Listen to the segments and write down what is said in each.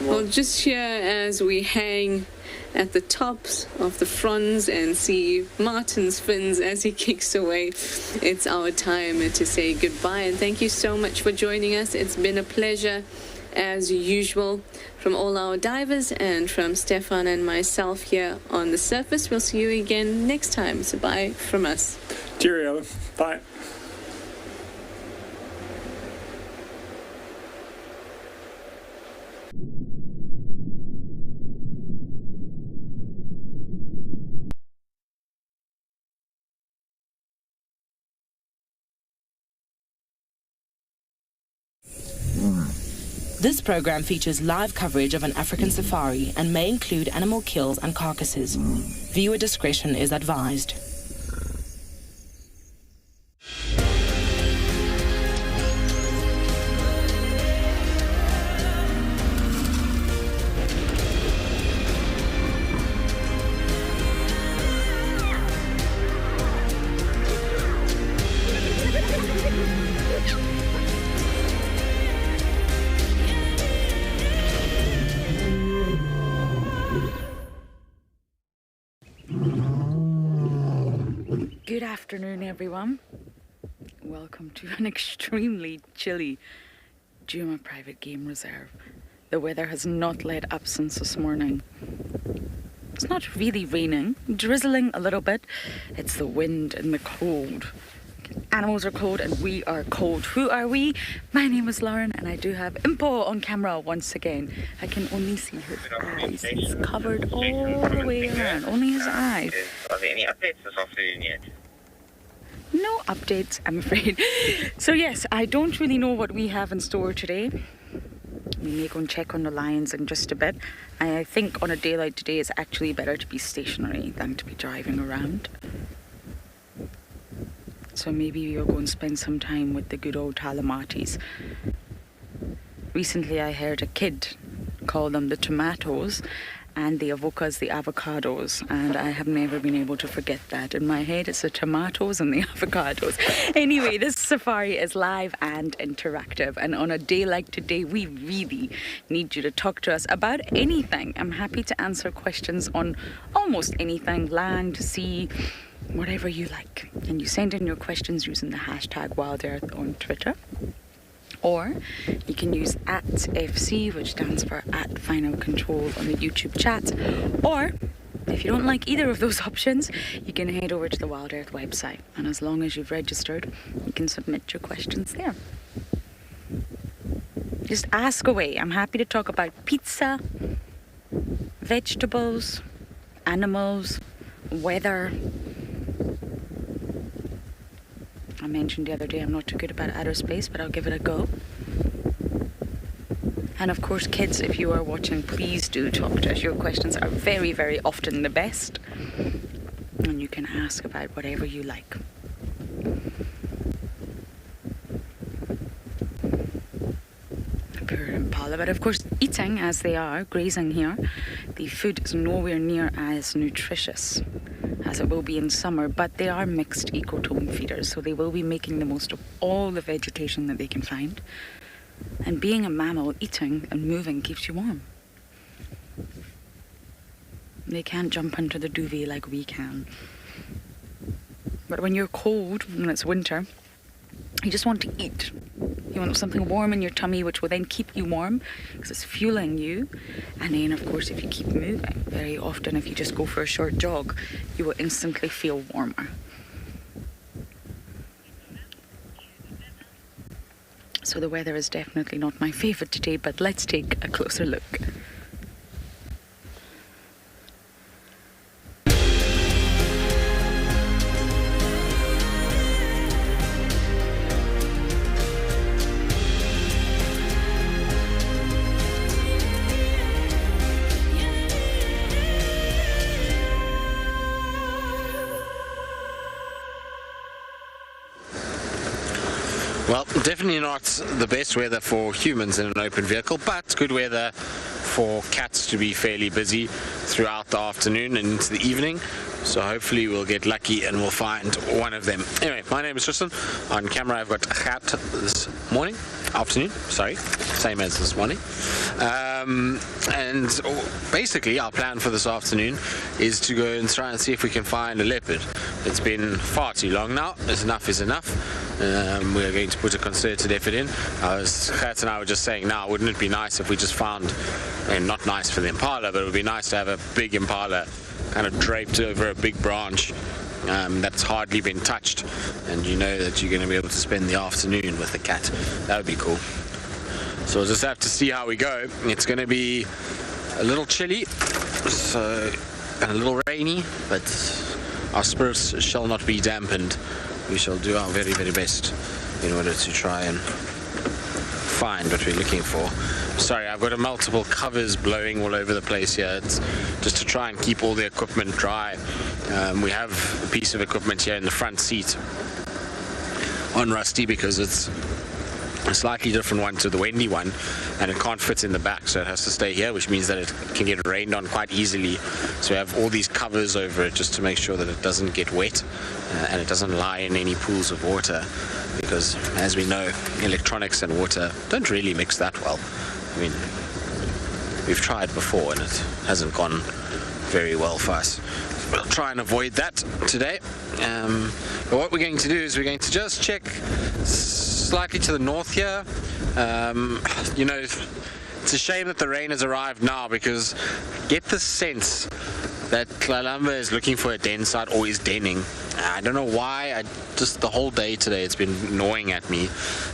Well, just here as we hang at the tops of the fronds and see Martin's fins as he kicks away, it's our time to say goodbye. And thank you so much for joining us. It's been a pleasure as usual. From all our divers and from Stefan and myself here on the surface, we'll see you again next time. So bye from us. Cheerio. Bye. This program features live coverage of an African safari and may include animal kills and carcasses. Viewer discretion is advised. Good afternoon, everyone. Welcome to an extremely chilly Djuma Private Game Reserve. The weather has not let up since this morning. It's not really raining, drizzling a little bit. It's the wind and the cold. Animals are cold and we are cold. Who are we? My name is Lauren and I do have Impala on camera once again. I can only see his eyes. He's covered all the way around. Only his eyes. Are there any updates this afternoon yet? No updates, I'm afraid. So yes, I don't really know what we have in store today. We may go and check on the lions in just a bit. I think on a day like today it's actually better to be stationary than to be driving around. So maybe we'll go and spend some time with the good old Talamatis. Recently I heard a kid call them the tomatoes and the avocas the avocados, and I have never been able to forget that. In my head it's the tomatoes and the avocados. Anyway, this safari is live and interactive, and on a day like today we really need you to talk to us about anything. I'm happy to answer questions on almost anything, land, sea, whatever you like. And you send in your questions using the hashtag WildEarth on Twitter. Or you can use @FC, which stands for @Final Control on the YouTube chat. Or if you don't like either of those options, you can head over to the WildEarth website. And as long as you've registered, you can submit your questions there. Just ask away. I'm happy to talk about pizza, vegetables, animals, weather. I mentioned the other day I'm not too good about outer space, but I'll give it a go. And of course, kids, if you are watching, please do talk to us. Your questions are very, very often the best. And you can ask about whatever you like. Poor Impala, but of course, eating as they are, grazing here, the food is nowhere near as nutritious as it will be in summer, but they are mixed ecotone feeders, so they will be making the most of all the vegetation that they can find. And being a mammal, eating and moving keeps you warm. They can't jump into the duvet like we can. But when you're cold, when it's winter, you just want to eat. You want something warm in your tummy, which will then keep you warm because it's fueling you. And then, of course, if you keep moving, very often if you just go for a short jog, you will instantly feel warmer. So the weather is definitely not my favorite today, but let's take a closer look. Well, definitely not the best weather for humans in an open vehicle, but good weather for cats to be fairly busy throughout the afternoon and into the evening. So hopefully we'll get lucky and we'll find one of them. Anyway, my name is Tristan. On camera I've got Gat this afternoon, same as this morning. And basically our plan for this afternoon is to go and try and see if we can find a leopard. It's been far too long now. Enough is enough. We are going to put a concerted effort in. Gat and I were just saying, now wouldn't it be nice if we just found, and not nice for the Impala, but it would be nice to have a big Impala kind of draped over a big branch that's hardly been touched, and you know that you're going to be able to spend the afternoon with the cat. That would be cool. So we'll just have to see how we go. It's going to be a little chilly, and a little rainy, but our spirits shall not be dampened. We shall do our very, very best in order to try and find what we're looking for. Sorry, I've got multiple covers blowing all over the place here. It's just to try and keep all the equipment dry. We have a piece of equipment here in the front seat on Rusty because it's a slightly different one to the Wendy one, and it can't fit in the back, so it has to stay here, which means that it can get rained on quite easily. So we have all these covers over it just to make sure that it doesn't get wet and it doesn't lie in any pools of water, because as we know, electronics and water don't really mix that well. I mean, we've tried before and it hasn't gone very well for us. We'll try and avoid that today. But what we're going to do is we're going to just check slightly to the north here. You know, it's a shame that the rain has arrived now, because get the sense that Kalamba is looking for a den site or is denning. I don't know why. Just the whole day today it's been gnawing at me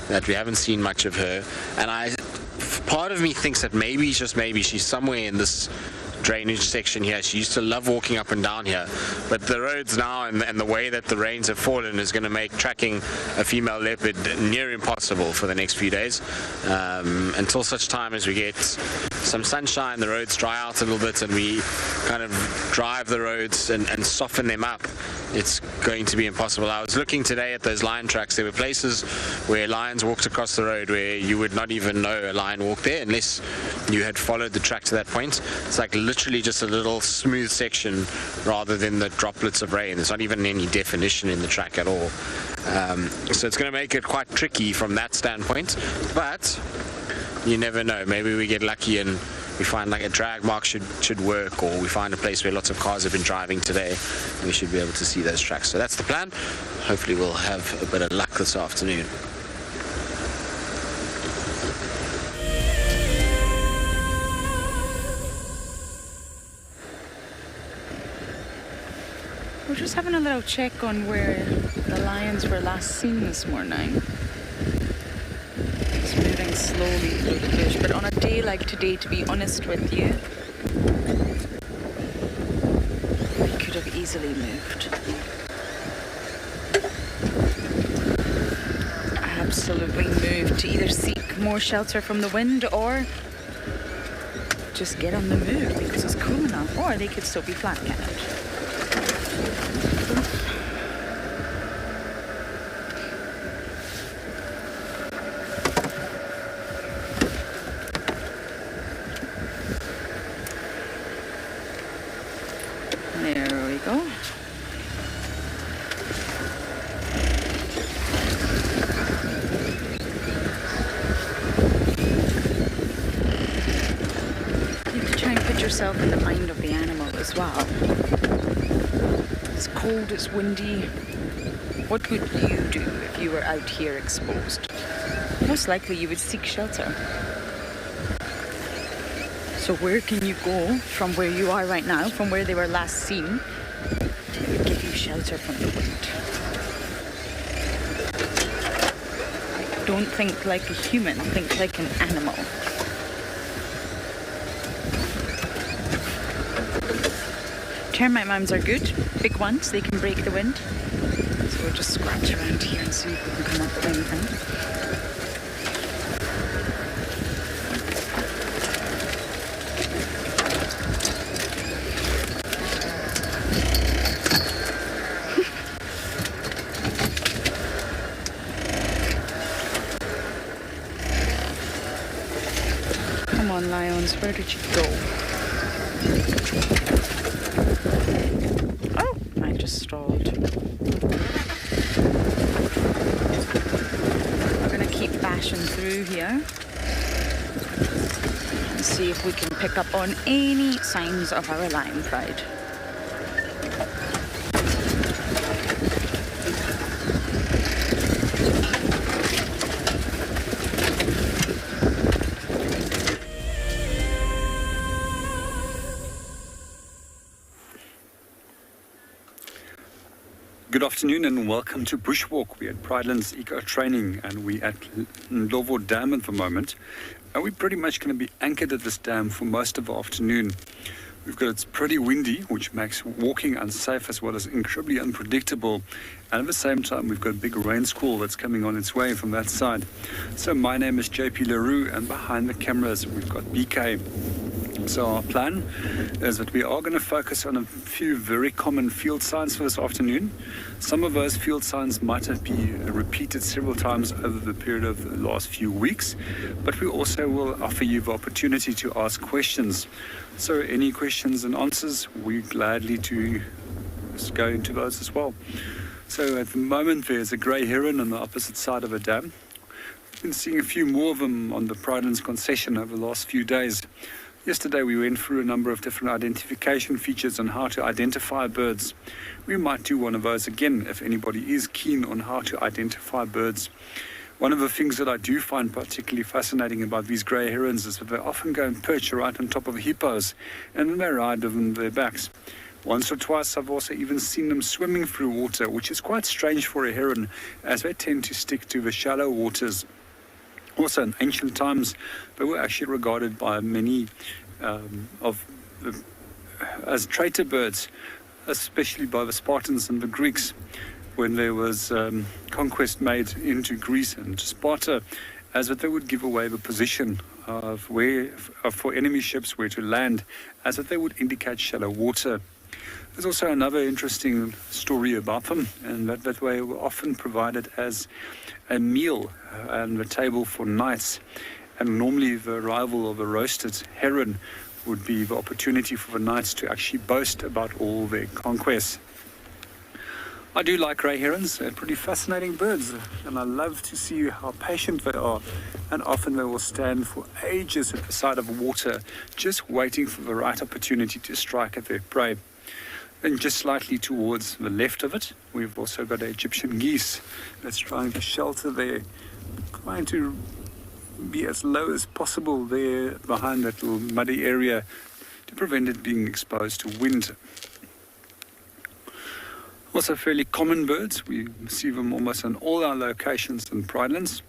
that we haven't seen much of her, and part of me thinks that maybe, just maybe, she's somewhere in this drainage section here. She used to love walking up and down here, but the roads now and the way that the rains have fallen is going to make tracking a female leopard near impossible for the next few days, until such time as we get some sunshine, the roads dry out a little bit, and we kind of drive the roads and soften them up. It's going to be impossible. I was looking today at those lion tracks. There were places where lions walked across the road where you would not even know a lion walked there unless you had followed the track to that point. It's like literally just a little smooth section rather than the droplets of rain. There's not even any definition in the track at all. So it's going to make it quite tricky from that standpoint, but you never know. Maybe we get lucky and we find like a drag mark should work, or we find a place where lots of cars have been driving today and we should be able to see those tracks. So that's the plan. Hopefully we'll have a bit of luck this afternoon. We're just having a little check on where the lions were last seen this morning. It's moving slowly through the bush, but on a day like today, to be honest with you, we could have easily moved. Absolutely moved to either seek more shelter from the wind or just get on the move because it's cool enough, or they could still be flat-canned. There we go. You have to try and put yourself in the mind of the animal as well. It's cold, it's windy. What would you do if you were out here exposed? Most likely you would seek shelter. So where can you go from where you are right now, from where they were last seen, that would give you shelter from the wind? Don't think like a human, think like an animal. Termite mounds are good, big ones, they can break the wind. So we'll just scratch around here and see if we can come up with anything. Come on, lions, where did you go? Oh, just stalled. We're going to keep bashing through here and see if we can pick up on any signs of our lion pride. Good afternoon and welcome to Bushwalk. We're at Pridelands Eco Training and we're at Leopard Dam at the moment. And we're pretty much going to be anchored at this dam for most of the afternoon. It's pretty windy, which makes walking unsafe as well as incredibly unpredictable. And at the same time, we've got a big rain squall that's coming on its way from that side. So my name is JP LaRue and behind the cameras, we've got BK. So our plan is that we are going to focus on a few very common field signs for this afternoon. Some of those field signs might have been repeated several times over the period of the last few weeks, but we also will offer you the opportunity to ask questions. So any questions and answers, we're gladly to go into those as well. So at the moment there's a grey heron on the opposite side of a dam. We've been seeing a few more of them on the Pridelands concession over the last few days. Yesterday we went through a number of different identification features on how to identify birds. We might do one of those again if anybody is keen on how to identify birds. One of the things that I do find particularly fascinating about these grey herons is that they often go and perch right on top of hippos and then they ride on their backs. Once or twice I've also even seen them swimming through water, which is quite strange for a heron as they tend to stick to the shallow waters. Also, in ancient times, they were actually regarded by many as traitor birds, especially by the Spartans and the Greeks, when there was conquest made into Greece and Sparta, as that they would give away the position of where for enemy ships where to land, as that they would indicate shallow water. There's also another interesting story about them, and that they were often provided as a meal and the table for knights. And normally the arrival of a roasted heron would be the opportunity for the knights to actually boast about all their conquests. I do like grey herons. They're pretty fascinating birds, and I love to see how patient they are. And often they will stand for ages at the side of water, just waiting for the right opportunity to strike at their prey. And just slightly towards the left of it, we've also got Egyptian geese that's trying to shelter there, trying to be as low as possible there behind that little muddy area to prevent it being exposed to wind. Also fairly common birds. We see them almost in all our locations in Pridelands.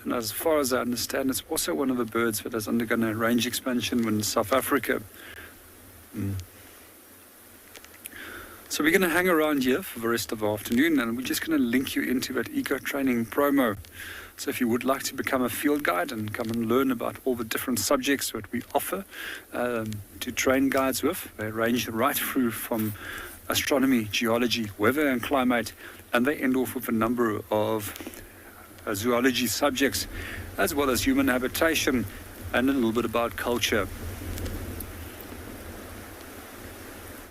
And as far as I understand, it's also one of the birds that has undergone a range expansion in South Africa. So we're going to hang around here for the rest of the afternoon, and we're just going to link you into that eco training promo. So if you would like to become a field guide and come and learn about all the different subjects that we offer to train guides with, they range right through from astronomy, geology, weather and climate, and they end off with a number of zoology subjects, as well as human habitation and a little bit about culture.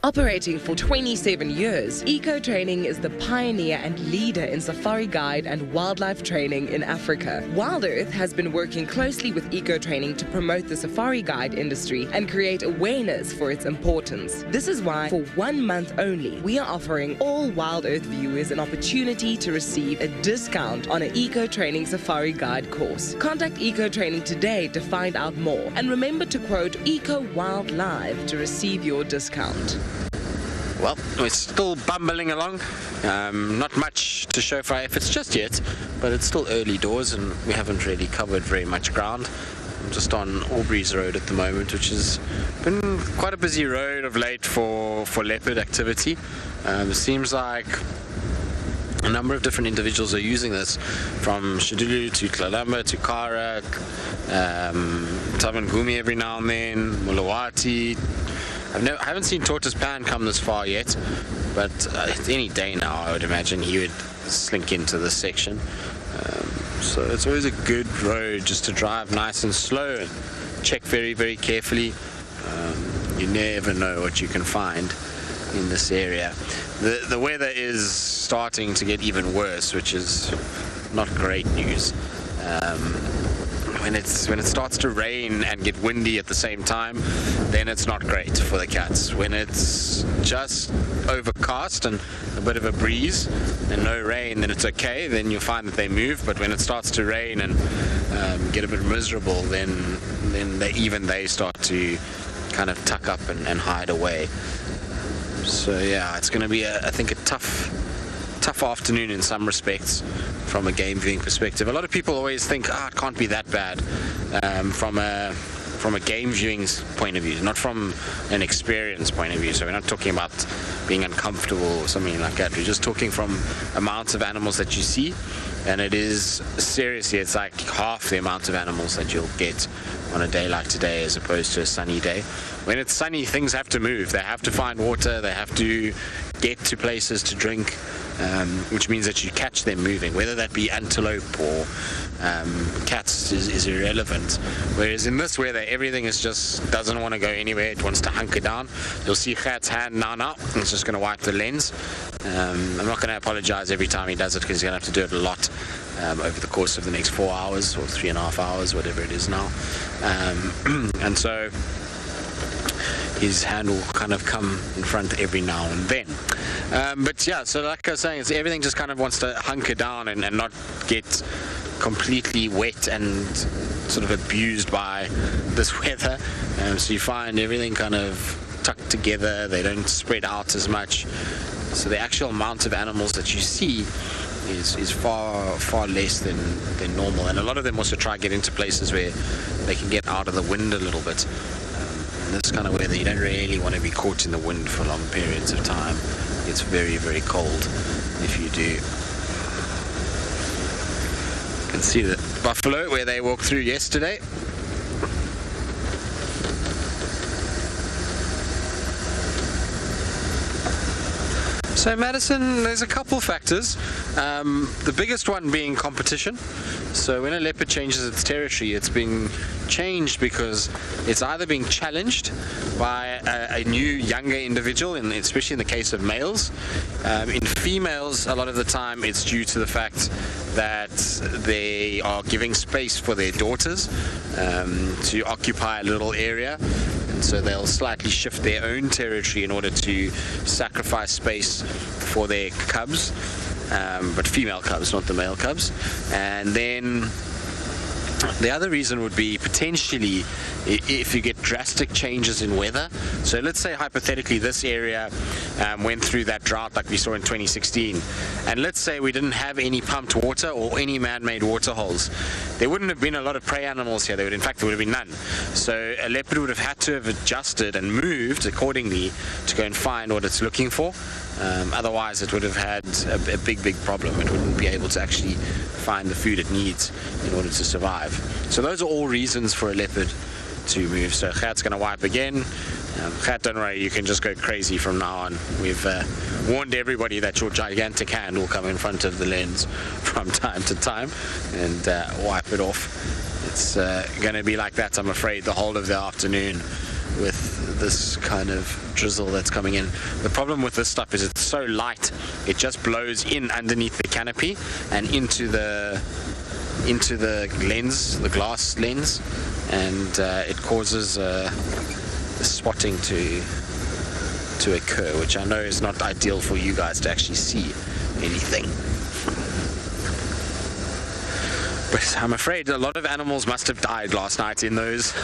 Operating for 27 years, Eco Training is the pioneer and leader in safari guide and wildlife training in Africa. WildEarth has been working closely with Eco Training to promote the safari guide industry and create awareness for its importance. This is why, for 1 month only, we are offering all WildEarth viewers an opportunity to receive a discount on an Eco Training safari guide course. Contact Eco Training today to find out more, and remember to quote Eco Wild Live to receive your discount. Well, we're still bumbling along. Not much to show for our efforts just yet, but it's still early doors and we haven't really covered very much ground. I'm just on Aubrey's Road at the moment, which has been quite a busy road of late for leopard activity. It seems like a number of different individuals are using this, from Shadulu to Klalamba to Kara, Tavangumi every now and then, Mulawati. I haven't seen Tortoise Pan come this far yet, but any day now I would imagine he would slink into this section. So it's always a good road just to drive nice and slow and check very, very carefully. You never know what you can find. in this area. The weather is starting to get even worse, which is not great news. When it starts to rain and get windy at the same time, then it's not great for the cats. When it's just overcast and a bit of a breeze and no rain, then it's okay. Then you'll find that they move. But when it starts to rain and get a bit miserable, then they start to kind of tuck up and hide away. So yeah, it's going to be I think a tough afternoon in some respects from a game viewing perspective. A lot of people always think, it can't be that bad from a game viewing point of view, not from an experience point of view. So we're not talking about being uncomfortable or something like that. We're just talking from amounts of animals that you see, and it is seriously, it's like half the amount of animals that you'll get on a day like today as opposed to a sunny day. When it's sunny, things have to move. They have to find water, they have to get to places to drink, which means that you catch them moving, whether that be antelope or cats is irrelevant. Whereas in this weather, everything is just doesn't want to go anywhere. It wants to hunker down. You'll see Cat's hand now, and it's just going to wipe the lens. I'm not going to apologize every time he does it, because he's going to have to do it a lot over the course of the next 4 hours or 3.5 hours, whatever it is now. And so his hand will kind of come in front every now and then. But yeah, so like I was saying, everything just kind of wants to hunker down and not get completely wet and sort of abused by this weather. So you find everything kind of tucked together, they don't spread out as much. So the actual amount of animals that you see is far less than normal. And a lot of them also try to get into places where they can get out of the wind a little bit. This kind of weather, you don't really want to be caught in the wind for long periods of time. It's very, very cold if you do. You can see the buffalo where they walked through yesterday. So Madison, there's a couple factors. The biggest one being competition. So when a leopard changes its territory, it's being changed because it's either being challenged by a new, younger individual, and especially in the case of males. In females, a lot of the time it's due to the fact that they are giving space for their daughters to occupy a little area. So they'll slightly shift their own territory in order to sacrifice space for their cubs, but female cubs, not the male cubs. And then the other reason would be potentially if you get drastic changes in weather. So let's say hypothetically this area went through that drought like we saw in 2016, and let's say we didn't have any pumped water or any man-made water holes. There wouldn't have been a lot of prey animals here. In fact, there would have been none. So a leopard would have had to have adjusted and moved accordingly to go and find what it's looking for. Otherwise it would have had a big problem. It wouldn't be able to actually find the food it needs in order to survive. So those are all reasons for a leopard to move. So Cat's going to wipe again. Cat, don't worry, you can just go crazy from now on. We've warned everybody that your gigantic hand will come in front of the lens from time to time and wipe it off. It's going to be like that, I'm afraid, the whole of the afternoon with this kind of drizzle that's coming in. The problem with this stuff is it's so light, it just blows in underneath the canopy and into the lens, the glass lens, and it causes spotting to occur, which I know is not ideal for you guys to actually see anything. But I'm afraid a lot of animals must have died last night in those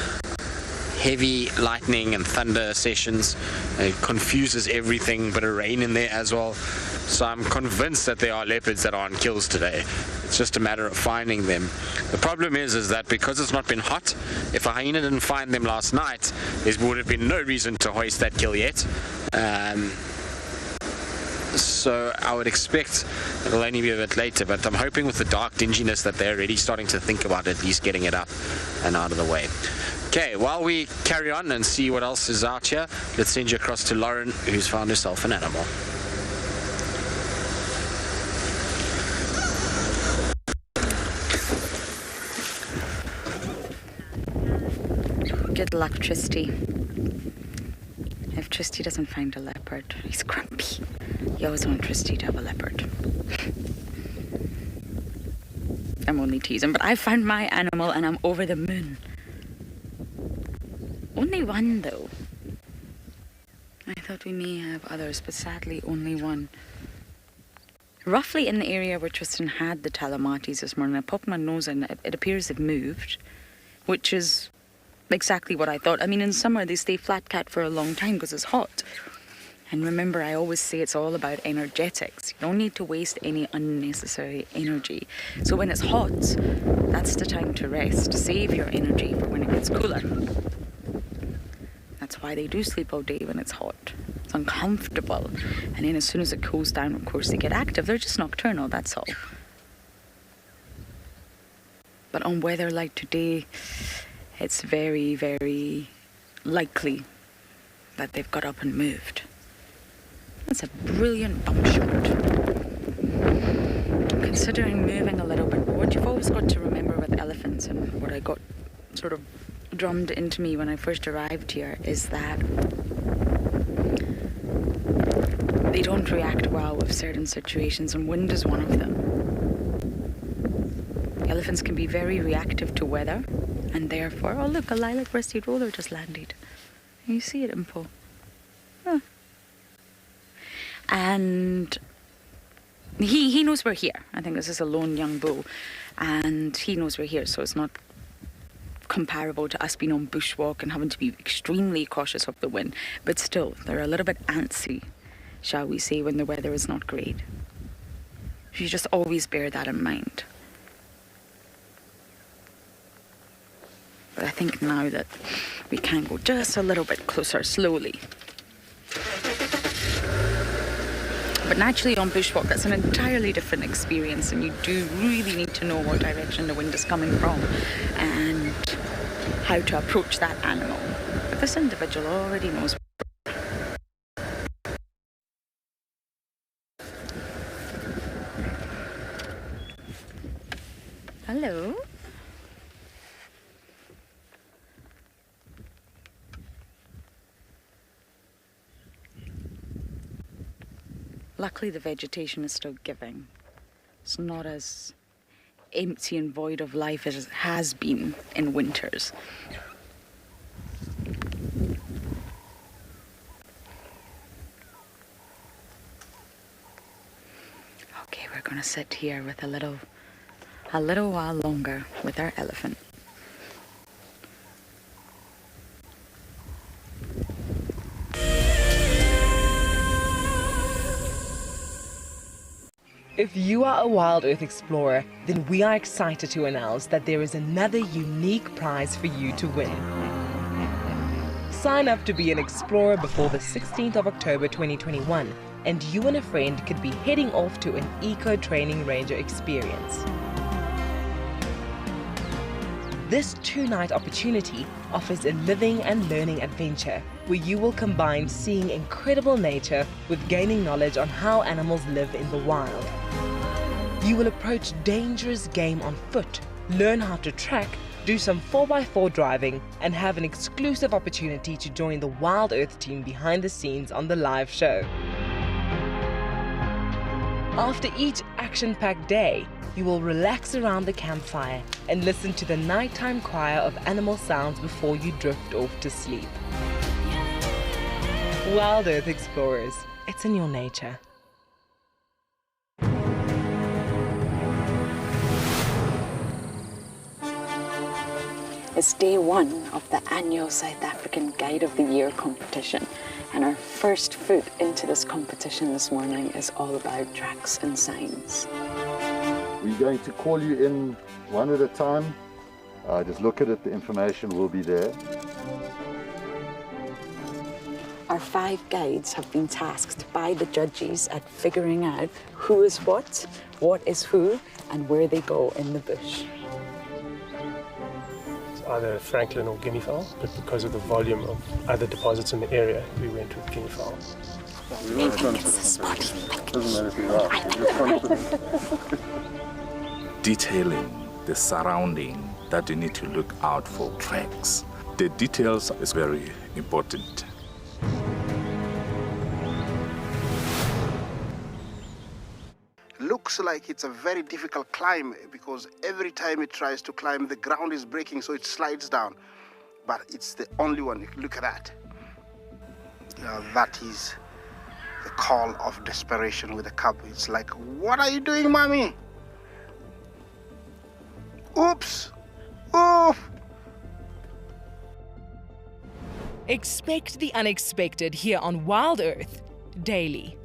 heavy lightning and thunder sessions. It confuses everything, but a rain in there as well. So I'm convinced that there are leopards that are on kills today. It's just a matter of finding them. The problem is that because it's not been hot, if a hyena didn't find them last night, there would have been no reason to hoist that kill yet. So I would expect it'll only be a bit later, but I'm hoping with the dark dinginess that they're already starting to think about at least getting it up and out of the way. Okay, while we carry on and see what else is out here, let's send you across to Lauren, who's found herself an animal. Good luck, Tristy. I've if Tristy doesn't find a leopard. He's grumpy. You always want Tristy to have a leopard. I'm only teasing, but I found my animal and I'm over the moon. Only one, though. I thought we may have others, but sadly only one. Roughly in the area where Tristan had the telemates this morning, I popped my nose in. It appears they've moved, which is exactly what I thought. I mean, in summer they stay flat cat for a long time because it's hot. And remember, I always say it's all about energetics. You don't need to waste any unnecessary energy. So when it's hot, that's the time to rest. Save your energy for when it gets cooler. That's why they do sleep all day when it's hot. It's uncomfortable. And then as soon as it cools down, of course, they get active. They're just nocturnal, that's all. But on weather like today, it's very, very likely that they've got up and moved. That's a brilliant bump shot. Considering moving a little bit, but what you've always got to remember with elephants, and what I got sort of drummed into me when I first arrived here, is that they don't react well with certain situations, and wind is one of them. Elephants can be very reactive to weather, and therefore, oh look, a lilac-breasted roller just landed. You see it, Impala? Huh. And he knows we're here. I think this is a lone young bull, and he knows we're here, so it's not comparable to us being on bushwalk and having to be extremely cautious of the wind. But still, they're a little bit antsy, shall we say, when the weather is not great. You just always bear that in mind. But I think now that we can go just a little bit closer, slowly. But naturally on bushwalk, that's an entirely different experience, and you do really need to know what direction the wind is coming from and how to approach that animal. But this individual already knows. Hello. Luckily, the vegetation is still giving. It's not as empty and void of life as it has been in winters. Okay, we're gonna sit here with a little while longer with our elephant. If you are a WildEarth explorer, then we are excited to announce that there is another unique prize for you to win. Sign up to be an explorer before the 16th of October 2021, and you and a friend could be heading off to an eco-training ranger experience. This 2-night opportunity offers a living and learning adventure where you will combine seeing incredible nature with gaining knowledge on how animals live in the wild. You will approach dangerous game on foot, learn how to track, do some 4x4 driving, and have an exclusive opportunity to join the WildEarth team behind the scenes on the live show. After each action-packed day, you will relax around the campfire and listen to the nighttime choir of animal sounds before you drift off to sleep. WildEarth explorers, it's in your nature. It's day one of the annual South African Guide of the Year competition, and our first foot into this competition this morning is all about tracks and signs. We're going to call you in one at a time. Just look at it, the information will be there. Our 5 guides have been tasked by the judges at figuring out who is what is who, and where they go in the bush. It's either Franklin or guinea fowl, but because of the volume of other deposits in the area, we went with guinea fowl. Detailing the surrounding that you need to look out for tracks. The details is very important. looks like it's a very difficult climb because every time it tries to climb, the ground is breaking, so it slides down. But it's the only one. Look at that. That is the call of desperation with the cub. It's like, what are you doing, mommy? Oops. Oof. Expect the unexpected here on WildEarth daily.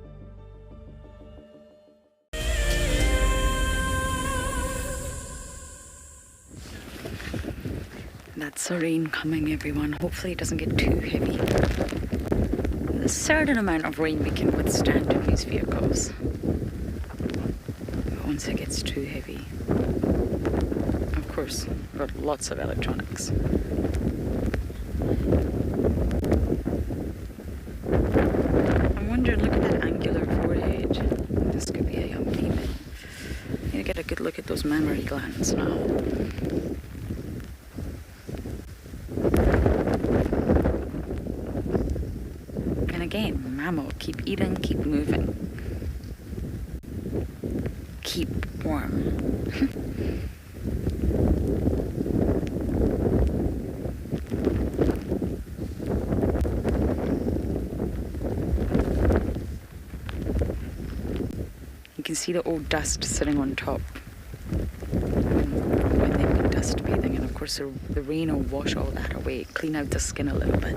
That's the rain coming, everyone. Hopefully it doesn't get too heavy. There's a certain amount of rain we can withstand in these vehicles. But once it gets too heavy, of course, we've got lots of electronics. I'm wondering, look at that angular forehead. This could be a young female. I'm gonna get a good look at those mammary glands now. Again, mammal, keep eating, keep moving, keep warm. You can see the old dust sitting on top when they've been dust bathing, and of course the rain will wash all that away, clean out the skin a little bit.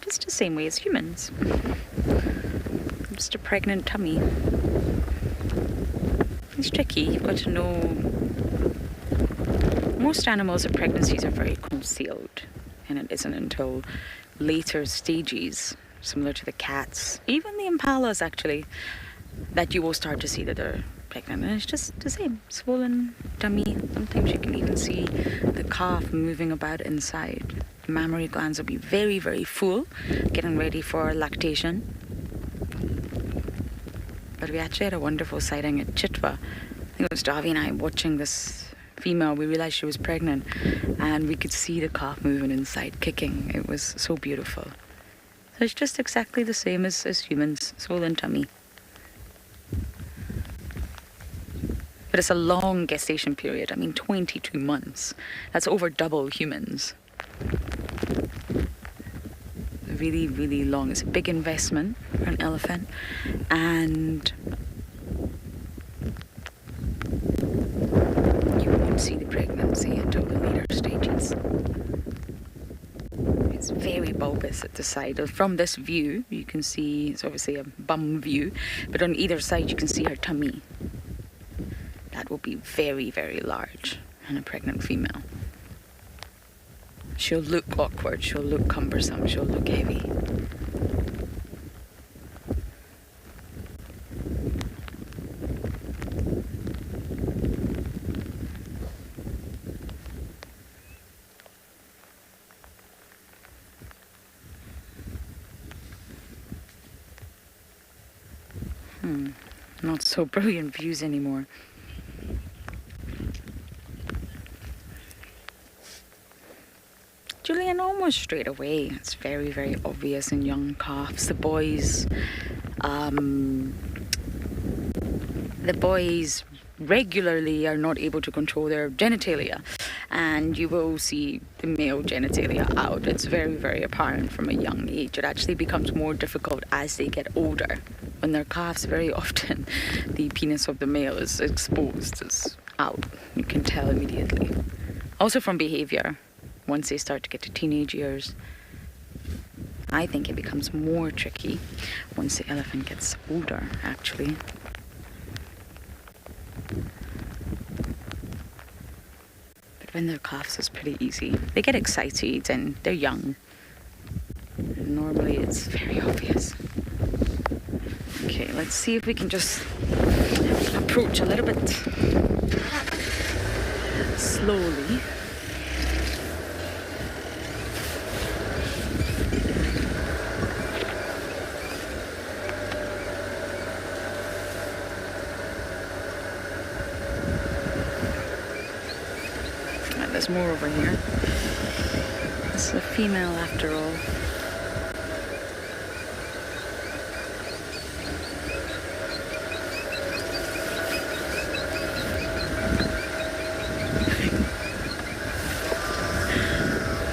Just the same way as humans. Just a pregnant tummy. It's tricky. You've got to know. Most animals at pregnancies are very concealed, and it isn't until later stages, similar to the cats, even the impalas actually, that you will start to see that they're pregnant. And it's just the same. Swollen tummy. Sometimes you can even see the calf moving about inside. The mammary glands will be very, very full, getting ready for lactation. But we actually had a wonderful sighting at Chitwa. I think it was Davi and I watching this female. We realized she was pregnant, and we could see the calf moving inside, kicking. It was so beautiful. So it's just exactly the same as humans, swollen tummy. But it's a long gestation period. I mean, 22 months. That's over double humans. Really, really long. It's a big investment for an elephant, and you won't see the pregnancy until the later stages. It's very bulbous at the side. From this view, you can see, it's obviously a bum view, but on either side you can see her tummy. That will be very, very large in a pregnant female. She'll look awkward, she'll look cumbersome, she'll look heavy. Not so brilliant views anymore. Julian, almost straight away. It's very, very obvious in young calves. The boys regularly are not able to control their genitalia, and you will see the male genitalia out. It's very, very apparent from a young age. It actually becomes more difficult as they get older. When they're calves, very often the penis of the male is exposed, it's out. You can tell immediately. Also from behavior. Once they start to get to teenage years, I think it becomes more tricky once the elephant gets older, actually. But when they're calves, it's pretty easy. They get excited and they're young. Normally it's very obvious. Okay, let's see if we can just approach a little bit. slowly. And there's more over here. It's a female after all.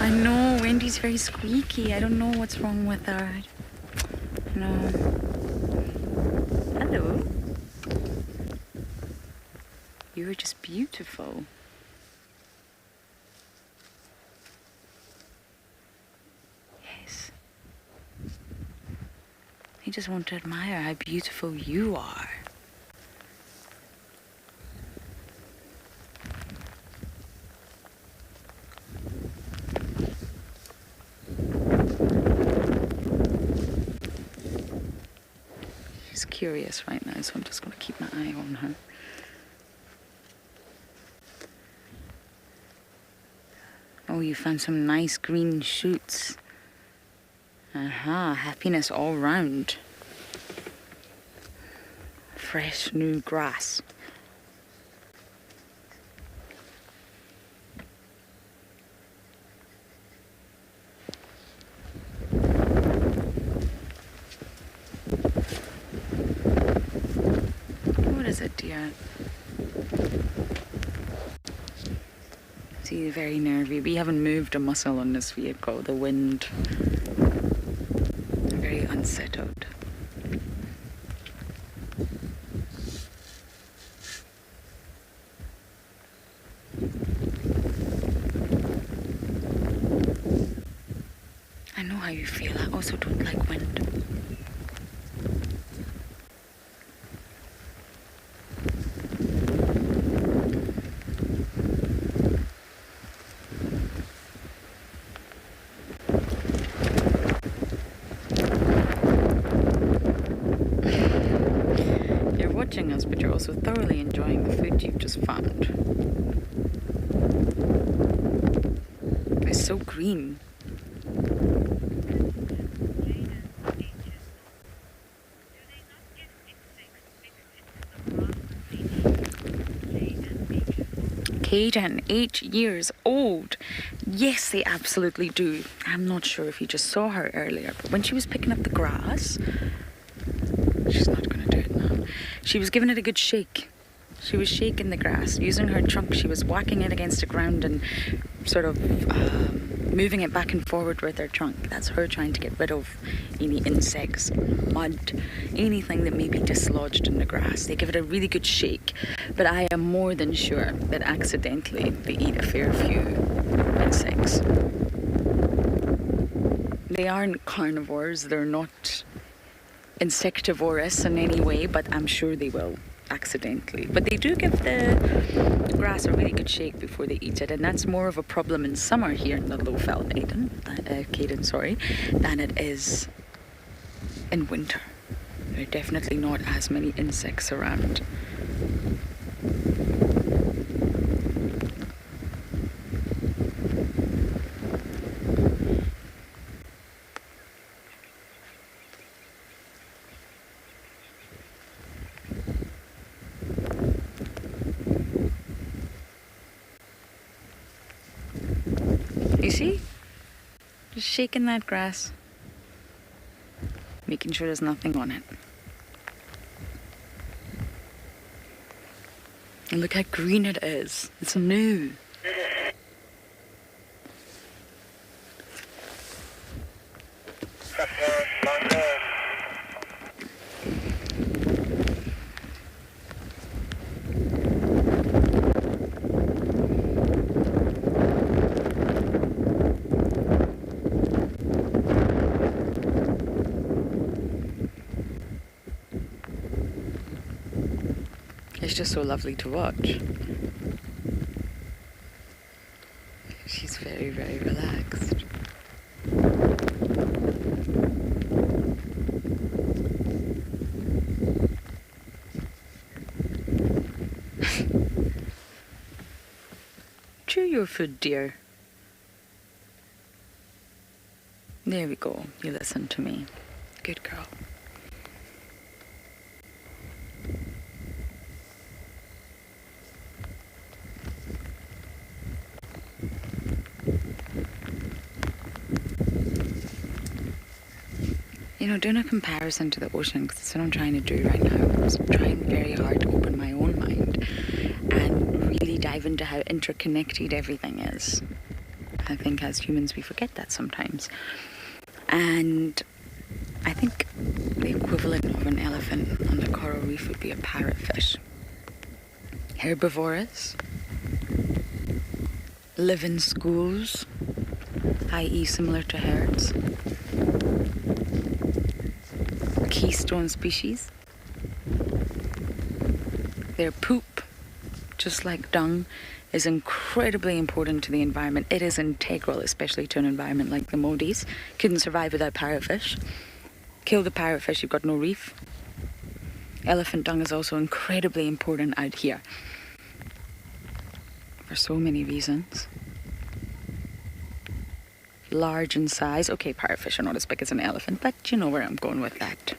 I know, Wendy's very squeaky. I don't know what's wrong with her. No. Hello. You're just beautiful. Yes. I just want to admire how beautiful you are. Curious right now, so I'm just going to keep my eye on her. Oh, you found some nice green shoots. Aha, happiness all round. Fresh new grass. Dear. See, very nervy. We haven't moved a muscle on this vehicle. The wind. Very unsettled. I know how you feel. I also don't like wind. Us, but you're also thoroughly enjoying the food you've just found. It's so green. Pigeon, 8 years old. Yes, they absolutely do. I'm not sure if you just saw her earlier, but when she was picking up the grass, she's not going to do it now. She was giving it a good shake. She was shaking the grass. Using her trunk, she was whacking it against the ground and sort of moving it back and forward with her trunk. That's her trying to get rid of any insects, mud, anything that may be dislodged in the grass. They give it a really good shake. But I am more than sure that accidentally they eat a fair few insects. They aren't carnivores. They're not insectivorous in any way, but I'm sure they will accidentally. But they do give the grass a really good shake before they eat it, and that's more of a problem in summer here in the low-felt Caden, than it is in winter. There are definitely not as many insects around. You see? Just shaking that grass. Making sure there's nothing on it. And look how green it is. It's new. It's just so lovely to watch. She's very, very relaxed. your food, dear. There we go. You listen to me. Good girl. You know, doing a comparison to the ocean, because that's what I'm trying to do right now. I'm trying very hard to open my own mind and really dive into how interconnected everything is. I think as humans we forget that sometimes. And I think the equivalent of an elephant on the coral reef would be a parrotfish. Herbivorous, live in schools, i.e. similar to herds. Keystone species. Their poop, just like dung, is incredibly important to the environment. It is integral, especially to an environment like the Maldives. Couldn't survive without parrotfish. Kill the parrotfish, you've got no reef. Elephant dung is also incredibly important out here for so many reasons. Large in size. Okay, parrotfish are not as big as an elephant, but you know where I'm going with that.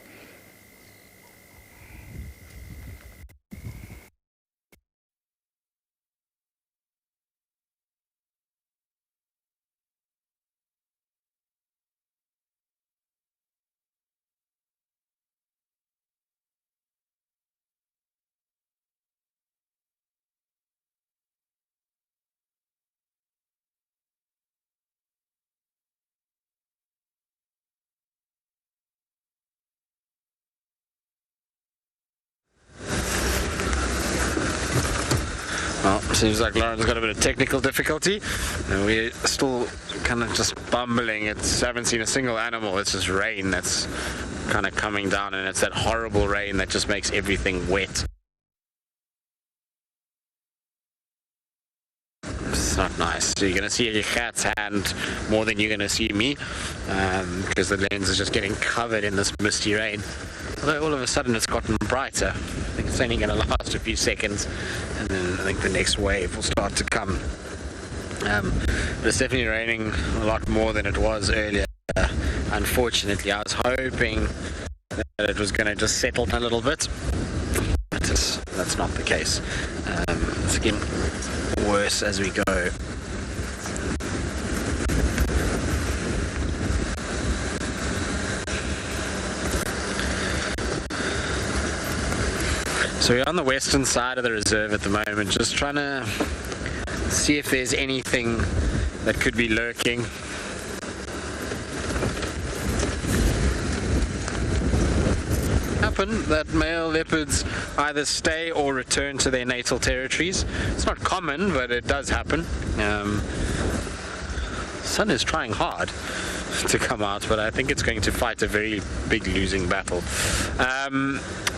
Well, seems like Lauren's got a bit of technical difficulty, and we're still kind of just bumbling. Haven't seen a single animal. It's just rain that's kind of coming down, and it's that horrible rain that just makes everything wet. It's not nice. So you're going to see your cat's hand more than you're going to see me, because the lens is just getting covered in this misty rain. Although all of a sudden it's gotten brighter. I think it's only going to last a few seconds, and then I think the next wave will start to come. But it's definitely raining a lot more than it was earlier. Unfortunately, I was hoping that it was going to just settle a little bit, but that's not the case. It's getting worse as we go. So we're on the western side of the reserve at the moment, just trying to see if there's anything that could be lurking. Happen that male leopards either stay or return to their natal territories. It's not common, but it does happen. Sun is trying hard to come out, but I think it's going to fight a very big losing battle.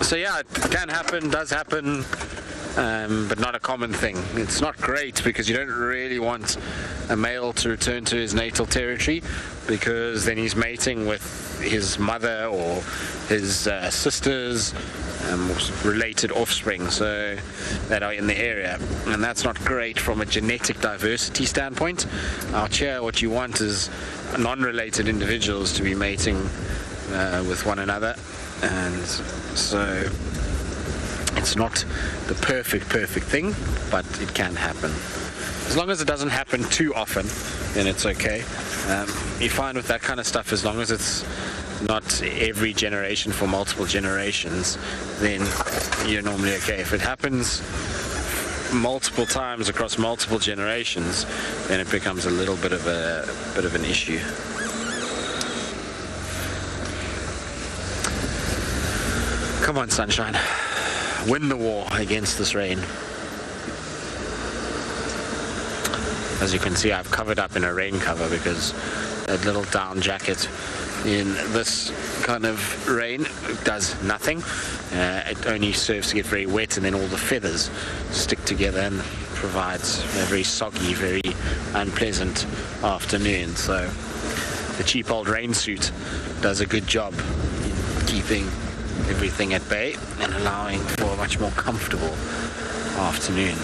So yeah, it can happen, does happen, but not a common thing. It's not great because you don't really want a male to return to his natal territory, because then he's mating with his mother or his sisters, related offspring, so that are in the area, and that's not great from a genetic diversity standpoint. Out here, what you want is non-related individuals to be mating with one another, and so it's not the perfect thing, but it can happen. As long as it doesn't happen too often, then it's okay. You find with that kind of stuff, as long as it's not every generation for multiple generations, then you're normally okay. If it happens multiple times across multiple generations, then it becomes a little bit of an issue. Come on, sunshine. Win the war against this rain. As you can see, I've covered up in a rain cover because that little down jacket in this kind of rain does nothing. It only serves to get very wet, and then all the feathers stick together and provides a very soggy, very unpleasant afternoon. So the cheap old rain suit does a good job in keeping everything at bay and allowing for a much more comfortable afternoon.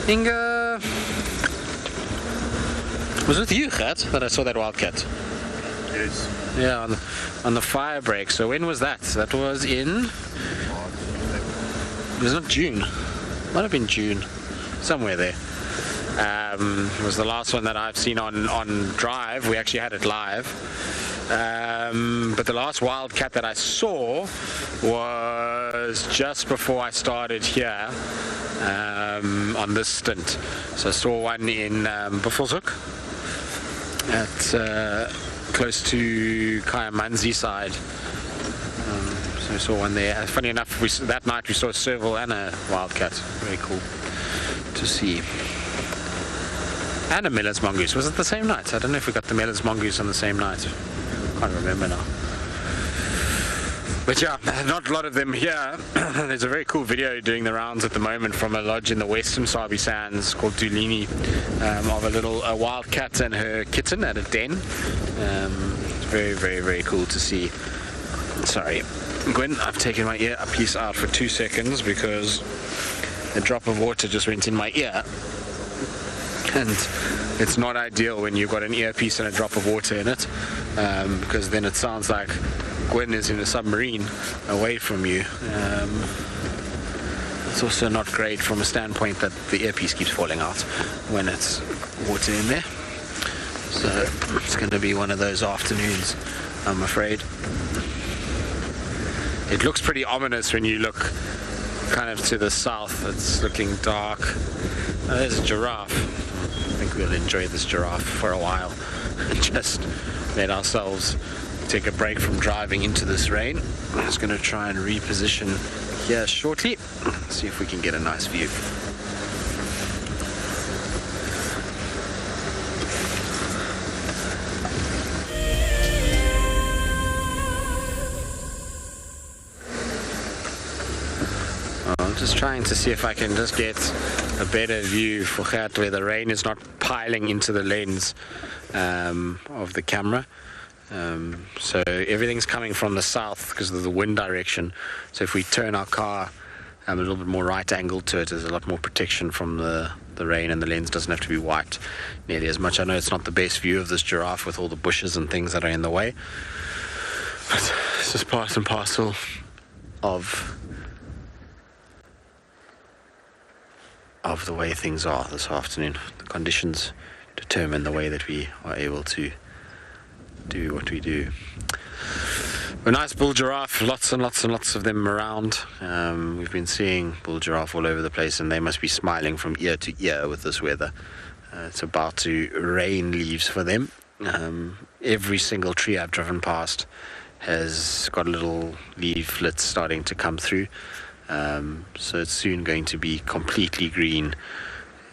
Inga, was it you, Gert, that I saw that wildcat? Yes. Yeah, on the fire break. So when was that? That was in... It was not June. Might have been June. Somewhere there. It was the last one that I've seen on Drive. We actually had it live. But the last wildcat that I saw was just before I started here on this stint. So I saw one in Buffelshoek at close to Kayamanzi side. So I saw one there. Funny enough, that night we saw a serval and a wildcat. Very cool to see. And a Miller's mongoose. Was it the same night? I don't know if we got the Miller's mongoose on the same night. Can't remember now. But yeah, not a lot of them here. There's a very cool video doing the rounds at the moment from a lodge in the western Sabi Sands called Dulini, of a little wildcat and her kitten at a den. It's very, very, very cool to see. Sorry, Gwen, I've taken my earpiece out for 2 seconds because a drop of water just went in my ear. And it's not ideal when you've got an earpiece and a drop of water in it, because then it sounds like Gwen is in a submarine away from you. It's also not great from a standpoint that the earpiece keeps falling out when it's water in there. So it's going to be one of those afternoons, I'm afraid. It looks pretty ominous when you look kind of to the south. It's looking dark. Oh, there's a giraffe. I think we'll enjoy this giraffe for a while and just let ourselves take a break from driving into this rain. I'm just going to try and reposition here shortly, see if we can get a nice view. I'm just trying to see if I can just get a better view for Gert where the rain is not piling into the lens of the camera. So everything's coming from the south because of the wind direction. So if we turn our car a little bit more right angled to it, there's a lot more protection from the rain, and the lens doesn't have to be wiped nearly as much. I know it's not the best view of this giraffe with all the bushes and things that are in the way, but it's just part and parcel of the way things are this afternoon. The conditions determine the way that we are able to do what we do. A nice bull giraffe, lots and lots and lots of them around. We've been seeing bull giraffe all over the place, and they must be smiling from ear to ear with this weather. It's about to rain leaves for them. Every single tree I've driven past has got little leaflets starting to come through. So it's soon going to be completely green.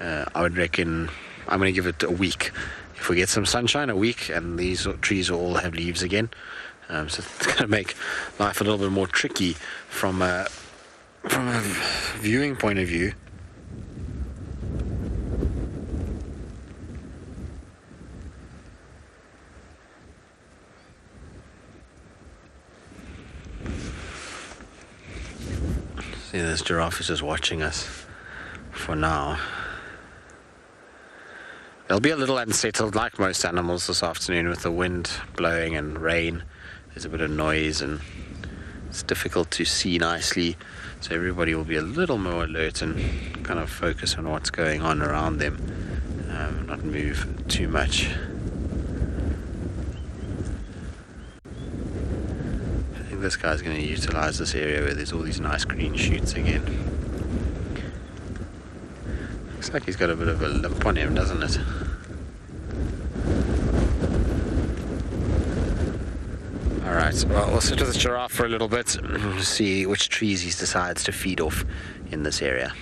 I would reckon I'm going to give it a week. If we get some sunshine, a week, and these trees will all have leaves again. So it's going to make life a little bit more tricky from a viewing point of view. See, this giraffe is just watching us for now. They'll be a little unsettled like most animals this afternoon with the wind blowing and rain. There's a bit of noise and it's difficult to see nicely. So everybody will be a little more alert and kind of focus on what's going on around them. Not move too much. I think this guy's going to utilize this area where there's all these nice green shoots again. Looks like he's got a bit of a limp on him, doesn't it? Alright, well, we'll sit with this giraffe for a little bit and see which trees he decides to feed off in this area.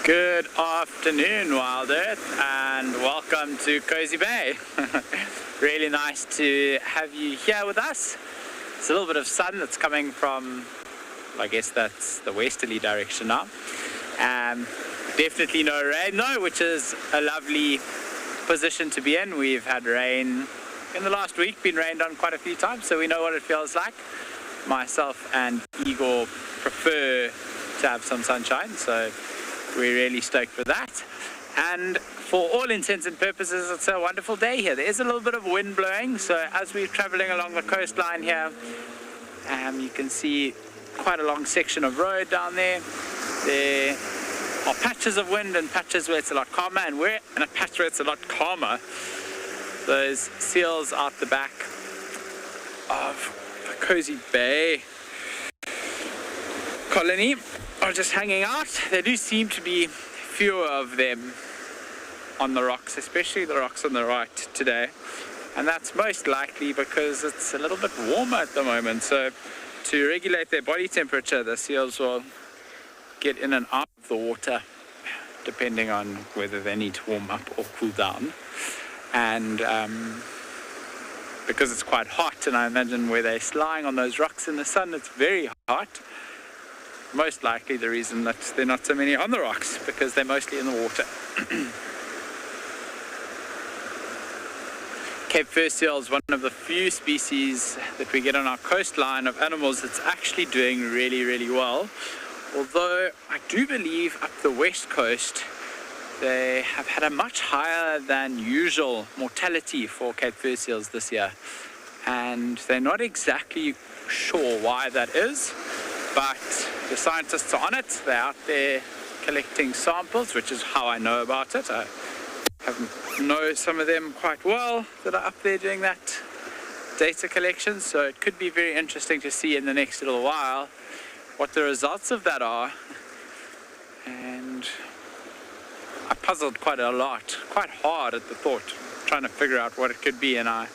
Good afternoon, WildEarth, and welcome to Cozy Bay. Really nice to have you here with us. It's a little bit of sun that's coming from, I guess that's the westerly direction now. Definitely no rain though, which is a lovely position to be in. We've had rain in the last week, been rained on quite a few times, so we know what it feels like. Myself and Igor prefer to have some sunshine, so we're really stoked for that. And for all intents and purposes, it's a wonderful day here. There is a little bit of wind blowing, so as we're traveling along the coastline here, you can see quite a long section of road down there. There are patches of wind and patches where it's a lot calmer, and we're in a patch where it's a lot calmer. Those seals out the back of the Cozy Bay colony are just hanging out. There do seem to be fewer of them on the rocks, especially the rocks on the right today, and that's most likely because it's a little bit warmer at the moment. So to regulate their body temperature, the seals will get in and out of the water depending on whether they need to warm up or cool down. And because it's quite hot, and I imagine where they're lying on those rocks in the sun, it's very hot. Most likely the reason that there are not so many on the rocks, because they're mostly in the water. Cape fur seal is one of the few species that we get on our coastline of animals that's actually doing really, really well. Although I do believe up the west coast they have had a much higher than usual mortality for Cape fur seals this year. And they're not exactly sure why that is, but the scientists are on it. They're out there collecting samples, which is how I know about it. I know some of them quite well that are up there doing that data collection, so it could be very interesting to see in the next little while what the results of that are. And I puzzled quite hard at the thought, trying to figure out what it could be, and I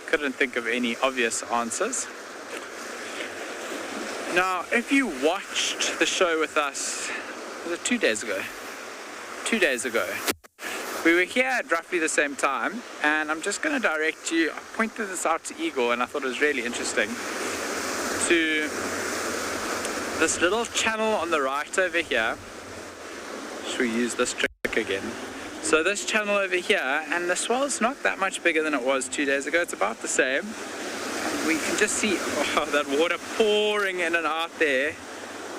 couldn't think of any obvious answers. Now, if you watched the show with us, was it 2 days ago? 2 days ago. We were here at roughly the same time, and I'm just going to direct you, I pointed this out to Igor, and I thought it was really interesting, to this little channel on the right over here. Should we use this trick again? So this channel over here, and the swell's not that much bigger than it was 2 days ago, it's about the same. And we can just see that water pouring in and out there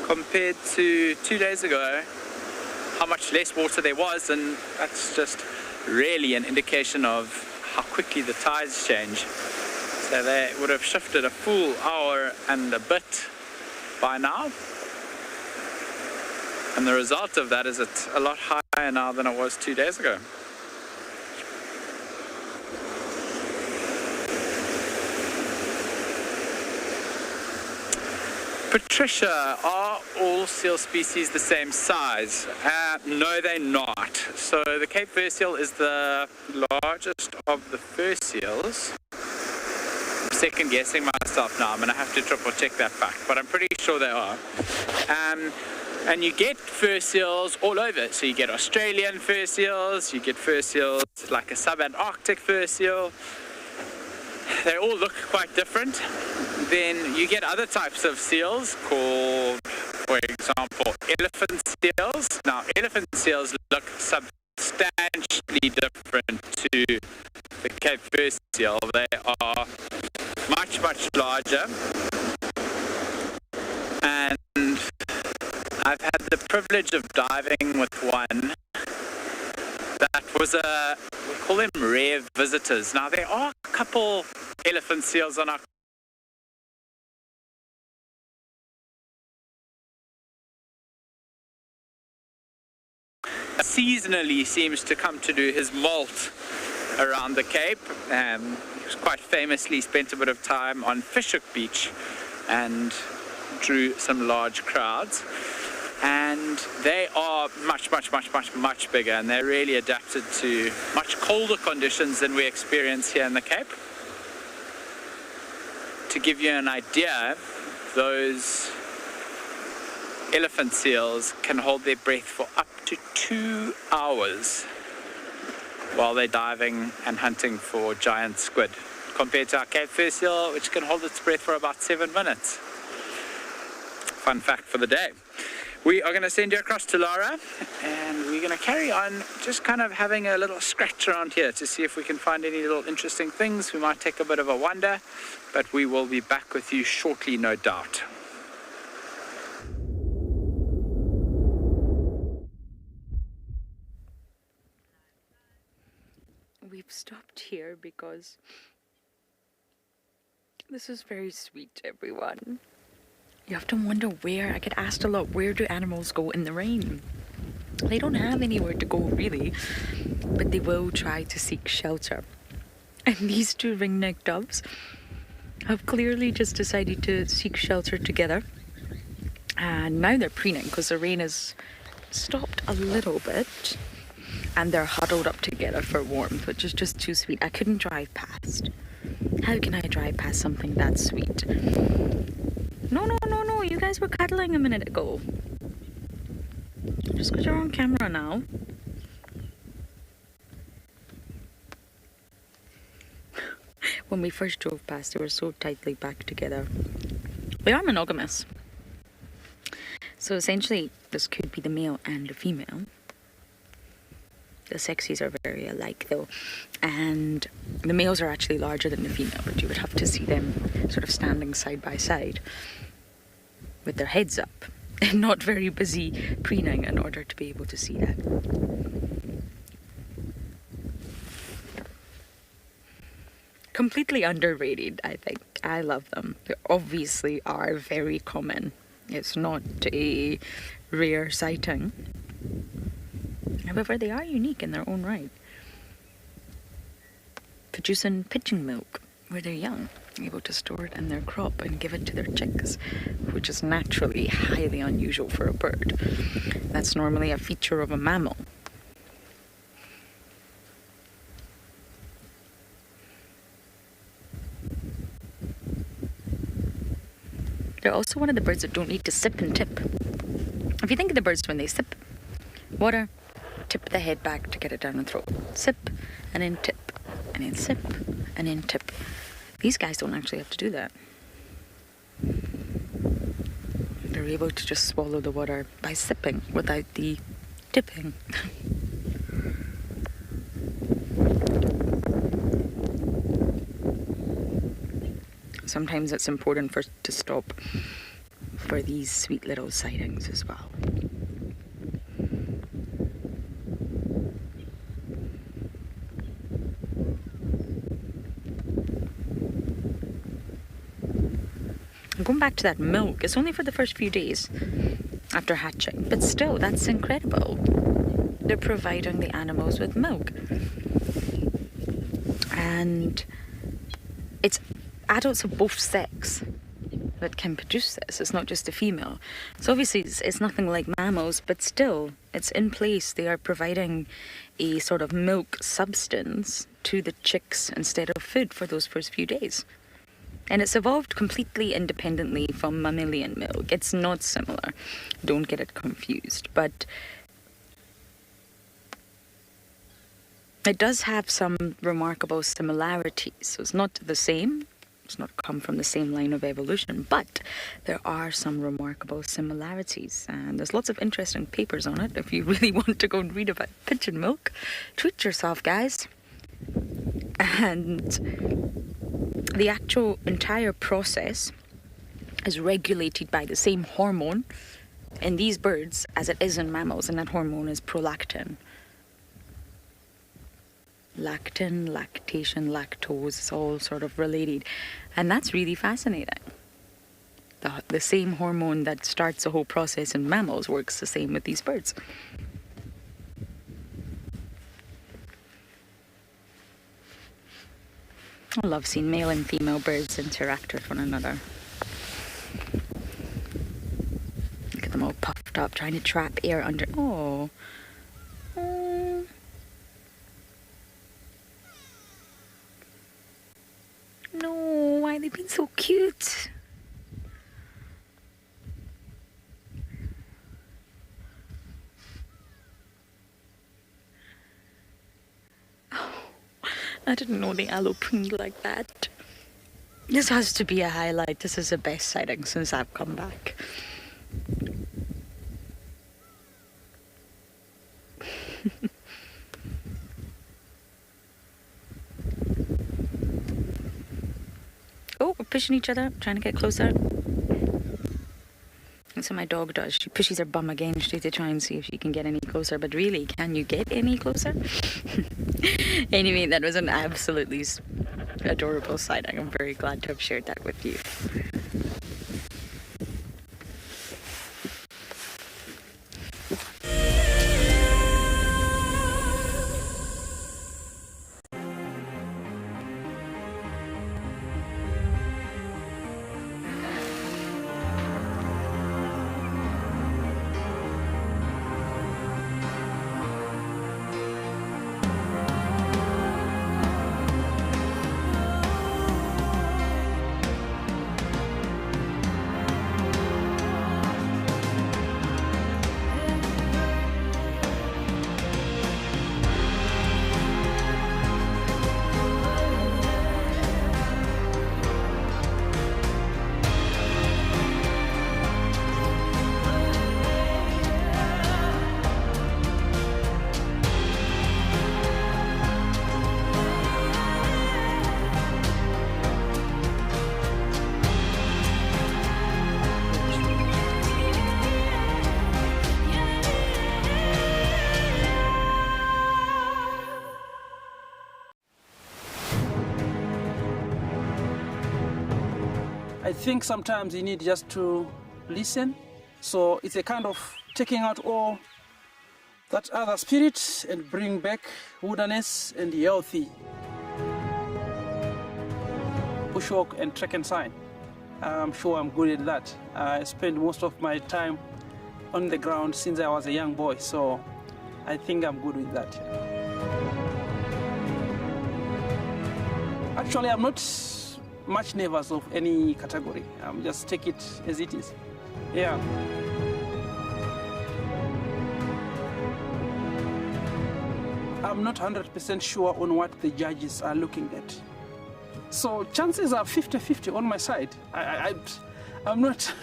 compared to 2 days ago, how much less water there was, and that's just really an indication of how quickly the tides change. So they would have shifted a full hour and a bit by now, and the result of that is it's a lot higher now than it was 2 days ago. Patricia, are all seal species the same size? No, they're not. So the Cape fur seal is the largest of the fur seals. I'm second guessing myself now. I'm going to have to triple check that fact, but I'm pretty sure they are. And you get fur seals all over. So you get Australian fur seals, you get fur seals like a subantarctic fur seal. They all look quite different. Then you get other types of seals called, for example, elephant seals. Now, elephant seals look substantially different to the Cape fur seal. They are much, much larger. And I've had the privilege of diving with one that was we call them rare visitors. Now, there are a couple elephant seals on our seasonally seems to come to do his molt around the Cape. He quite famously spent a bit of time on Fishhook Beach and drew some large crowds. And they are much, much, much, much, much bigger, and they're really adapted to much colder conditions than we experience here in the Cape. To give you an idea, those elephant seals can hold their breath for up to 2 hours while they're diving and hunting for giant squid, compared to our Cape fur seal, which can hold its breath for about 7 minutes. Fun fact for the day. We are going to send you across to Lara, and we're going to carry on just kind of having a little scratch around here to see if we can find any little interesting things. We might take a bit of a wander, but we will be back with you shortly, no doubt. We've stopped here because this is very sweet, everyone. You often wonder where, I get asked a lot, where do animals go in the rain? They don't have anywhere to go really, but they will try to seek shelter. And these two ring-necked doves have clearly just decided to seek shelter together. And now they're preening because the rain has stopped a little bit. And they're huddled up together for warmth, which is just too sweet. I couldn't drive past. How can I drive past something that sweet? No, you guys were cuddling a minute ago. Just because you're on camera now. When we first drove past, they were so tightly packed together. They are monogamous. So essentially, this could be the male and the female. The sexes are very alike though, and the males are actually larger than the female, but you would have to see them sort of standing side by side with their heads up and not very busy preening in order to be able to see that. Completely underrated, I think. I love them. They obviously are very common. It's not a rare sighting. However, they are unique in their own right. Producing pigeon milk where they're young, able to store it in their crop and give it to their chicks, which is naturally highly unusual for a bird. That's normally a feature of a mammal. They're also one of the birds that don't need to sip and tip. If you think of the birds when they sip water, tip the head back to get it down the throat. Sip, and then tip, and then sip, and then tip. These guys don't actually have to do that. They're able to just swallow the water by sipping without the tipping. Sometimes it's important to stop for these sweet little sightings as well. Going back to that milk, it's only for the first few days after hatching, but still, that's incredible. They're providing the animals with milk. And it's adults of both sex that can produce this. It's not just a female. So obviously it's nothing like mammals, but still, it's in place. They are providing a sort of milk substance to the chicks instead of food for those first few days. And it's evolved completely independently from mammalian milk. It's not similar. Don't get it confused. But it does have some remarkable similarities. So it's not the same. It's not come from the same line of evolution. But there are some remarkable similarities. And there's lots of interesting papers on it. If you really want to go and read about pigeon milk, treat yourself, guys. And the actual entire process is regulated by the same hormone in these birds as it is in mammals, and that hormone is prolactin. Lactin, lactation, lactose, it's all sort of related. And that's really fascinating. The same hormone that starts the whole process in mammals works the same with these birds. I love seeing male and female birds interact with one another. Look at them all puffed up, trying to trap air under. Oh. No, why are they being so cute? I didn't know the aloe preened like that. This has to be a highlight. This is the best sighting since I've come back. Oh, we're pushing each other, trying to get closer. That's what my dog does. She pushes her bum against you to try and see if she can get any closer. But really, can you get any closer? Anyway, that was an absolutely adorable sight. I'm very glad to have shared that with you. I think sometimes you need just to listen. So it's a kind of taking out all that other spirit and bring back wilderness and healthy bushwalk and trek and sign. I'm sure I'm good at that. I spend most of my time on the ground since I was a young boy, so I think I'm good with that. Actually, I'm not much nervous of any category. Just take it as it is. Yeah. I'm not 100% sure on what the judges are looking at. So chances are 50-50 on my side. I'm not...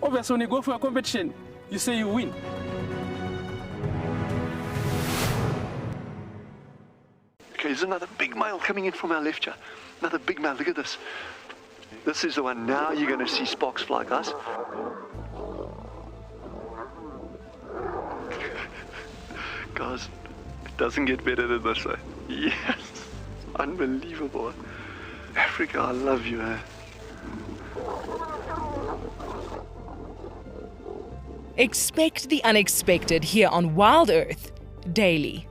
Obviously, when you go for a competition, you say you win. Okay, there's another big male coming in from our left here. Another big male, look at this. This is the one. Now you're going to see sparks fly, guys. Guys, it doesn't get better than this, eh? Yes, unbelievable. Africa, I love you, eh? Expect the unexpected here on WildEarth daily.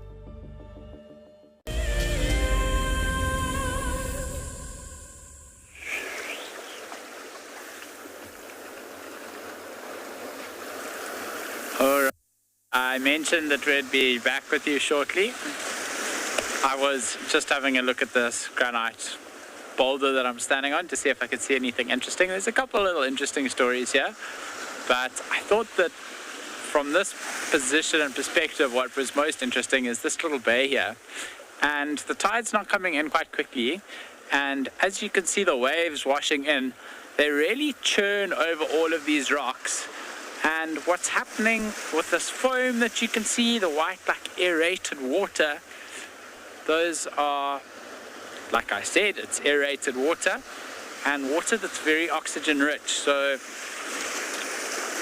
I mentioned that we'd be back with you shortly. I was just having a look at this granite boulder that I'm standing on to see if I could see anything interesting. There's a couple of little interesting stories here, but I thought that from this position and perspective, what was most interesting is this little bay here. And the tide's not coming in quite quickly, and as you can see the waves washing in, they really churn over all of these rocks. And what's happening with this foam that you can see, the white, like aerated water, those are, like I said, it's aerated water and water that's very oxygen rich. So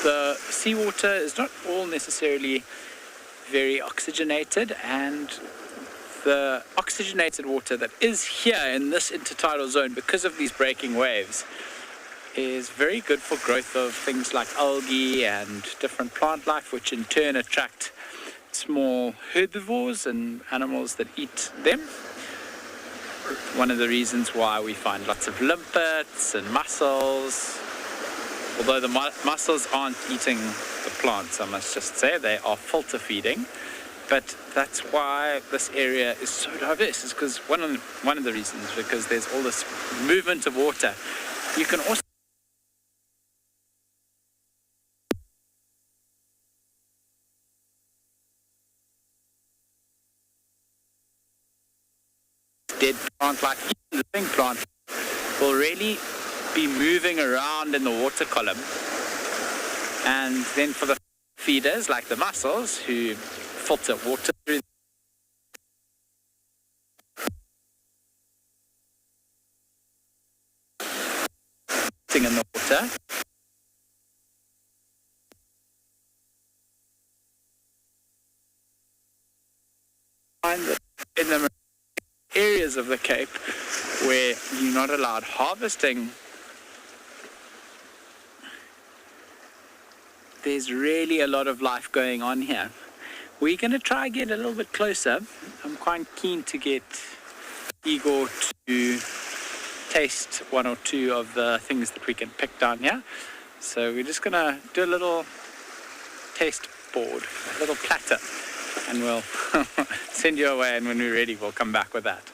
the seawater is not all necessarily very oxygenated, and the oxygenated water that is here in this intertidal zone, because of these breaking waves, is very good for growth of things like algae and different plant life, which in turn attract small herbivores and animals that eat them. One of the reasons why we find lots of limpets and mussels, although the mussels aren't eating the plants, I must just say, they are filter feeding. But that's why this area is so diverse, is because one of the reasons, because there's all this movement of water. You can also dead plant like the living plant will really be moving around in the water column, and then for the feeders like the mussels who filter water through in the water. Find that in the areas of the Cape where you're not allowed harvesting, there's really a lot of life going on here. We're going to try and get a little bit closer. I'm quite keen to get Igor to taste one or two of the things that we can pick down here. So we're just going to do a little taste board, a little platter, and we'll send you away, and when we're ready we'll come back with that.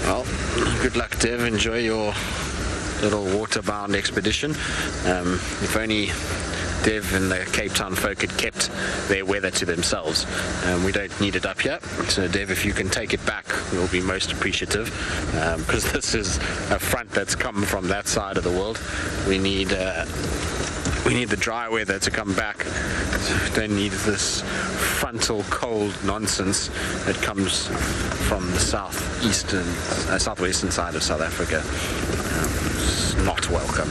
Well, good luck, Dev. Enjoy your little waterbound expedition. If only Dev and the Cape Town folk had kept their weather to themselves. We don't need it up here. So Dev, if you can take it back, we'll be most appreciative, because this is a front that's come from that side of the world. We need the dry weather to come back. We don't need this frontal cold nonsense that comes from the southwestern side of South Africa. It's not welcome.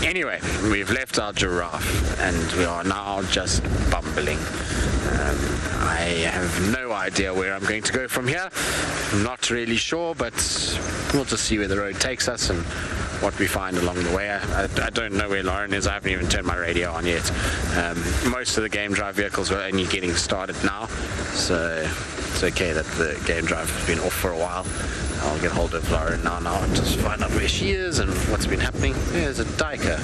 Anyway, we've left our giraffe and we are now just bumbling. I have no idea where I'm going to go from here. I'm not really sure, but we'll just see where the road takes us and what we find along the way. I don't know where Lauren is. I haven't even turned my radio on yet. Most of the game drive vehicles are only getting started now, so it's okay that the game drive has been off for a while. I'll get hold of Lauren now and just find out where she is and what's been happening. There's a duiker,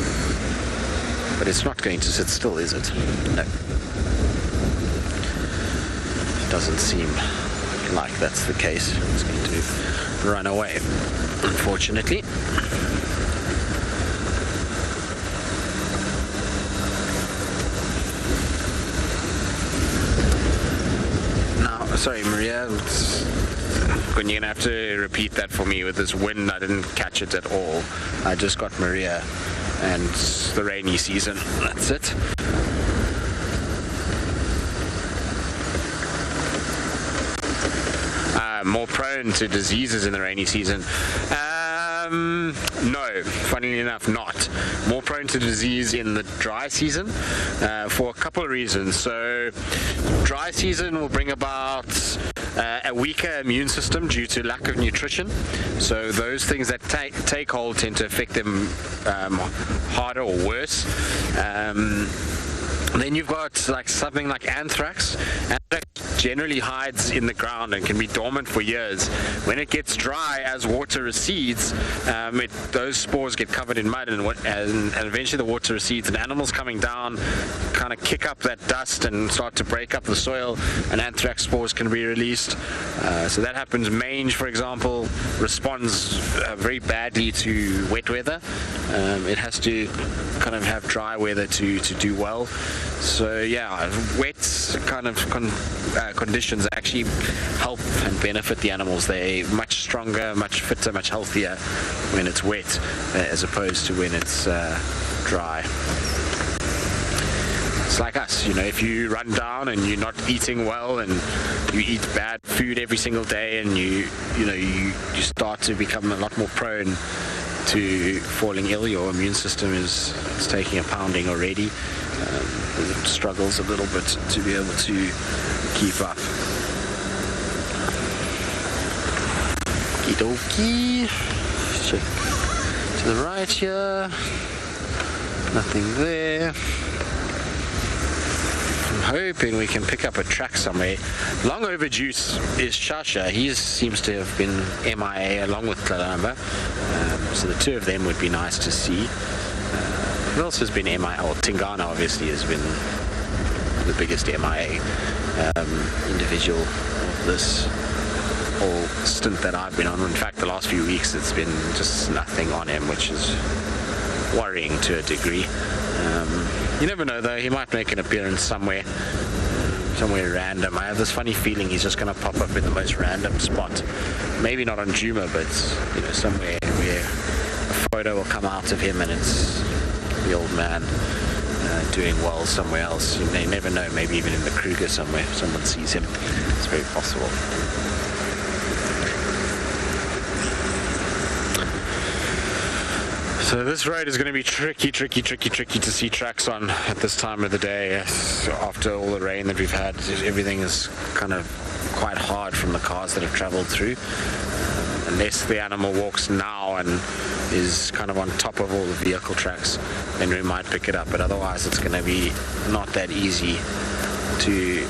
but it's not going to sit still, is it? No. It doesn't seem like that's the case. It's going to run away, unfortunately. Now, sorry, Maria. You're going to have to repeat that for me. With this wind, I didn't catch it at all. I just got Maria and the rainy season. That's it. More prone to diseases in the rainy season. No, funnily enough, not. More prone to disease in the dry season for a couple of reasons. So, dry season will bring about a weaker immune system due to lack of nutrition. So those things that take hold tend to affect them harder or worse. Then you've got like something like anthrax. Anthrax generally hides in the ground and can be dormant for years. When it gets dry, as water recedes, those spores get covered in mud, and eventually the water recedes, and animals coming down kind of kick up that dust and start to break up the soil, and anthrax spores can be released. So that happens. Mange, for example, responds very badly to wet weather. It has to kind of have dry weather to do well. So yeah, wet kind of conditions actually help and benefit the animals. They're much stronger, much fitter, much healthier when it's wet as opposed to when it's dry. It's like us, you know, if you run down and you're not eating well and you eat bad food every single day, and you start to become a lot more prone to falling ill. Your immune system is taking a pounding already. It struggles a little bit to be able to keep up. Okie dokie. Check to the right here. Nothing there. I'm hoping we can pick up a track somewhere. Long overdue is Shasha. He seems to have been MIA along with Kalamba. So the two of them would be nice to see. Who else has been MIA? Well, Tingana obviously has been the biggest MIA individual of this whole stint that I've been on. In fact, the last few weeks it's been just nothing on him, which is worrying to a degree. You never know though, he might make an appearance somewhere. somewhere random. I have this funny feeling he's just going to pop up in the most random spot. Maybe not on Djuma, but somewhere where a photo will come out of him and it's the old man doing well somewhere else. You never know, maybe even in the Kruger somewhere, if someone sees him. It's very possible. So this road is going to be tricky to see tracks on at this time of the day. So after all the rain that we've had, everything is kind of quite hard from the cars that have travelled through. Unless the animal walks now and is kind of on top of all the vehicle tracks, then we might pick it up. But otherwise it's going to be not that easy to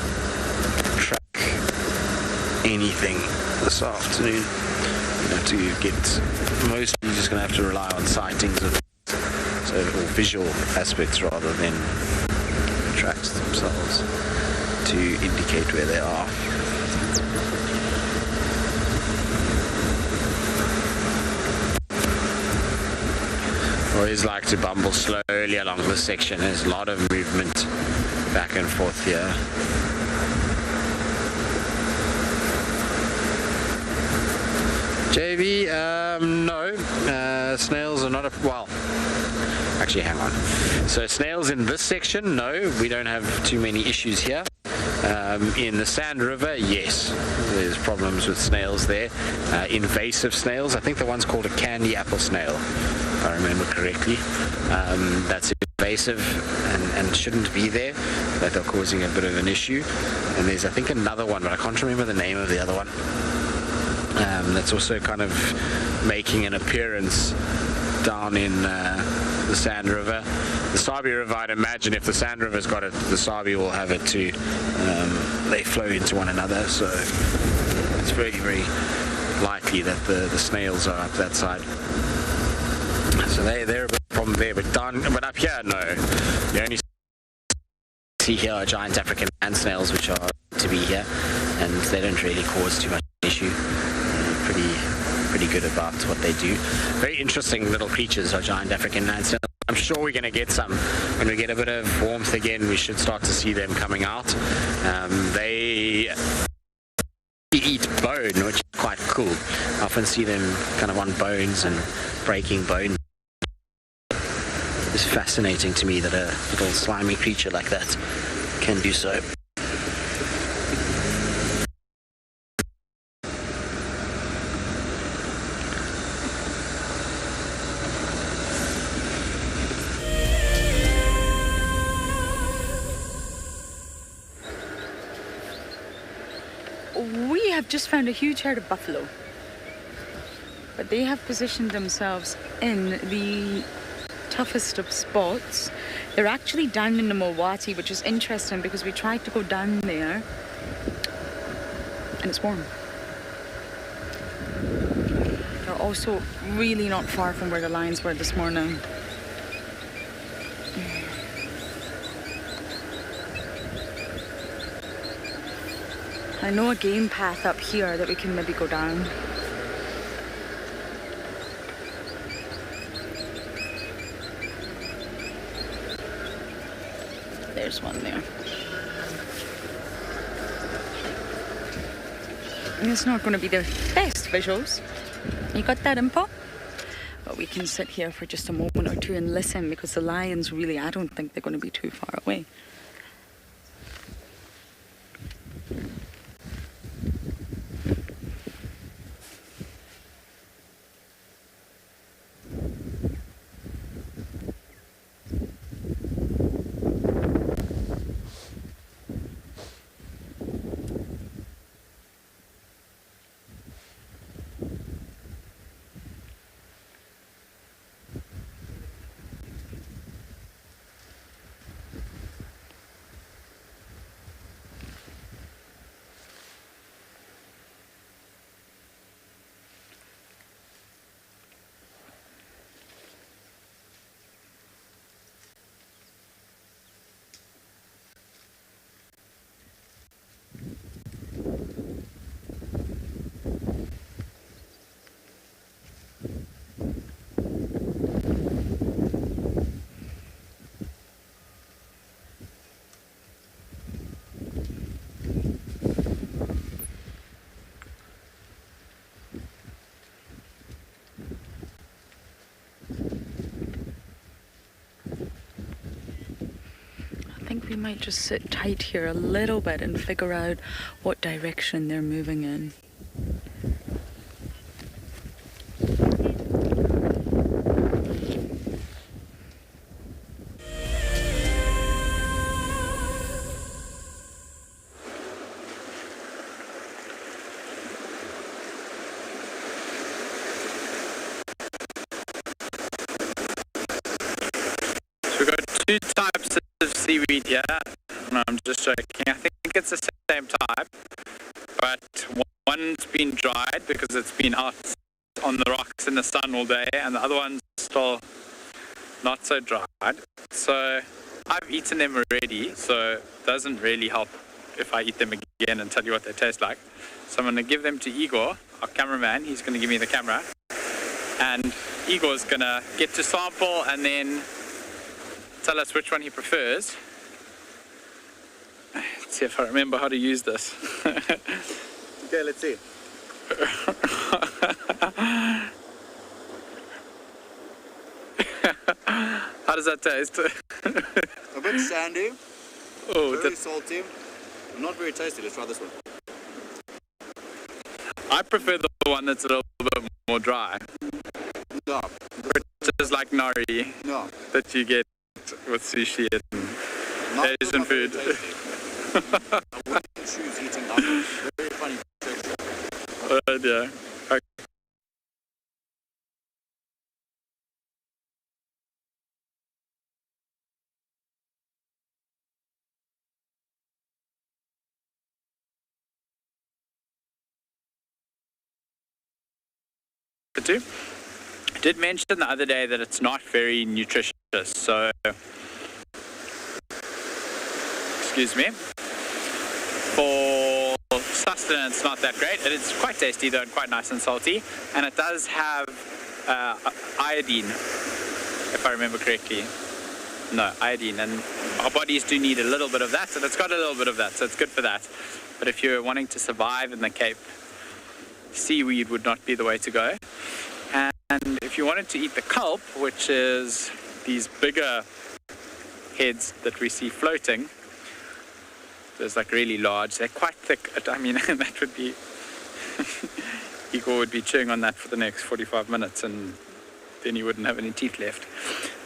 track anything this afternoon. To get, mostly just going to have to rely on sightings or visual aspects rather than the tracks themselves to indicate where they are. Always like to bumble slowly along this section. There's a lot of movement back and forth here. JV, no, snails are not actually hang on. So snails in this section, no, we don't have too many issues here. In the Sand River, yes, there's problems with snails there. Invasive snails, I think the one's called a candy apple snail, if I remember correctly. That's invasive and shouldn't be there, but they're causing a bit of an issue. And there's, I think, another one, but I can't remember the name of the other one. That's also kind of making an appearance down in the Sand River. The Sabi River, I'd imagine if the Sand River's got it, the Sabi will have it too. They flow into one another, so it's very, very likely that the snails are up that side. So they're a bit of a problem there, but up here, no. You only see here are giant African land snails, which are to be here, and they don't really cause too much issue. Pretty good about what they do. Very interesting little creatures are giant African land snails. I'm sure we're going to get some. When we get a bit of warmth again, we should start to see them coming out. They eat bone, which is quite cool. I often see them kind of on bones and breaking bones. It's fascinating to me that a little slimy creature like that can do so. We have just found a huge herd of buffalo, but they have positioned themselves in the toughest of spots. They're actually down in the Mulwati, which is interesting because we tried to go down there and it's warm. They're also really not far from where the lions were this morning. I know a game path up here that we can maybe go down. There's one there. And it's not going to be the best visuals. You got that, Impa? But we can sit here for just a moment or two and listen, because the lions really, I don't think they're going to be too far away. might just sit tight here a little bit and figure out what direction they're moving in. Two types of seaweed here. No, I'm just joking. I think it's the same type, but one's been dried because it's been out on the rocks in the sun all day, and the other one's still not so dried. So I've eaten them already, so it doesn't really help if I eat them again and tell you what they taste like. So I'm going to give them to Igor, our cameraman. He's going to give me the camera, and Igor's going to get to sample and then tell us which one he prefers. Let's see if I remember how to use this. Okay, let's see. How does that taste? A bit sandy. Oh, very salty. Not very tasty. Let's try this one. I prefer the one that's a little bit more dry. No. Which is like nori. No. That you get with sushi and Asian food. I wouldn't choose eating that. Very funny texture. Oh dear. Okay. I did mention the other day that it's not very nutritious, so excuse me, for sustenance not that great. It is quite tasty though and quite nice and salty, and it does have iodine, if I remember correctly. No, iodine, and our bodies do need a little bit of that, and it's got a little bit of that, so it's good for that. But if you're wanting to survive in the Cape, seaweed would not be the way to go. And if you wanted to eat the kelp, which is these bigger heads that we see floating, there's like really large, they're quite thick. I mean, that would be, Igor would be chewing on that for the next 45 minutes and then you wouldn't have any teeth left.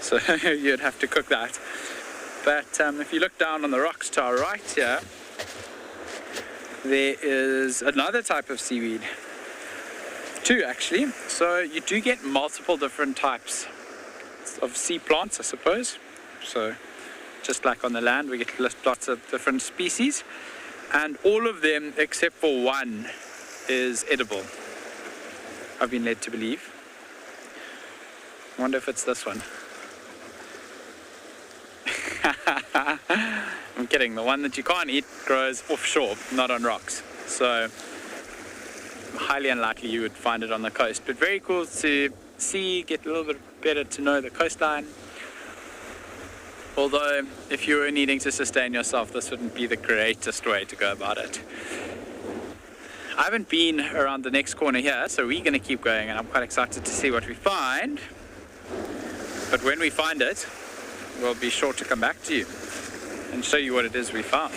So you'd have to cook that. But if you look down on the rocks to our right here, there is another type of seaweed. Two actually. So you do get multiple different types of sea plants, I suppose. So just like on the land, we get lots of different species, and all of them except for one is edible, I've been led to believe. I wonder if it's this one. I'm kidding. The one that you can't eat grows offshore, not on rocks. So highly unlikely you would find it on the coast, but very cool to see, get a little bit better to know the coastline. Although if you were needing to sustain yourself, this wouldn't be the greatest way to go about it. I haven't been around the next corner here, so we're going to keep going, and I'm quite excited to see what we find. But when we find it, we'll be sure to come back to you and show you what it is we found.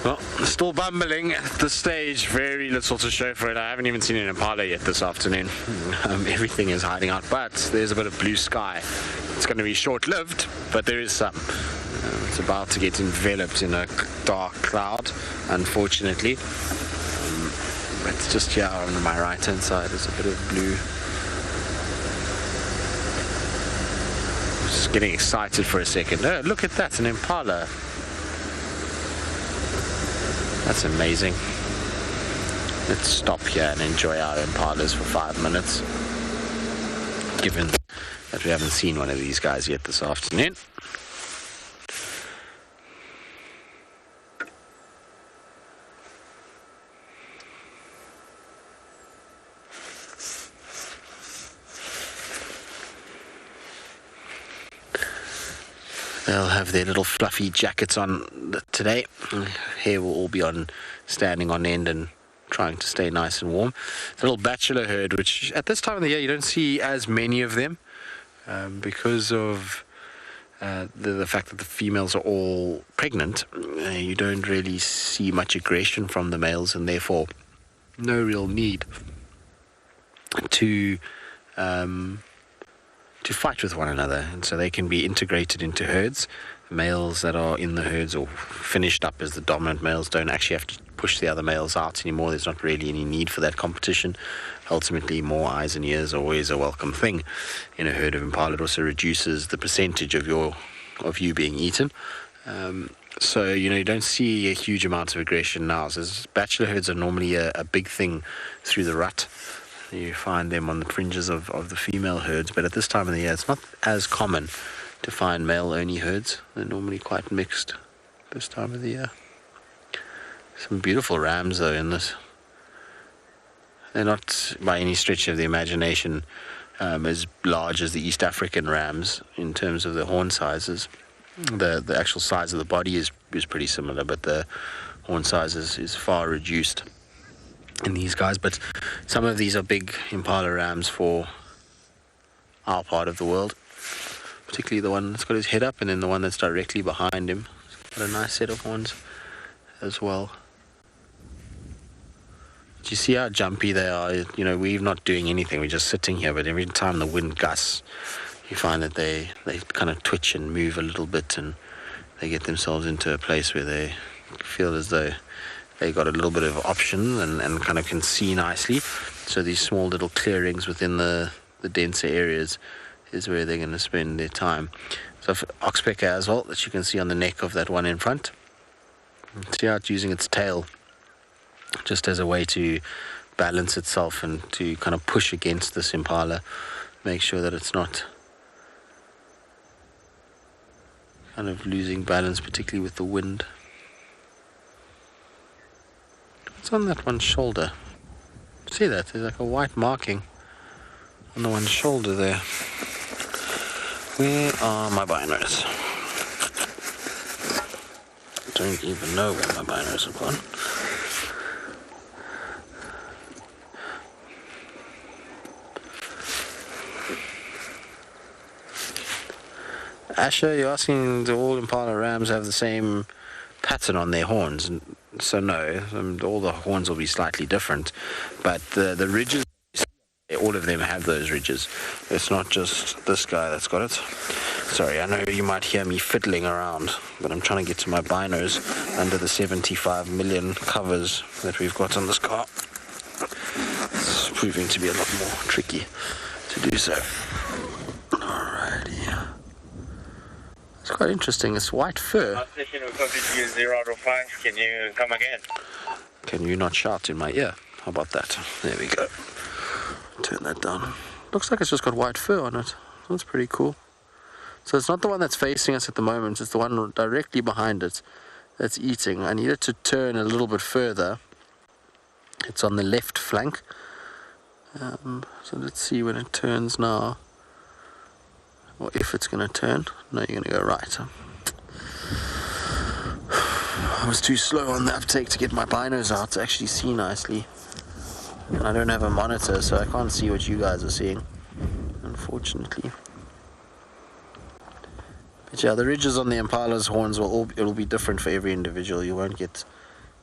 Well, still bumbling at the stage, very little to show for it. I haven't even seen an Impala yet this afternoon. Everything is hiding out, but there's a bit of blue sky. It's going to be short-lived, but there is some. It's about to get enveloped in a dark cloud, unfortunately. But just here on my right hand side there's a bit of blue. Just getting excited for a second. Oh, look at that, an Impala. That's amazing. Let's stop here and enjoy our Impalas for 5 minutes, given that we haven't seen one of these guys yet this afternoon. They'll have their little fluffy jackets on today. Hair will all be on, standing on end and trying to stay nice and warm. The little bachelor herd, which at this time of the year you don't see as many of them because of the fact that the females are all pregnant. You don't really see much aggression from the males, and therefore no real need to fight with one another, and so they can be integrated into herds. Males that are in the herds or finished up as the dominant males don't actually have to push the other males out anymore. There's not really any need for that competition. Ultimately, more eyes and ears are always a welcome thing in a herd of Impala. It also reduces the percentage of you being eaten. So you don't see a huge amount of aggression now. So bachelor herds are normally a big thing through the rut. You find them on the fringes of the female herds, but at this time of the year it's not as common to find male-only herds. They're normally quite mixed this time of the year. Some beautiful rams though in this. They're not by any stretch of the imagination as large as the East African rams in terms of the horn sizes. The actual size of the body is pretty similar, but the horn size is far reduced in these guys. But some of these are big Impala rams for our part of the world, particularly the one that's got his head up, and then the one that's directly behind him. It's got a nice set of horns as well. Do you see how jumpy they are? We're not doing anything, we're just sitting here, but every time the wind gusts you find that they kind of twitch and move a little bit, and they get themselves into a place where they feel as though they got a little bit of option and kind of can see nicely. So these small little clearings within the denser areas is where they're going to spend their time. So oxpecker as well, that you can see on the neck of that one in front. See how it's using its tail just as a way to balance itself and to kind of push against this Impala, make sure that it's not kind of losing balance, particularly with the wind. It's on that one's shoulder. See that? There's like a white marking on the one's shoulder there. Where are my binos? I don't even know where my binos have gone. Asher, you're asking do all Impala rams have the same pattern on their horns? So no, all the horns will be slightly different, but the ridges, all of them have those ridges. It's not just this guy that's got it. Sorry, I know you might hear me fiddling around, but I'm trying to get to my binos under the 75 million covers that we've got on this car. It's proving to be a lot more tricky to do so. Alrighty. It's quite interesting. It's white fur. Can you come again? Can you not shout in my ear? How about that? There we go. Turn that down. Looks like it's just got white fur on it. That's pretty cool. So it's not the one that's facing us at the moment. It's the one directly behind it that's eating. I need it to turn a little bit further. It's on the left flank. So let's see when it turns now. Or if it's going to turn. No, you're going to go right. I was too slow on the uptake to get my binos out to actually see nicely. And I don't have a monitor, so I can't see what you guys are seeing, unfortunately. But yeah, the ridges on the Impala's horns it'll be different for every individual. You won't get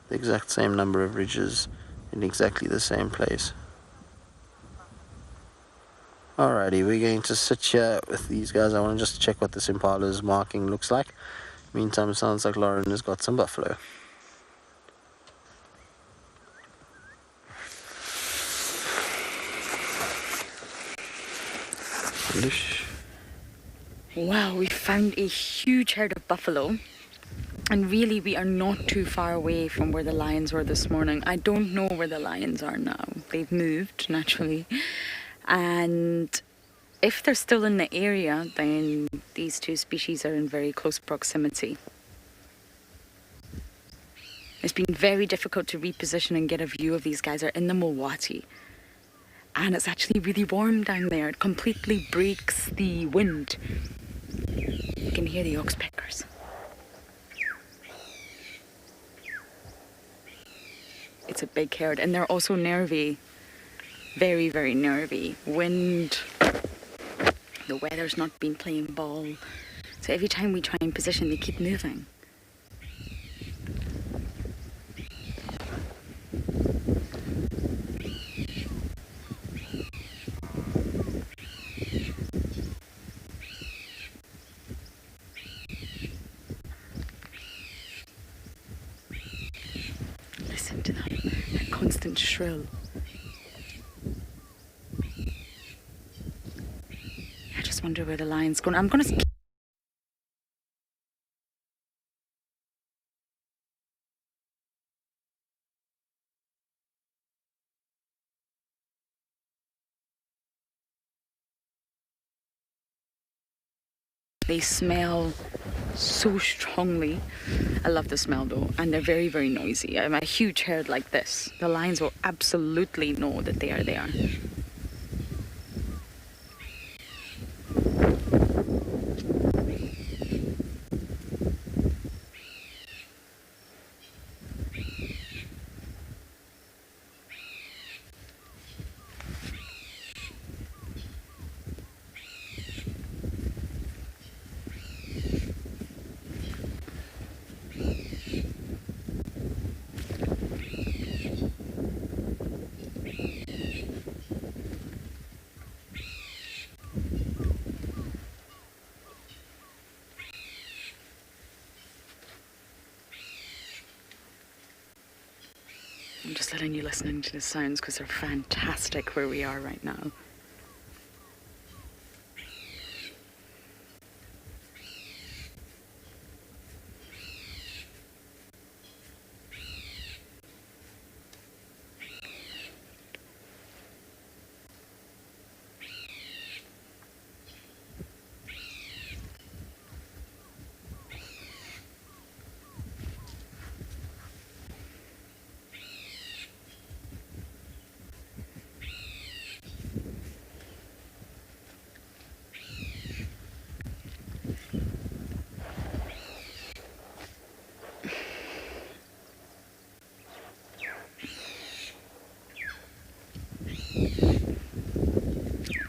the exact same number of ridges in exactly the same place. Alrighty, we're going to sit here with these guys. I want to just check what this Impala's marking looks like. Meantime, it sounds like Lauren has got some buffalo. Wow, we found a huge herd of buffalo. And really, we are not too far away from where the lions were this morning. I don't know where the lions are now. They've moved, naturally. And if they're still in the area, then these two species are in very close proximity. It's been very difficult to reposition and get a view of these guys. They're in the Mowati. And it's actually really warm down there. It completely breaks the wind. You can hear the oxpeckers. It's a big herd, and they're also nervy. Very, very nervy. Wind. The weather's not been playing ball. So every time we try and position, they keep moving. Listen to that constant shrill. I just wonder where the lion's going. I'm going to... They smell so strongly. I love the smell though, and they're very, very noisy. I'm a huge herd like this. The lions will absolutely know that they are there. I'm just letting you listen to the sounds because they're fantastic where we are right now.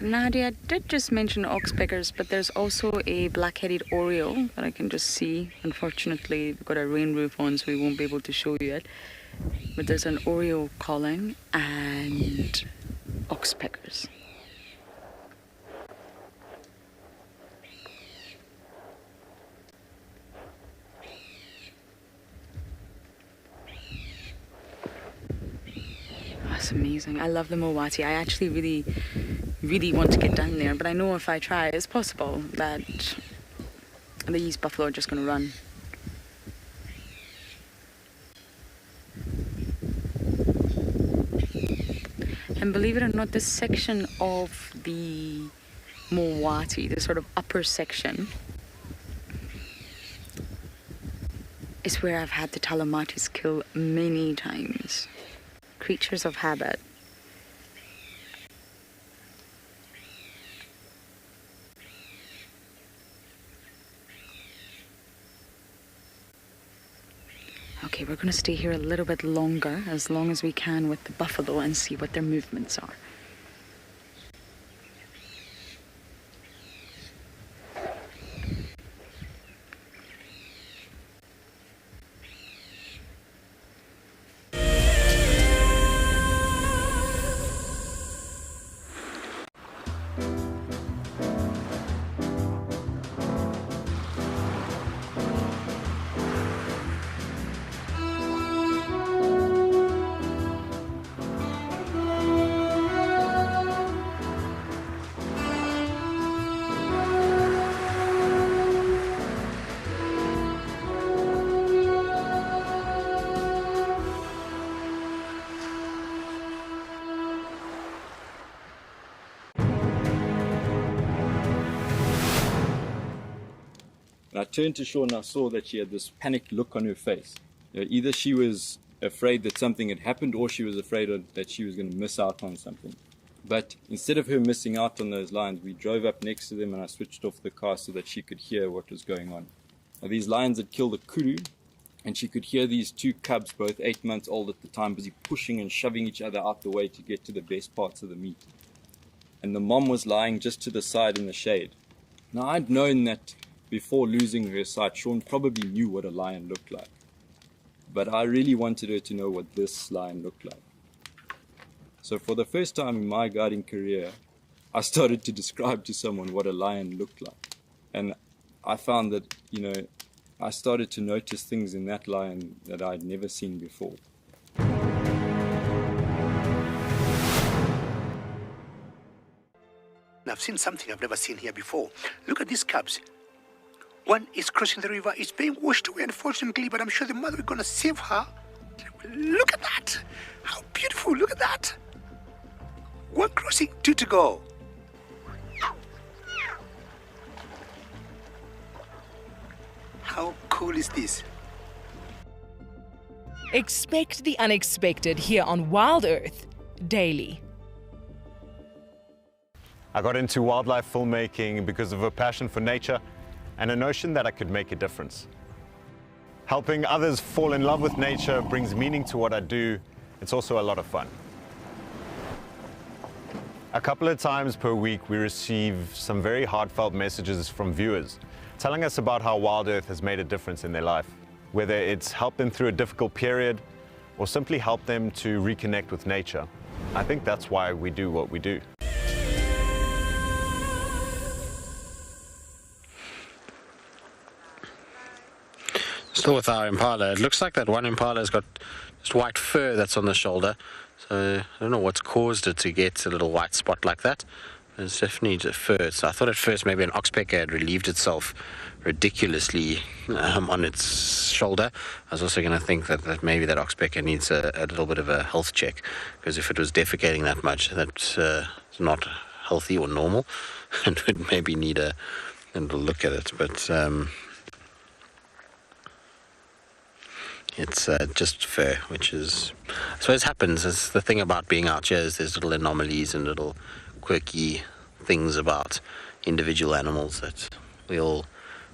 Nadia did just mention oxpeckers, but there's also a black-headed oriole that I can just see. Unfortunately, we've got a rain roof on, so we won't be able to show you it. But there's an oriole calling and oxpeckers. That's amazing. I love the Mowati. I actually really want to get down there, but I know if I try, it's possible that these buffalo are just going to run. And believe it or not, this section of the Mowati, the sort of upper section, is where I've had the Talamatis kill many times. Creatures of habit. Okay, we're going to stay here a little bit longer, as long as we can with the buffalo, and see what their movements are. And I turned to Shaw and I saw that she had this panicked look on her face. Either she was afraid that something had happened or she was afraid that she was going to miss out on something. But instead of her missing out on those lions, we drove up next to them and I switched off the car so that she could hear what was going on. Now, these lions had killed a kuru, and she could hear these two cubs, both 8 months old at the time, busy pushing and shoving each other out the way to get to the best parts of the meat. And the mom was lying just to the side in the shade. Now, I'd known that before losing her sight, Sean probably knew what a lion looked like. But I really wanted her to know what this lion looked like. So for the first time in my guiding career, I started to describe to someone what a lion looked like. And I found that, I started to notice things in that lion that I'd never seen before. I've seen something I've never seen here before. Look at these cubs. One is crossing the river. It's being washed away, unfortunately, but I'm sure the mother is going to save her. Look at that. How beautiful. Look at that. One crossing, two to go. How cool is this? Expect the unexpected here on WildEarth daily. I got into wildlife filmmaking because of a passion for nature and a notion that I could make a difference. Helping others fall in love with nature brings meaning to what I do. It's also a lot of fun. A couple of times per week, we receive some very heartfelt messages from viewers telling us about how WildEarth has made a difference in their life, whether it's helped them through a difficult period or simply helped them to reconnect with nature. I think that's why we do what we do. Still with our Impala, it looks like that one Impala has got just white fur that's on the shoulder. So I don't know what's caused it to get a little white spot like that. It's definitely just fur. So I thought at first maybe an oxpecker had relieved itself ridiculously on its shoulder. I was also going to think that maybe that oxpecker needs a little bit of a health check, because if it was defecating that much, that's not healthy or normal, and would maybe need a little look at it. But it's just fur, which is, I suppose, happens. It's the thing about being out here is there's little anomalies and little quirky things about individual animals that we all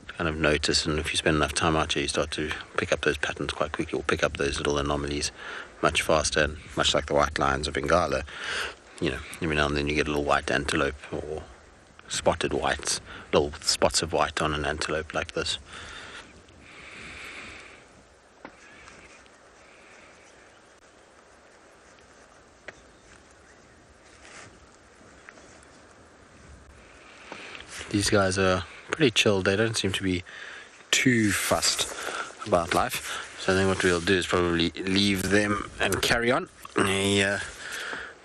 kind of notice, and if you spend enough time out here, you start to pick up those patterns quite quickly, or pick up those little anomalies much faster. And much like the white lions of Ngala, every now and then you get a little white antelope or spotted whites, little spots of white on an antelope like this. These guys are pretty chilled. They don't seem to be too fussed about life. So I think what we'll do is probably leave them and carry on. They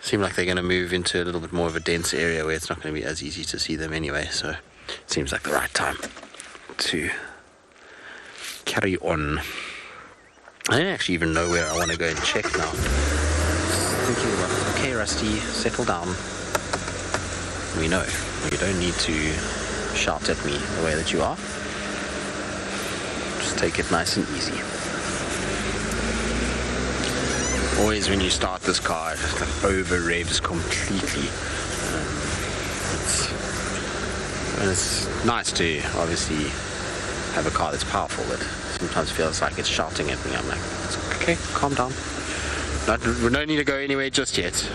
seem like they're going to move into a little bit more of a dense area where it's not going to be as easy to see them anyway. So it seems like the right time to carry on. I don't actually even know where I want to go and check now. Thinking about, okay, Rusty, settle down. We know. You don't need to shout at me the way that you are. Just take it nice and easy. Always when you start this car, it over revs completely. It's nice to obviously have a car that's powerful, but sometimes feels like it's shouting at me. I'm like, okay, calm down. We don't need to go anywhere just yet.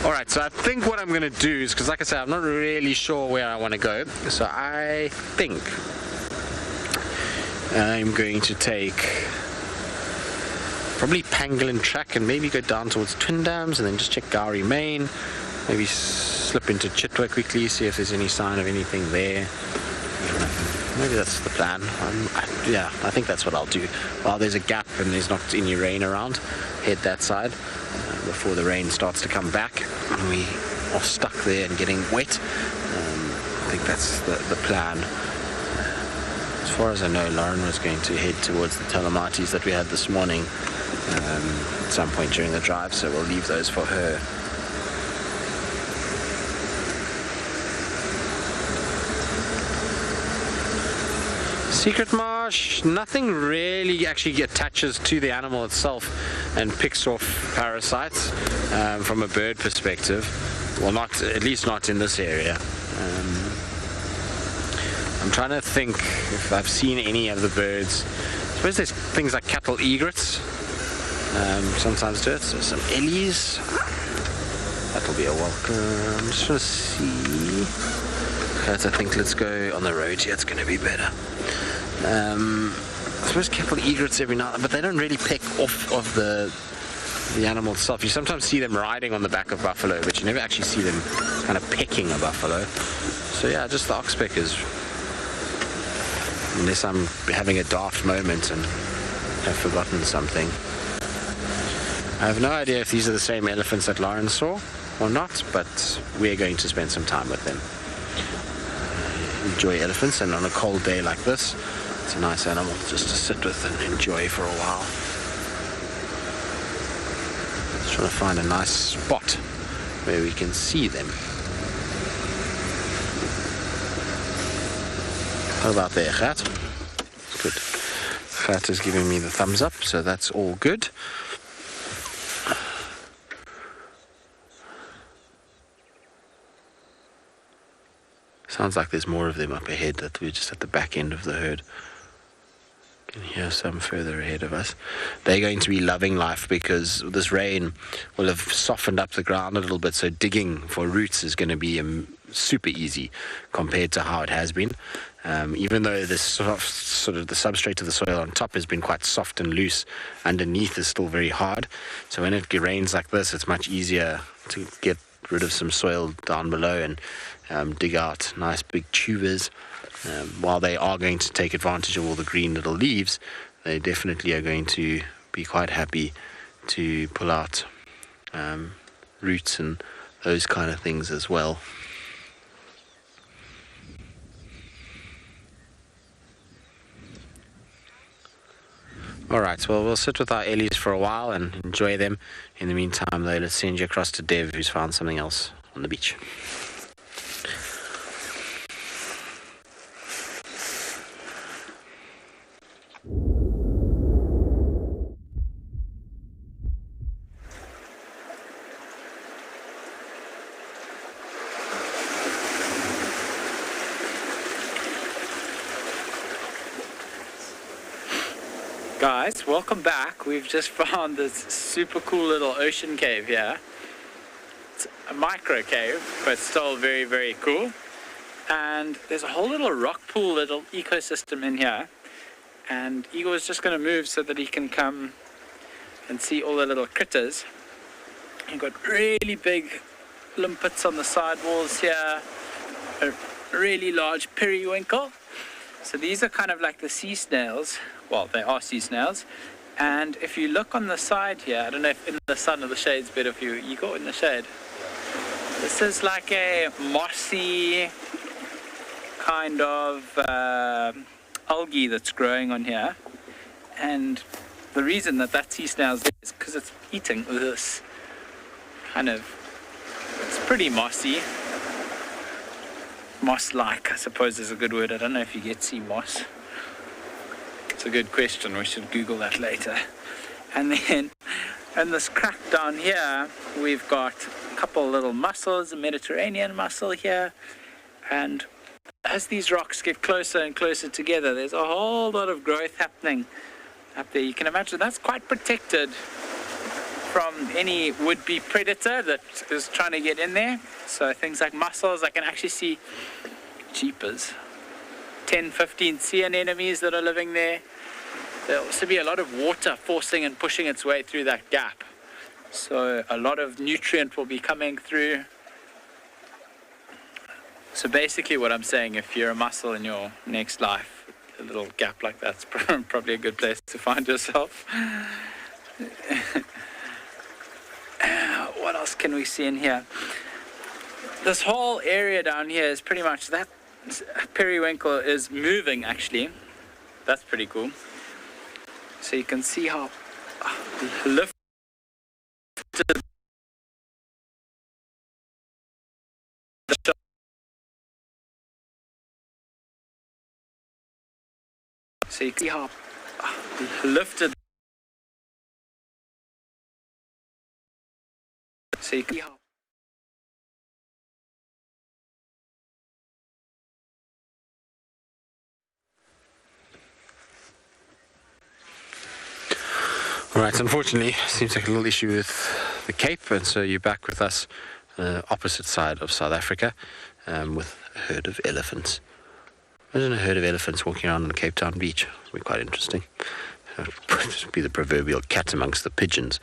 Alright, so I think what I'm going to do is, because like I said, I'm not really sure where I want to go, so I think I'm going to take probably Pangolin Track and maybe go down towards Twin Dams and then just check Gowrie Main, maybe slip into Chitwa quickly, see if there's any sign of anything there. Maybe that's the plan. I think that's what I'll do. While there's a gap and there's not any rain around, head that side before the rain starts to come back and we are stuck there and getting wet. I think that's the plan. As far as I know, Lauren was going to head towards the Telematis that we had this morning at some point during the drive, so we'll leave those for her. Secret marsh, nothing really actually attaches to the animal itself and picks off parasites from a bird perspective. Well, not, at least not in this area. I'm trying to think if I've seen any of the birds. I suppose there's things like cattle egrets sometimes do it. So some ellies. That'll be a welcome. I'm just trying to see. Guys, I think let's go on the road here. It's going to be better. I suppose cattle egrets every now and then, but they don't really pick off of the animal itself. You sometimes see them riding on the back of buffalo, but you never actually see them kind of pecking a buffalo. So yeah, just the oxpeckers. Unless I'm having a daft moment and have forgotten something. I have no idea if these are the same elephants that Lauren saw or not, but we're going to spend some time with them. Enjoy elephants, and on a cold day like this, it's a nice animal just to sit with and enjoy for a while. Just trying to find a nice spot where we can see them. How about there, Gat? Good. Gat is giving me the thumbs up, so that's all good. Sounds like there's more of them up ahead, that we're just at the back end of the herd. You can hear some further ahead of us. They're going to be loving life because this rain will have softened up the ground a little bit, so digging for roots is going to be super easy compared to how it has been. Even though the substrate of the soil on top has been quite soft and loose, underneath is still very hard. So when it rains like this, it's much easier to get rid of some soil down below and dig out nice big tubers. While they are going to take advantage of all the green little leaves, they definitely are going to be quite happy to pull out roots and those kind of things as well. Alright, well, we'll sit with our ellies for a while and enjoy them. In the meantime, though, let's send you across to Dev, who's found something else on the beach. Guys, welcome back. We've just found this super cool little ocean cave here. It's a micro cave, but still very, very cool. And there's a whole little rock pool, little ecosystem in here. And Igor is just going to move so that he can come and see all the little critters. You've got really big limpets on the sidewalls here. A really large periwinkle. So these are kind of like the sea snails. Well, they are sea snails. And if you look on the side here, I don't know if in the sun or the shade's better for you. You go in the shade. This is like a mossy kind of algae that's growing on here. And the reason that sea snail's there is because it's eating this kind of, it's pretty mossy. Moss-like, I suppose is a good word. I don't know if you get sea moss. It's a good question. We should Google that later. And then in this crack down here, we've got a couple little mussels, a Mediterranean mussel here. And as these rocks get closer and closer together, there's a whole lot of growth happening up there. You can imagine that's quite protected from any would-be predator that is trying to get in there. So things like mussels, I can actually see jeepers. 10, 15 sea anemones that are living there. There'll also be a lot of water forcing and pushing its way through that gap. So a lot of nutrient will be coming through. So basically what I'm saying, if you're a mussel in your next life, a little gap like that's probably a good place to find yourself. What else can we see in here? This whole area down here is pretty much that. Periwinkle is moving actually. That's pretty cool. So you can see how lifted So you can lifted. So you can Alright, unfortunately, seems like a little issue with the Cape, and so you're back with us opposite side of South Africa with a herd of elephants. Imagine a herd of elephants walking around on the Cape Town beach. It would be quite interesting. It would be the proverbial cat amongst the pigeons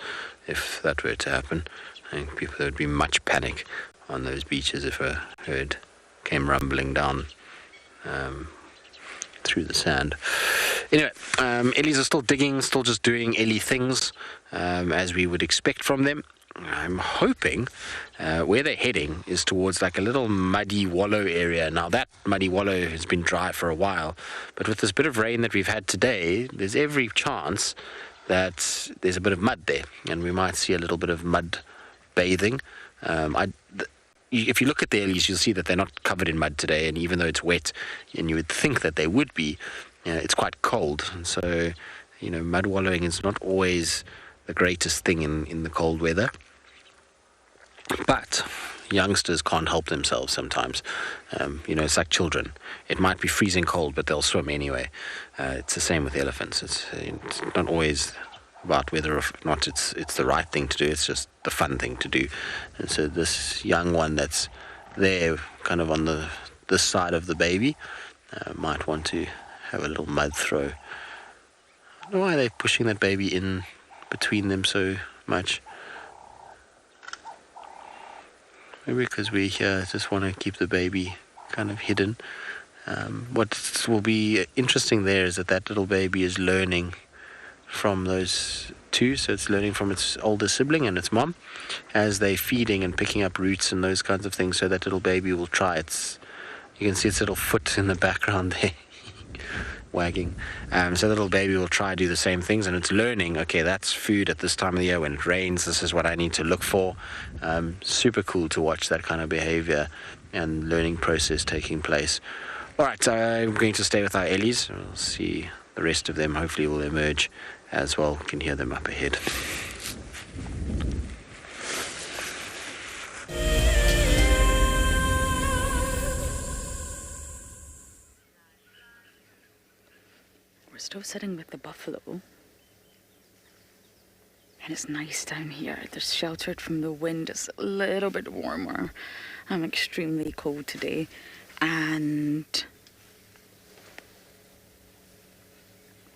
if that were to happen. I think there would be much panic on those beaches if a herd came rumbling down through the sand. Anyway, Ellies are still digging, still just doing Ellie things as we would expect from them. I'm hoping where they're heading is towards like a little muddy wallow area. Now that muddy wallow has been dry for a while, but with this bit of rain that we've had today, there's every chance that there's a bit of mud there, and we might see a little bit of mud bathing. If you look at the Ellies, you'll see that they're not covered in mud today, and even though it's wet, and you would think that they would be, it's quite cold, and so mud wallowing is not always the greatest thing in the cold weather. But youngsters can't help themselves sometimes. It's like children. It might be freezing cold, but they'll swim anyway. It's the same with elephants. It's not always about whether or not it's the right thing to do. It's just the fun thing to do. And so this young one that's there kind of on this side of the baby might want to have a little mud throw. I don't know why they're pushing that baby in between them so much. Maybe because we just want to keep the baby kind of hidden. What will be interesting there is that little baby is learning from those two. So it's learning from its older sibling and its mom as they're feeding and picking up roots and those kinds of things. So that little baby will try. You can see its little foot in the background there. Wagging. So the little baby will try to do the same things, and it's learning, okay, that's food at this time of the year. When it rains, this is what I need to look for. Super cool to watch that kind of behavior and learning process taking place. All right, I'm going to stay with our Ellies. We'll see the rest of them hopefully will emerge as well. You can hear them up ahead. We're still sitting with the buffalo, and it's nice down here. They're sheltered from the wind. It's a little bit warmer. I'm extremely cold today, and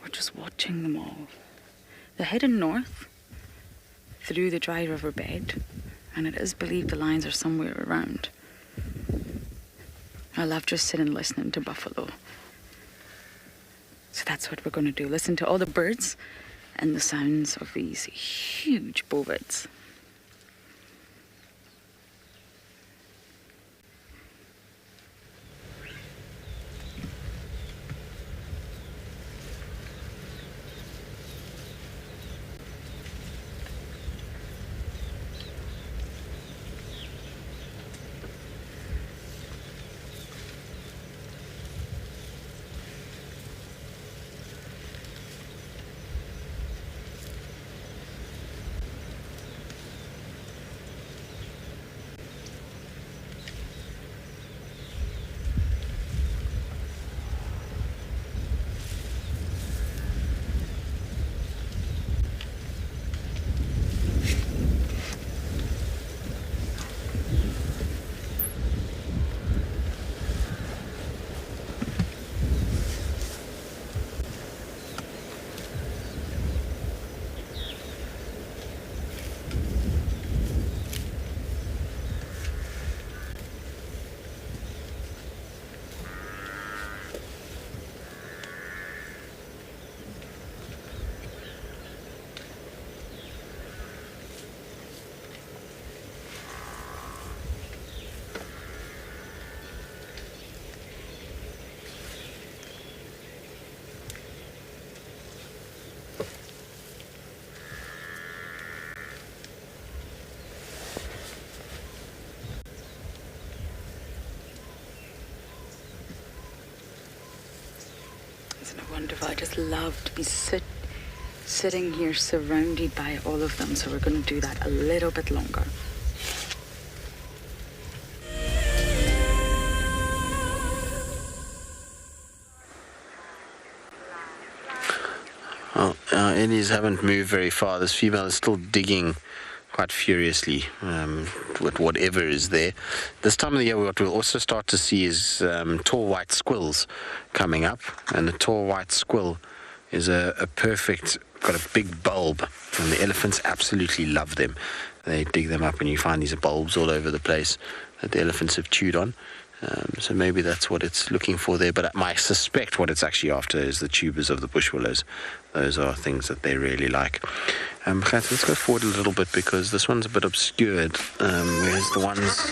we're just watching them all. They're heading north through the dry riverbed, and it is believed the lions are somewhere around. I love just sitting listening to buffalo. So that's what we're going to do. Listen to all the birds and the sounds of these huge bovids. beautiful. I just love to be sitting here surrounded by all of them. So we're going to do that a little bit longer. Well, our Ellies haven't moved very far. This female is still digging quite furiously with whatever is there. This time of the year, what we'll also start to see is tall white squills coming up, and the tall white squill is a perfect, got a big bulb, and the elephants absolutely love them. They dig them up, and you find these bulbs all over the place that the elephants have chewed on. So maybe that's what it's looking for there, but I suspect what it's actually after is the tubers of the bush willows. Those are things that they really like. Let's go forward a little bit because this one's a bit obscured, whereas the ones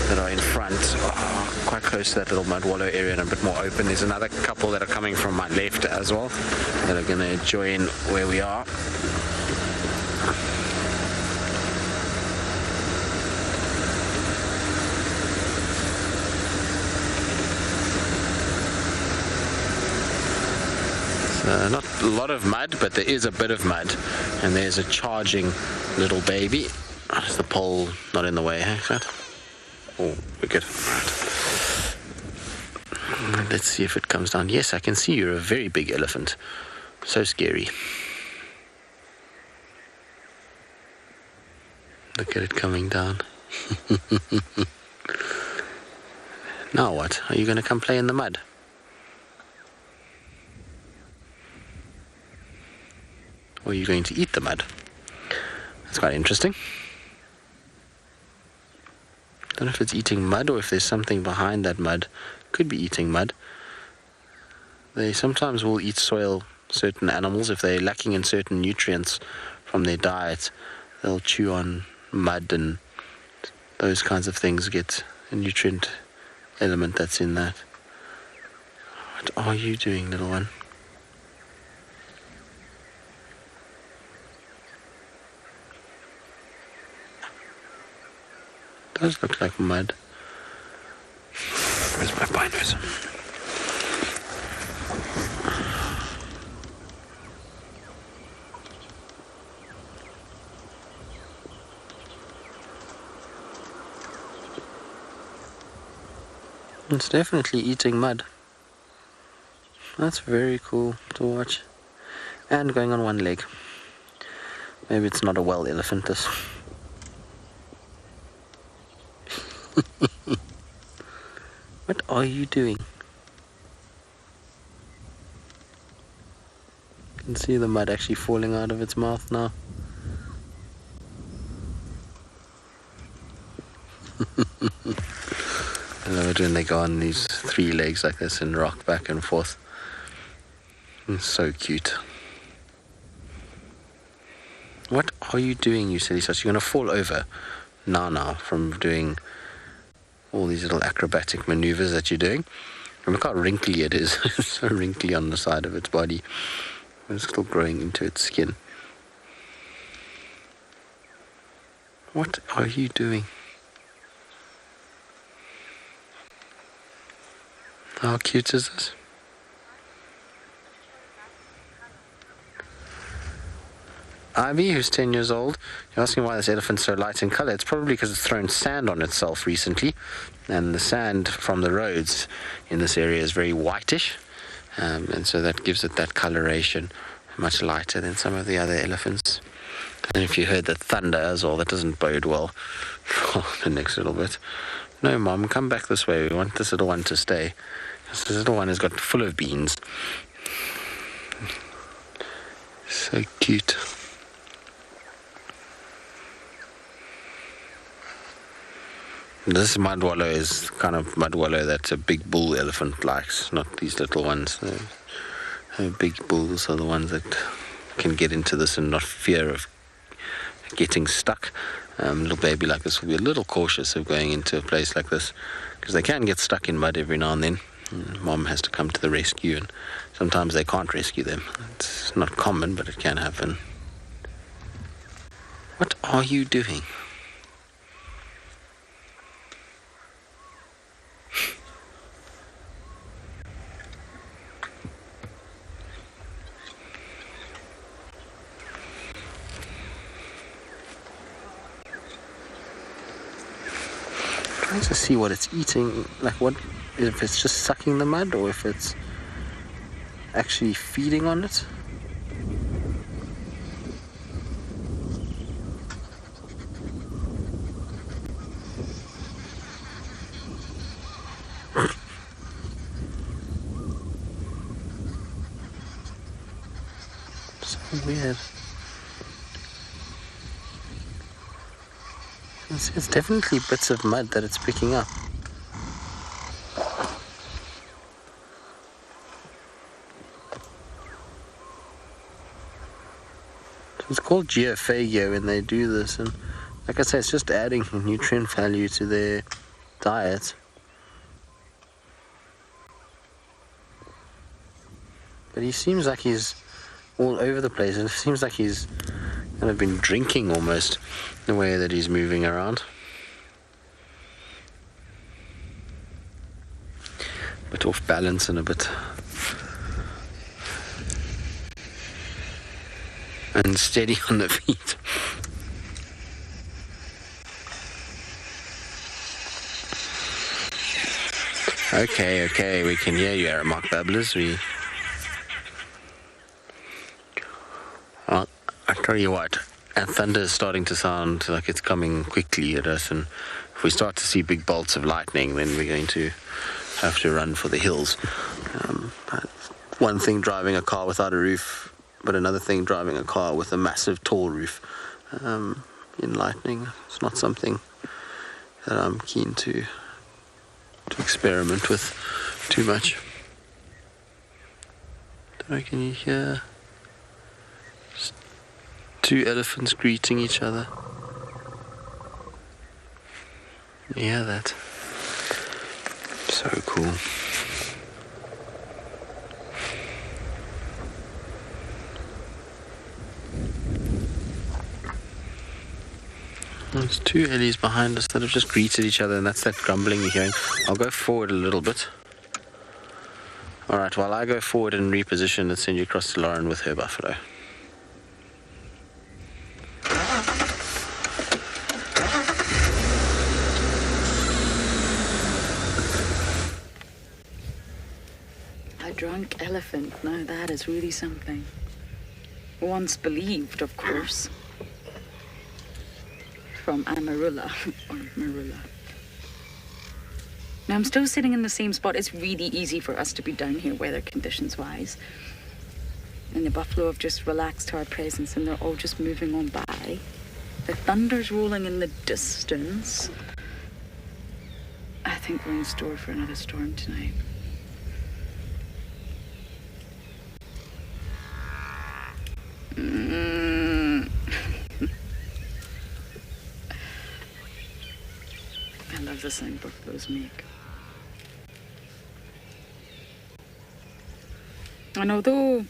that are in front are quite close to that little mud wallow area and a bit more open. There's another couple that are coming from my left as well that are going to join where we are. Not a lot of mud, but there is a bit of mud, and there's a charging little baby. Is the pole not in the way, hey? Oh, we're good. Right. Let's see if it comes down. Yes, I can see you're a very big elephant. So scary. Look at it coming down. Now what? Are you going to come play in the mud? Or are you going to eat the mud? That's quite interesting. Don't know if it's eating mud or if there's something behind that mud. Could be eating mud. They sometimes will eat soil, certain animals. If they're lacking in certain nutrients from their diet, they'll chew on mud, and those kinds of things get a nutrient element that's in that. What are you doing, little one? Does look like mud. Where's my binos? It's definitely eating mud. That's very cool to watch. And going on one leg. Maybe it's not a wild elephant, this. What are you doing? You can see the mud actually falling out of its mouth now. I love it when they go on these three legs like this and rock back and forth. It's so cute. What are you doing, you silly such? You're going to fall over now from doing all these little acrobatic maneuvers that you're doing. And look how wrinkly it is. It's so wrinkly on the side of its body. It's still growing into its skin. What are you doing? How cute is this? Ivy, who's 10 years old, you're asking why this elephant's so light in colour. It's probably because it's thrown sand on itself recently, and the sand from the roads in this area is very whitish, and so that gives it that coloration, much lighter than some of the other elephants. And if you heard that thunder as well, that doesn't bode well for the next little bit. No, Mom, come back this way. We want this little one to stay. This little one has got full of beans. So cute. This mud wallow is kind of mud wallow that a big bull elephant likes, not these little ones. Big bulls are the ones that can get into this and not fear of getting stuck. Little baby like this will be a little cautious of going into a place like this because they can get stuck in mud every now and then. Mom has to come to the rescue, and sometimes they can't rescue them. It's not common, but it can happen. What are you doing? trying to see what it's eating, like what, if it's just sucking the mud or if it's actually feeding on it. So weird. It's definitely bits of mud that it's picking up. It's called geophagia when they do this, and like I say, it's just adding nutrient value to their diet. But he seems like he's all over the place. It seems like he's kind of been drinking almost, the way that he's moving around. A bit off balance and a bit unsteady on the feet. Okay, we can hear you, Aramark Babblers. Well, I tell you what, our thunder is starting to sound like it's coming quickly at us, and if we start to see big bolts of lightning, then we're going to have to run for the hills. One thing driving a car without a roof, but another thing driving a car with a massive tall roof. In lightning, it's not something that I'm keen to experiment with too much. Can you hear just two elephants greeting each other? You hear that? So cool. There's two ellies behind us that have just greeted each other, and that's that grumbling you're hearing. I'll go forward a little bit. Alright, while I go forward and reposition, let's send you across to Lauren with her buffalo. A drunk elephant, now that is really something. Once believed, of course. From Amarula, or Marula. Now I'm still sitting in the same spot. It's really easy for us to be down here weather conditions wise. And the buffalo have just relaxed to our presence and they're all just moving on by. The thunder's rolling in the distance. I think we're in store for another storm tonight. I love the sound buffaloes make. And although,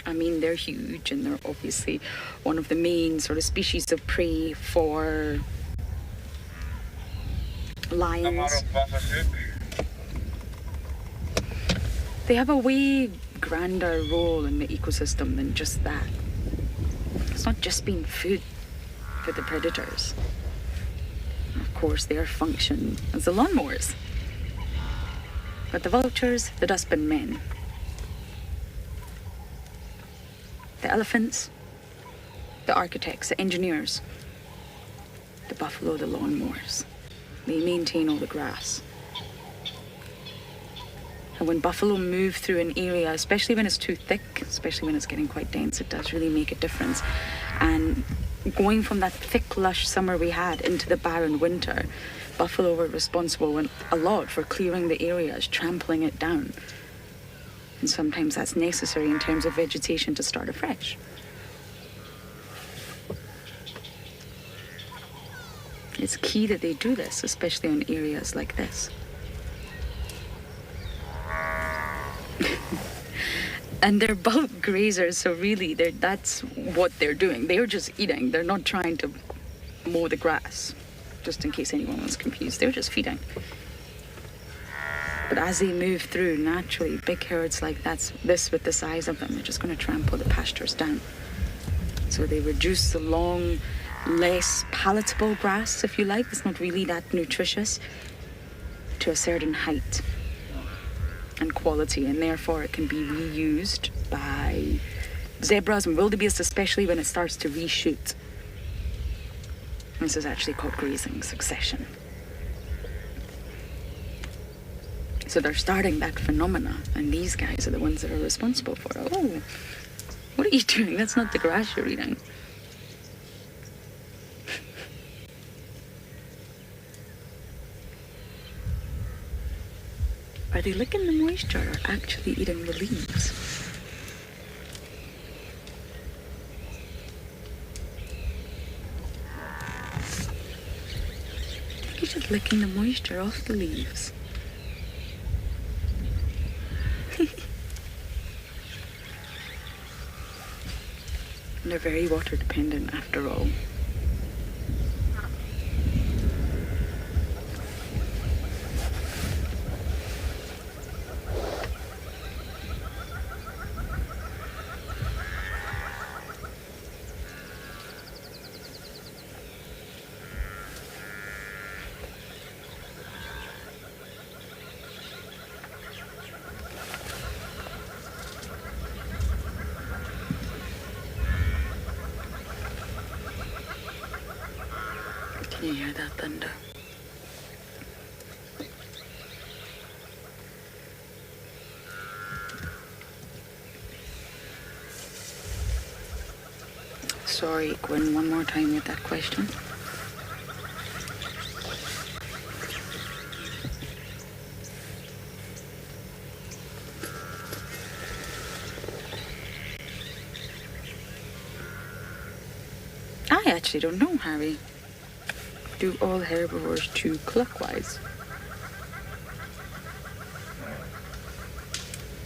I mean, they're huge and they're obviously one of the main sort of species of prey for lions, they have a way grander role in the ecosystem than just that. It's not just being food for the predators. Of course, their function as the lawnmowers. But the vultures, the dustbin men. The elephants, the architects, the engineers. The buffalo, the lawnmowers. They maintain all the grass. And when buffalo move through an area, especially when it's too thick, especially when it's getting quite dense, it does really make a difference. And going from that thick, lush summer we had into the barren winter, buffalo were responsible a lot for clearing the areas, trampling it down. And sometimes that's necessary in terms of vegetation to start afresh. It's key that they do this, especially in areas like this. And they're bulk grazers, so really that's what they're doing. They're just eating. They're not trying to mow the grass, just in case anyone was confused. They're just feeding. But as they move through, naturally, big herds like this with the size of them, they're just going to trample the pastures down. So they reduce the long less palatable grass, if you like. It's not really that nutritious to a certain height and quality, and therefore it can be reused by zebras and wildebeest, especially when it starts to reshoot. This is actually called grazing succession. So they're starting that phenomena, and these guys are the ones that are responsible for it. Oh, what are you doing? That's not the grass you're eating. Are they licking the moisture or actually eating the leaves? I think he's just licking the moisture off the leaves. And they're very water dependent after all. Can you hear that thunder? Sorry, Gwen, one more time with that question. I actually don't know, Harry. Do all herbivores chew clockwise?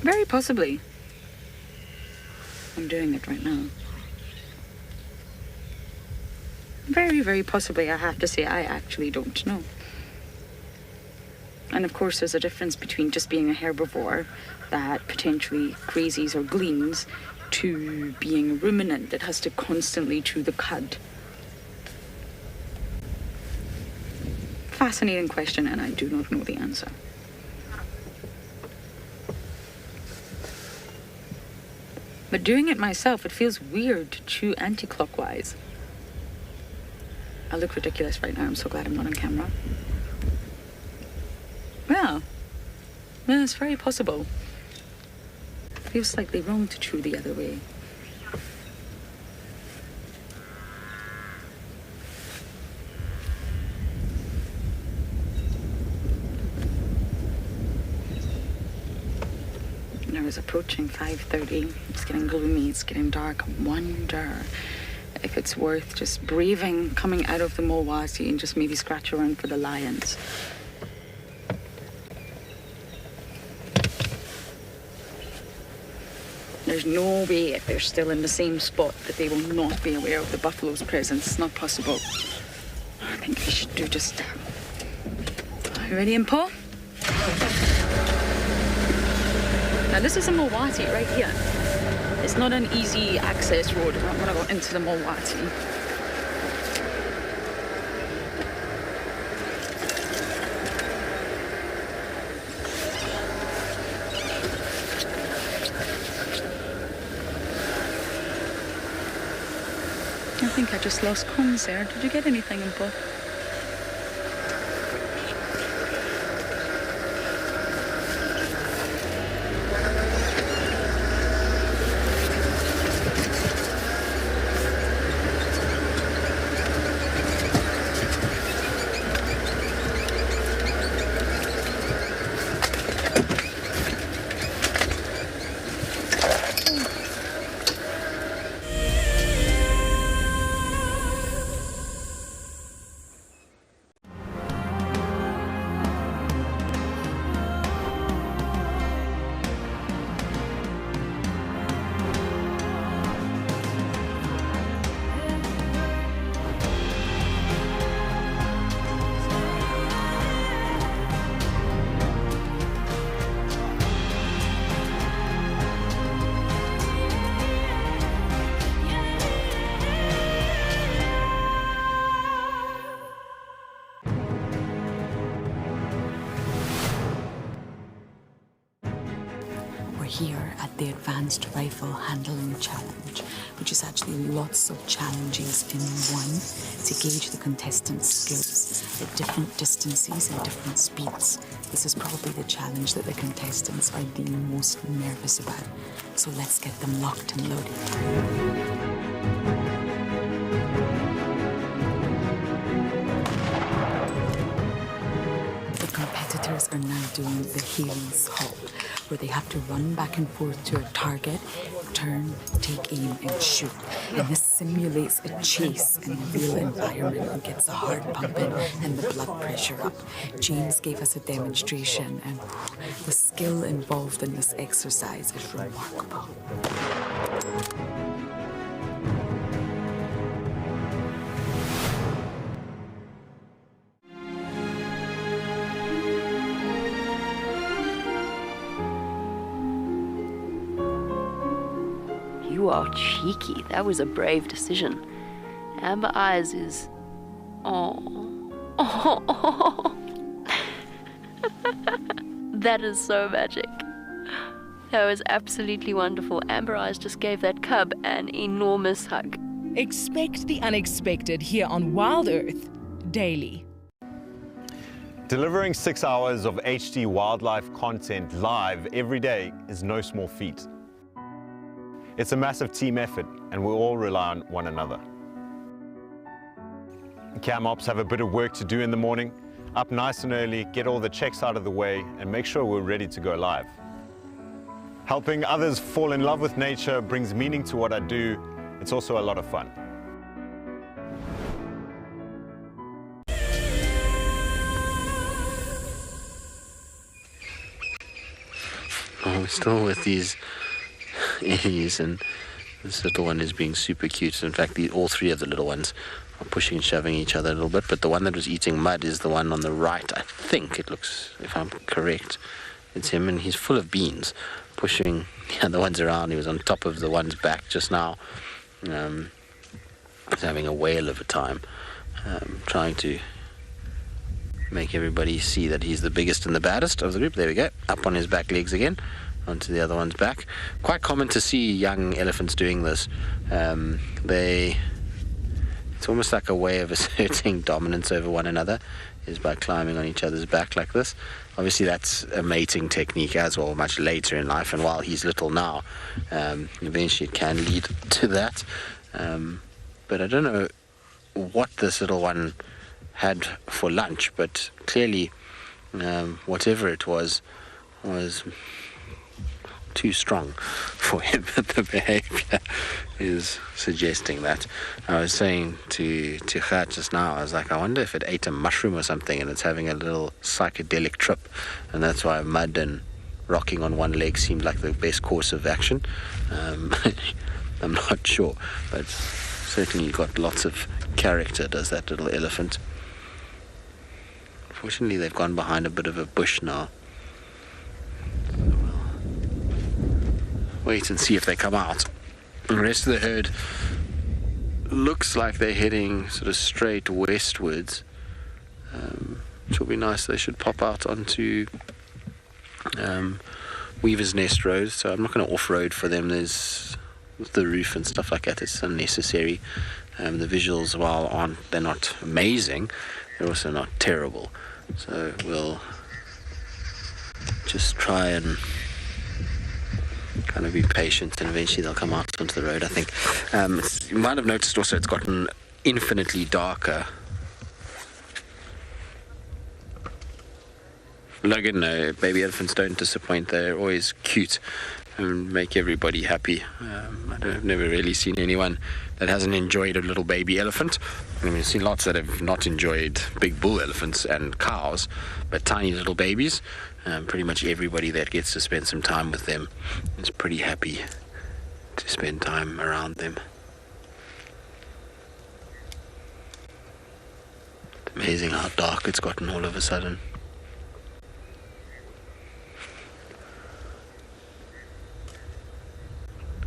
Very possibly. I'm doing it right now. Very, very possibly, I have to say, I actually don't know. And of course, there's a difference between just being a herbivore that potentially grazes or gleans to being a ruminant that has to constantly chew the cud. Fascinating question, and I do not know the answer. But doing it myself, it feels weird to chew anti-clockwise. I look ridiculous right now. I'm so glad I'm not on camera. Well, it's very possible. Feels slightly wrong to chew the other way. Now it's approaching 5:30. It's getting gloomy. It's getting dark. I wonder if it's worth just braving coming out of the Mulwati and just maybe scratch around for the lions. There's no way if they're still in the same spot that they will not be aware of the buffalo's presence. It's not possible. I think we should do just that. Are you ready, Impa? Now this is a Mulwati right here. It's not an easy access road. I'm not going to go into the Mulwati. I think I just lost comms there. Did you get anything, Impa? here at the Advanced Rifle Handling Challenge, which is actually lots of challenges in one to gauge the contestants' skills at different distances and different speeds. This is probably the challenge that the contestants are the most nervous about. So let's get them locked and loaded. Competitors are now doing the Hales halt, where they have to run back and forth to a target, turn, take aim, and shoot. And this simulates a chase in a real environment and gets the heart pumping and the blood pressure up. James gave us a demonstration, and the skill involved in this exercise is remarkable. You are cheeky. That was a brave decision. Amber Eyes is... Oh. That is so magic. That was absolutely wonderful. Amber Eyes just gave that cub an enormous hug. Expect the unexpected here on WildEarth daily. Delivering 6 hours of HD wildlife content live every day is no small feat. It's a massive team effort, and we all rely on one another. Cam ops have a bit of work to do in the morning, up nice and early, get all the checks out of the way, and make sure we're ready to go live. Helping others fall in love with nature brings meaning to what I do. It's also a lot of fun. Oh, we're still with these E's, and this little one is being super cute. In fact, all three of the little ones are pushing and shoving each other a little bit, but the one that was eating mud is the one on the right. I think it looks, if I'm correct, it's him, and he's full of beans, pushing the other ones around. He was on top of the one's back just now. He's having a whale of a time, trying to make everybody see that he's the biggest and the baddest of the group. There we go, up on his back legs again, onto the other one's back. Quite common to see young elephants doing this. It's almost like a way of asserting dominance over one another, is by climbing on each other's back like this. Obviously that's a mating technique as well, much later in life, and while he's little now, eventually it can lead to that. But I don't know what this little one had for lunch, but clearly whatever it was too strong for him. The behavior is suggesting that. I was saying to Khat just now, I was like, I wonder if it ate a mushroom or something and it's having a little psychedelic trip, and that's why mud and rocking on one leg seemed like the best course of action. I'm not sure, but certainly got lots of character, does that little elephant. Fortunately, they've gone behind a bit of a bush now. Wait and see if they come out. The rest of the herd looks like they're heading sort of straight westwards, which will be nice. They should pop out onto Weaver's Nest Road, so I'm not going to off-road for them. There's the roof and stuff like that. It's unnecessary. The visuals, while they're not amazing, they're also not terrible. So we'll just try and kind of be patient, and eventually they'll come out onto the road, I think. You might have noticed also it's gotten infinitely darker. Logan, no, baby elephants don't disappoint. They're always cute and make everybody happy. I've never really seen anyone that hasn't enjoyed a little baby elephant. I mean, I've seen lots that have not enjoyed big bull elephants and cows, but tiny little babies, pretty much everybody that gets to spend some time with them is pretty happy to spend time around them. It's amazing how dark it's gotten all of a sudden.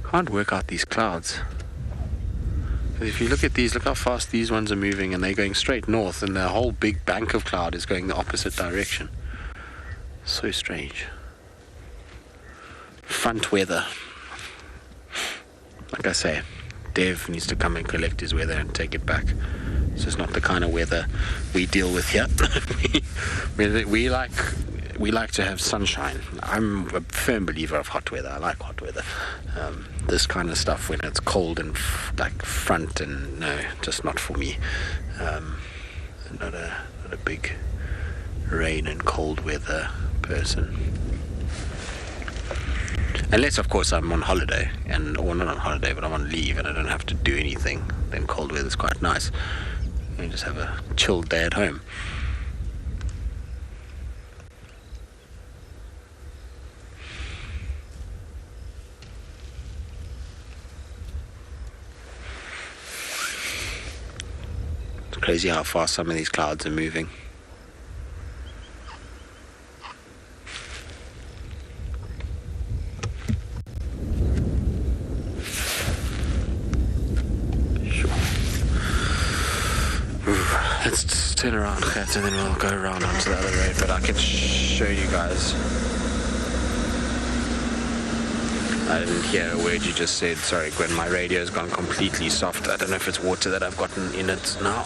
Can't work out these clouds. If you look at these, look how fast these ones are moving, and they're going straight north, and the whole big bank of cloud is going the opposite direction. So strange. front weather. Like I say, Dev needs to come and collect his weather and take it back. This is not the kind of weather we deal with here. we like to have sunshine. I'm a firm believer of hot weather. I like hot weather. This kind of stuff when it's cold and like front and no, just not for me. Not a big rain and cold weather person. Unless, of course, I'm on holiday, or not on holiday, but I'm on leave and I don't have to do anything. Then cold weather's quite nice. You just have a chilled day at home. It's crazy how fast some of these clouds are moving. Let's turn around, Kat, and then we'll go around onto the other road, but I can show you guys. I didn't hear a word you just said. Sorry, Gwen, my radio's gone completely soft. I don't know if it's water that I've gotten in it now.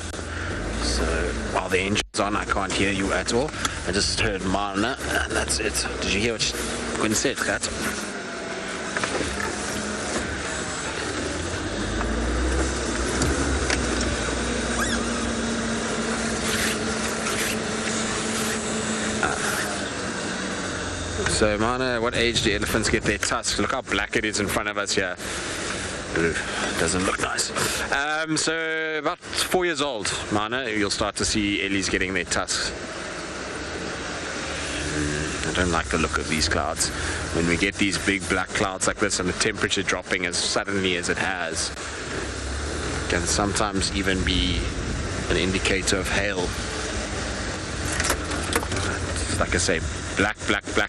So while the engine's on, I can't hear you at all. I just heard Mana, and that's it. Did you hear what Gwen said, Kat? So, Mana, what age do elephants get their tusks? Look how black it is in front of us here. Ooh, doesn't look nice. So, about 4 years old, Mana, you'll start to see Ellie's getting their tusks. I don't like the look of these clouds. When we get these big black clouds like this and the temperature dropping as suddenly as it has, it can sometimes even be an indicator of hail. Like I say, black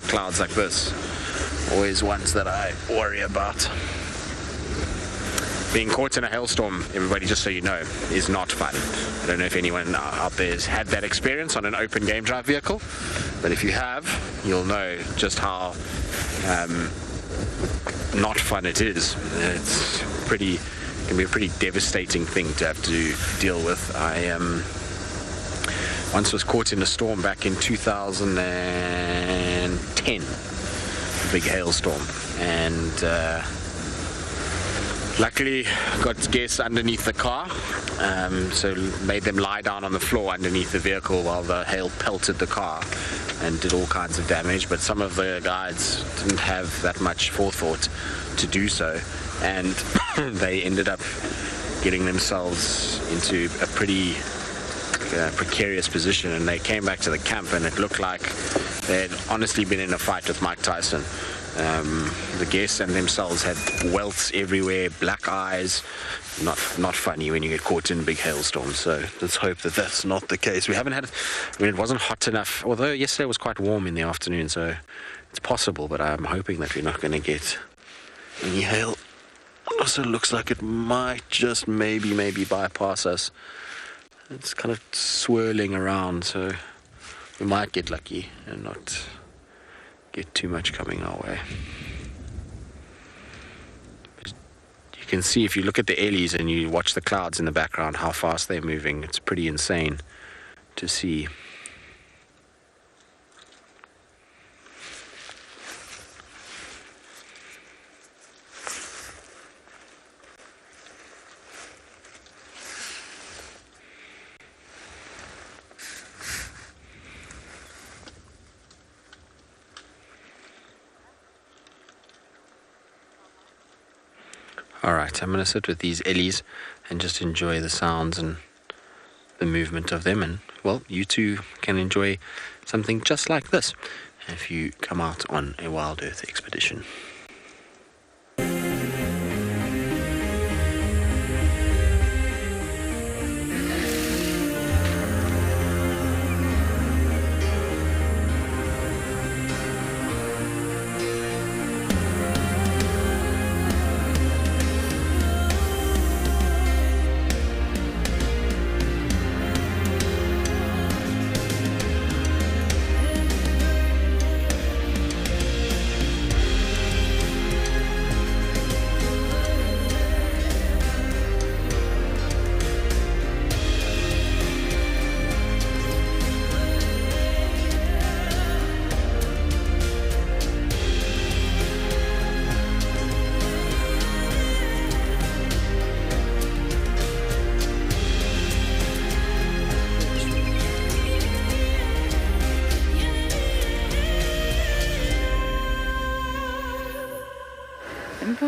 clouds like this, always ones that I worry about. Being caught in a hailstorm, everybody, just so you know, is not fun. I don't know if anyone out there has had that experience on an open game drive vehicle, but if you have, you'll know just how not fun it is. It's can be a pretty devastating thing to have to deal with. I once was caught in a storm back in 2010, a big hailstorm, and luckily got guests underneath the car, so made them lie down on the floor underneath the vehicle while the hail pelted the car and did all kinds of damage. But some of the guides didn't have that much forethought to do so, and they ended up getting themselves into a pretty precarious position, and they came back to the camp and it looked like they had honestly been in a fight with Mike Tyson. The guests and themselves had welts everywhere, black eyes. Not funny when you get caught in big hailstorms, so let's hope that that's not the case. We haven't had, it wasn't hot enough, although yesterday was quite warm in the afternoon, so it's possible, but I'm hoping that we're not going to get any hail. Also looks like it might just maybe bypass us. It's kind of swirling around, so we might get lucky and not get too much coming our way. But you can see if you look at the Ellies and you watch the clouds in the background, how fast they're moving. It's pretty insane to see. Alright, I'm going to sit with these Ellies and just enjoy the sounds and the movement of them, and, well, you too can enjoy something just like this if you come out on a WildEarth expedition.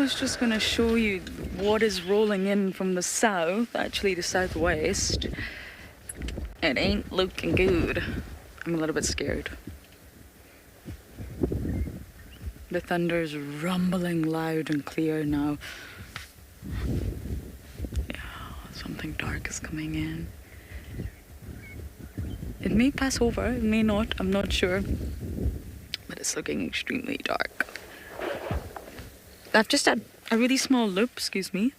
was just going to show you what is rolling in from the south, actually the southwest. It ain't looking good. I'm a little bit scared. The thunder's rumbling loud and clear now. Yeah, something dark is coming in. It may pass over, it may not, I'm not sure. But it's looking extremely dark. I've just had a really small loop, excuse me,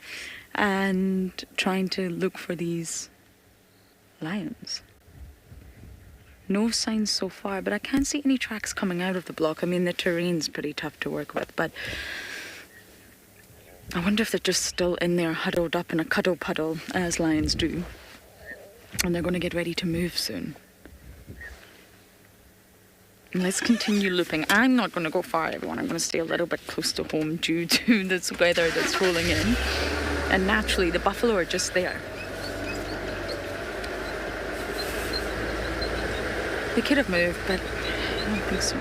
and trying to look for these lions. No signs so far, but I can't see any tracks coming out of the block. I mean, the terrain's pretty tough to work with, but I wonder if they're just still in there, huddled up in a cuddle puddle, as lions do. And they're going to get ready to move soon. And let's continue looping. I'm not going to go far, everyone. I'm going to stay a little bit close to home due to this weather that's rolling in. And naturally, the buffalo are just there. They could have moved, but I don't think so.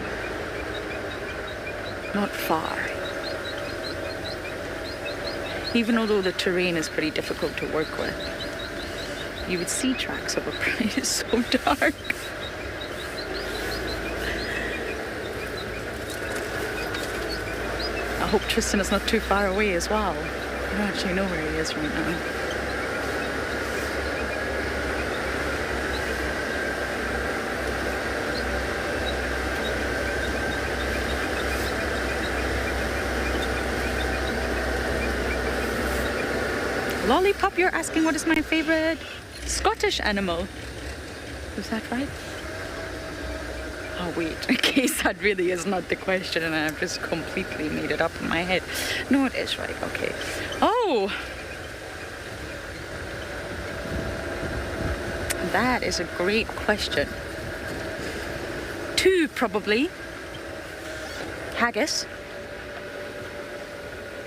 Not far. Even although the terrain is pretty difficult to work with, you would see tracks of a prey. It's so dark. I hope Tristan is not too far away as well. I don't actually know where he is right now. Lollipop, you're asking what is my favorite Scottish animal. Is that right? Oh wait, in case that really is not the question and I've just completely made it up in my head. No, it is right, okay. Oh! That is a great question. 2 probably. Haggis.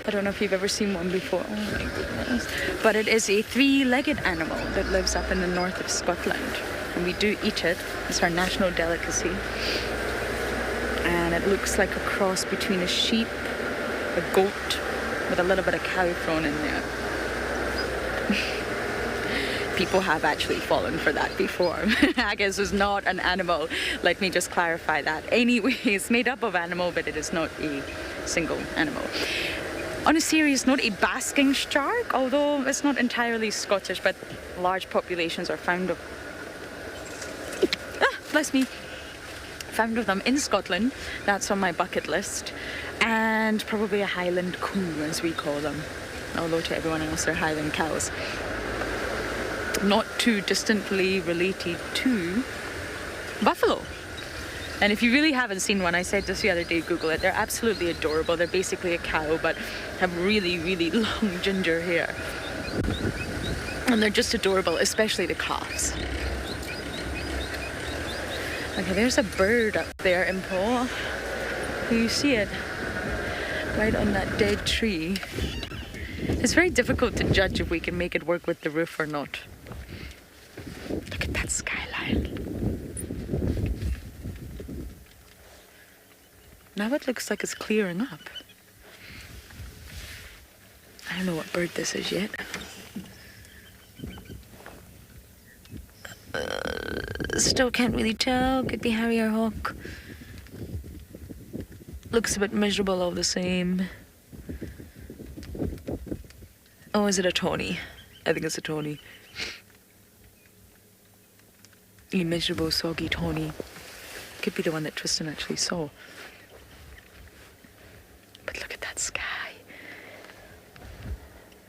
I don't know if you've ever seen one before. Oh my goodness. But it is a 3-legged animal that lives up in the north of Scotland. And we do eat it. It's our national delicacy. And it looks like a cross between a sheep, a goat, with a little bit of cow thrown in there. People have actually fallen for that before. Haggis is not an animal. Let me just clarify that. Anyway, it's made up of animal, but it is not a single animal. On a serious note, a basking shark, although it's not entirely Scottish, but large populations are found of... bless me. Found of them in Scotland. That's on my bucket list. And probably a Highland coo, as we call them. Although to everyone else, they're Highland cows. Not too distantly related to buffalo. And if you really haven't seen one, I said this the other day, Google it. They're absolutely adorable. They're basically a cow, but have really, really long ginger hair. And they're just adorable, especially the calves. Okay, there's a bird up there, Impala. Can you see it? Right on that dead tree. It's very difficult to judge if we can make it work with the roof or not. Look at that skyline. Now it looks like it's clearing up. I don't know what bird this is yet. Still can't really tell. Could be harrier hawk. Looks a bit miserable all the same. Oh, is it a tawny? I think it's a tawny. A miserable, soggy tawny. Could be the one that Tristan actually saw. But look at that sky.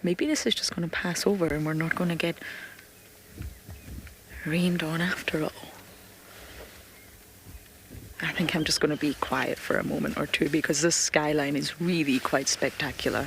Maybe this is just going to pass over and we're not going to get rained on after all. I think I'm just going to be quiet for a moment or two because this skyline is really quite spectacular.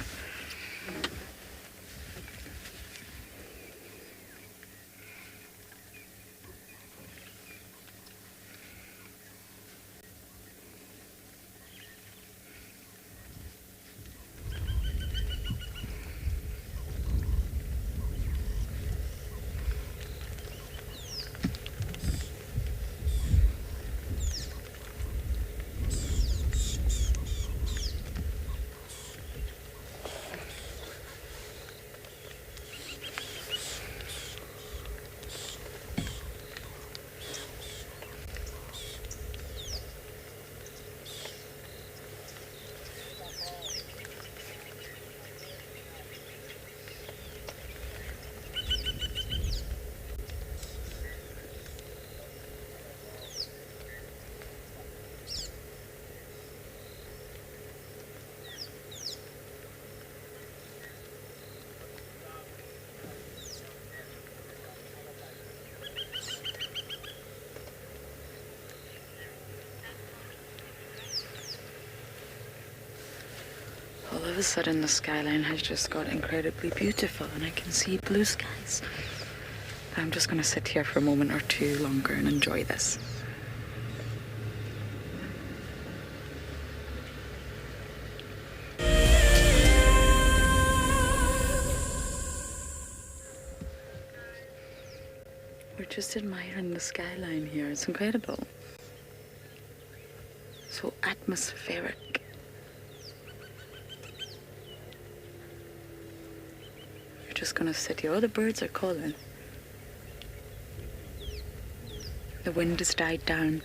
All of a sudden the skyline has just got incredibly beautiful and I can see blue skies. I'm just going to sit here for a moment or two longer and enjoy this. We're just admiring the skyline here. It's incredible. So atmospheric. We're just gonna sit here. Oh, the birds are calling. The wind has died down.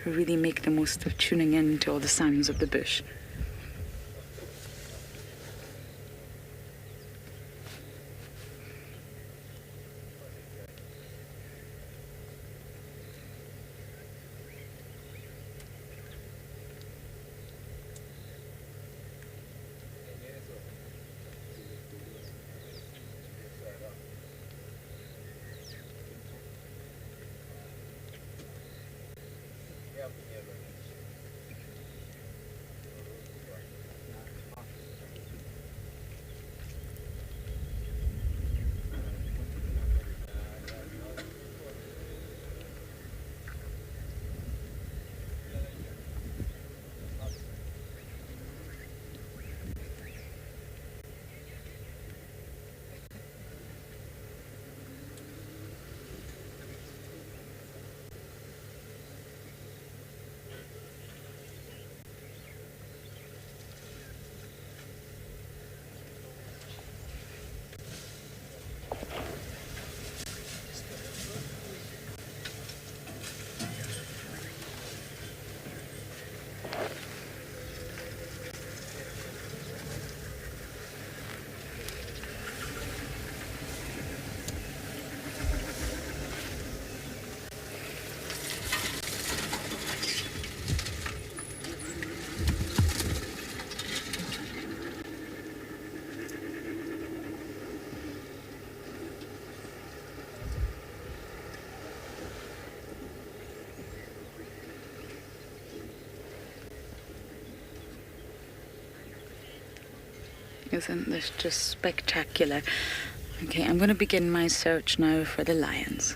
We really make the most of tuning in to all the sounds of the bush. Isn't this just spectacular? Okay, I'm going to begin my search now for the lions.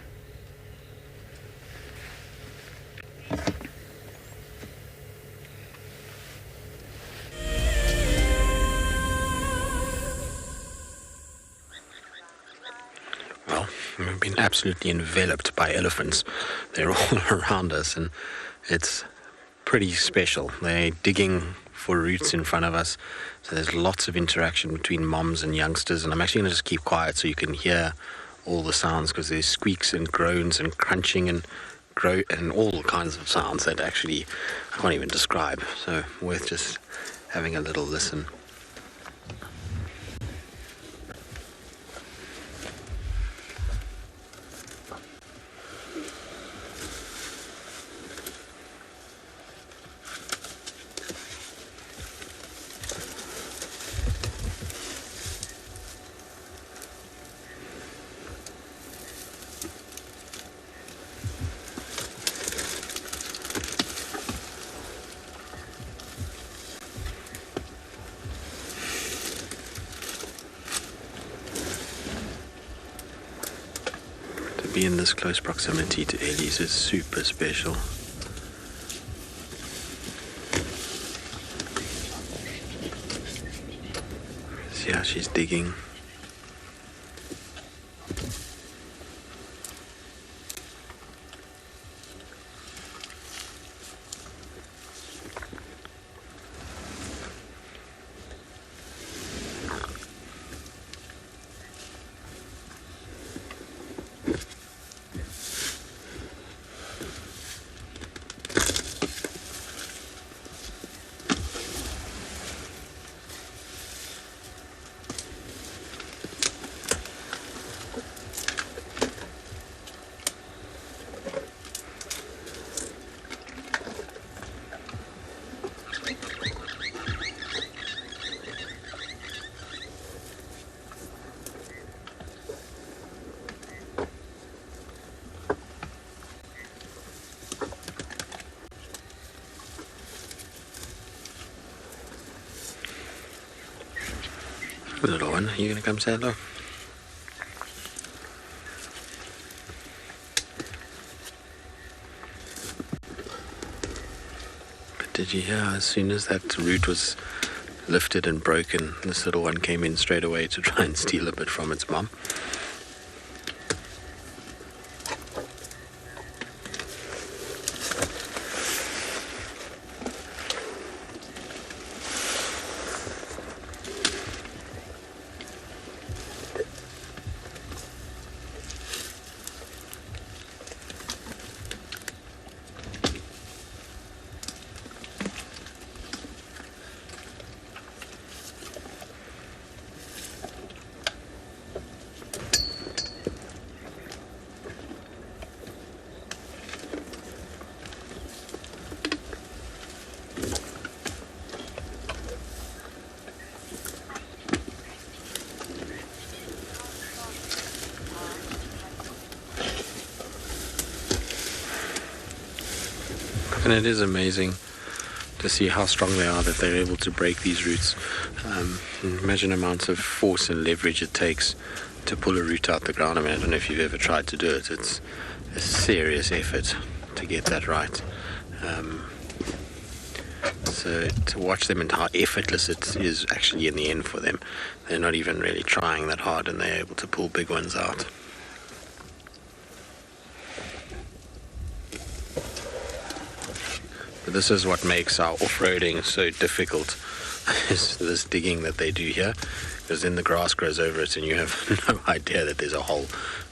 Well, we've been absolutely enveloped by elephants. They're all around us and it's pretty special. They're digging for roots in front of us. So there's lots of interaction between moms and youngsters, and I'm actually going to just keep quiet so you can hear all the sounds, because there's squeaks and groans and crunching and all kinds of sounds that actually I can't even describe. So worth just having a little listen. Be in this close proximity to Ellie's is super special. See how she's digging. Little one, are you going to come say hello? But did you hear, as soon as that root was lifted and broken, this little one came in straight away to try and steal a bit from its mom? And it is amazing to see how strong they are, that they're able to break these roots. Imagine the amount of force and leverage it takes to pull a root out the ground. I mean, I don't know if you've ever tried to do it. It's a serious effort to get that right. So to watch them and how effortless it is actually in the end for them. They're not even really trying that hard, and they're able to pull big ones out. But this is what makes our off-roading so difficult, is this digging that they do here, because then the grass grows over it and you have no idea that there's a hole,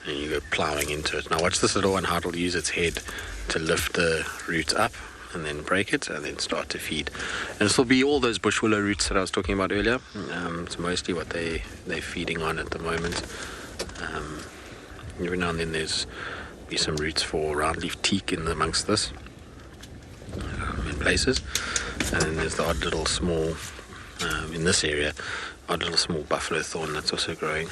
and you go plowing into it. Now watch this little one, how it'll use its head to lift the roots up and then break it and then start to feed. And this will be all those bush willow roots that I was talking about earlier. It's mostly what they're feeding on at the moment. Every now and then there's be some roots for roundleaf teak in amongst this. In places, and then there's the odd little small in this area, odd little small buffalo thorn that's also growing.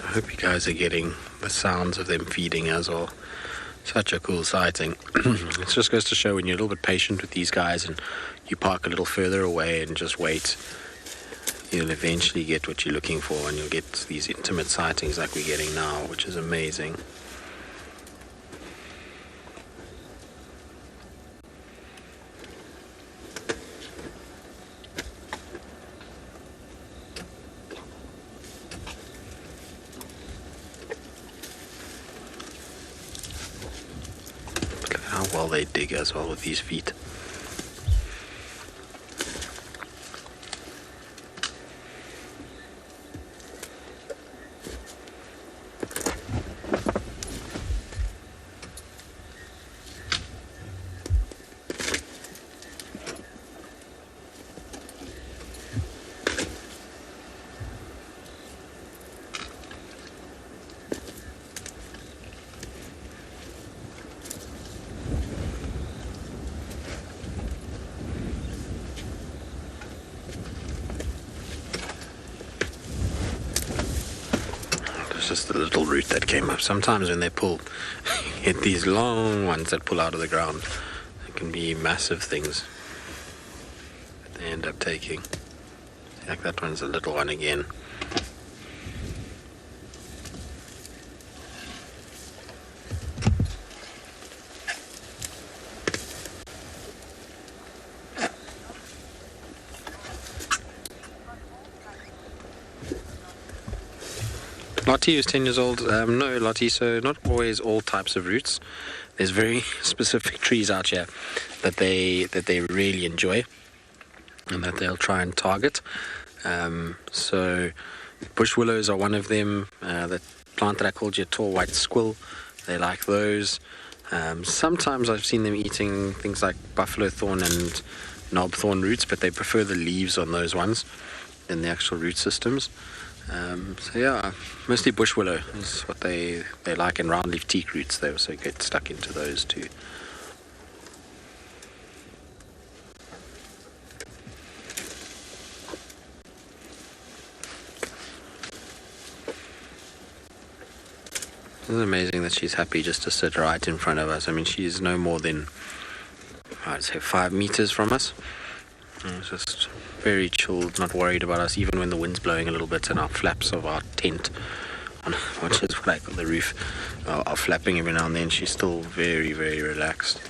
I hope you guys are getting the sounds of them feeding as well. Such a cool sighting. It just goes to show when you're a little bit patient with these guys and you park a little further away and just wait, you'll eventually get what you're looking for, and you'll get these intimate sightings like we're getting now, which is amazing. Well, they dig as well with these feet. Just a little root that came up. Sometimes when they pull, you get these long ones that pull out of the ground. It can be massive things that they end up taking. Like that one's a little one again. Lottie is 10 years old. No, Lottie, so not always all types of roots. There's very specific trees out here that they really enjoy and that they'll try and target. So bush willows are one of them. That plant that I called you, tall white squill, they like those. Sometimes I've seen them eating things like buffalo thorn and knob thorn roots, but they prefer the leaves on those ones than the actual root systems. So yeah, mostly bush willow is what they like, and roundleaf teak roots. They also get stuck into those too. It's amazing that she's happy just to sit right in front of us. I mean, she's no more than, I'd say, 5 meters from us. It's just very chilled, not worried about us, even when the wind's blowing a little bit and our flaps of our tent, which is what I call the roof, are flapping every now and then. She's still very, very relaxed.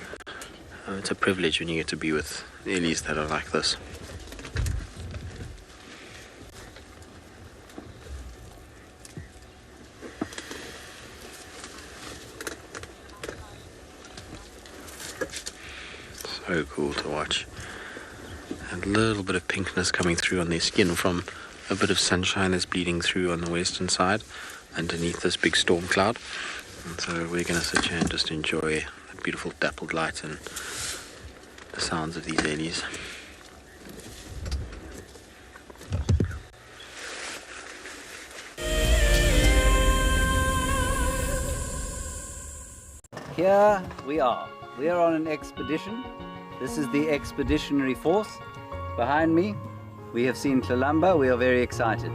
It's a privilege when you get to be with Ellies that are like this. So cool to watch. And a little bit of pinkness coming through on their skin from a bit of sunshine that's bleeding through on the western side underneath this big storm cloud. And so we're going to sit here and just enjoy that beautiful dappled light and the sounds of these Ellies. Here we are. We are on an expedition. This is the expeditionary force. Behind me, we have seen Tlalamba. We are very excited.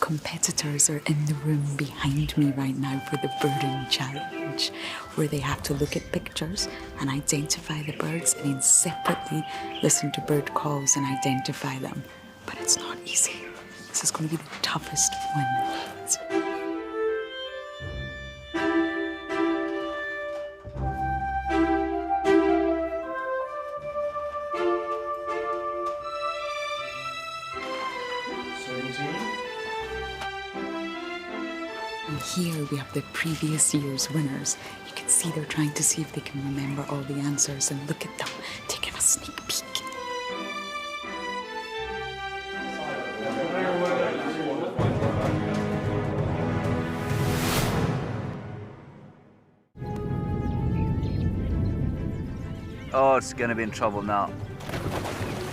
Competitors are in the room behind me right now for the birding challenge, where they have to look at pictures and identify the birds and then separately listen to bird calls and identify them. But it's not easy. This is going to be the toughest one. Here we have the previous year's winners. You can see they're trying to see if they can remember all the answers, and look at them taking a sneak peek. Oh, it's going to be in trouble now.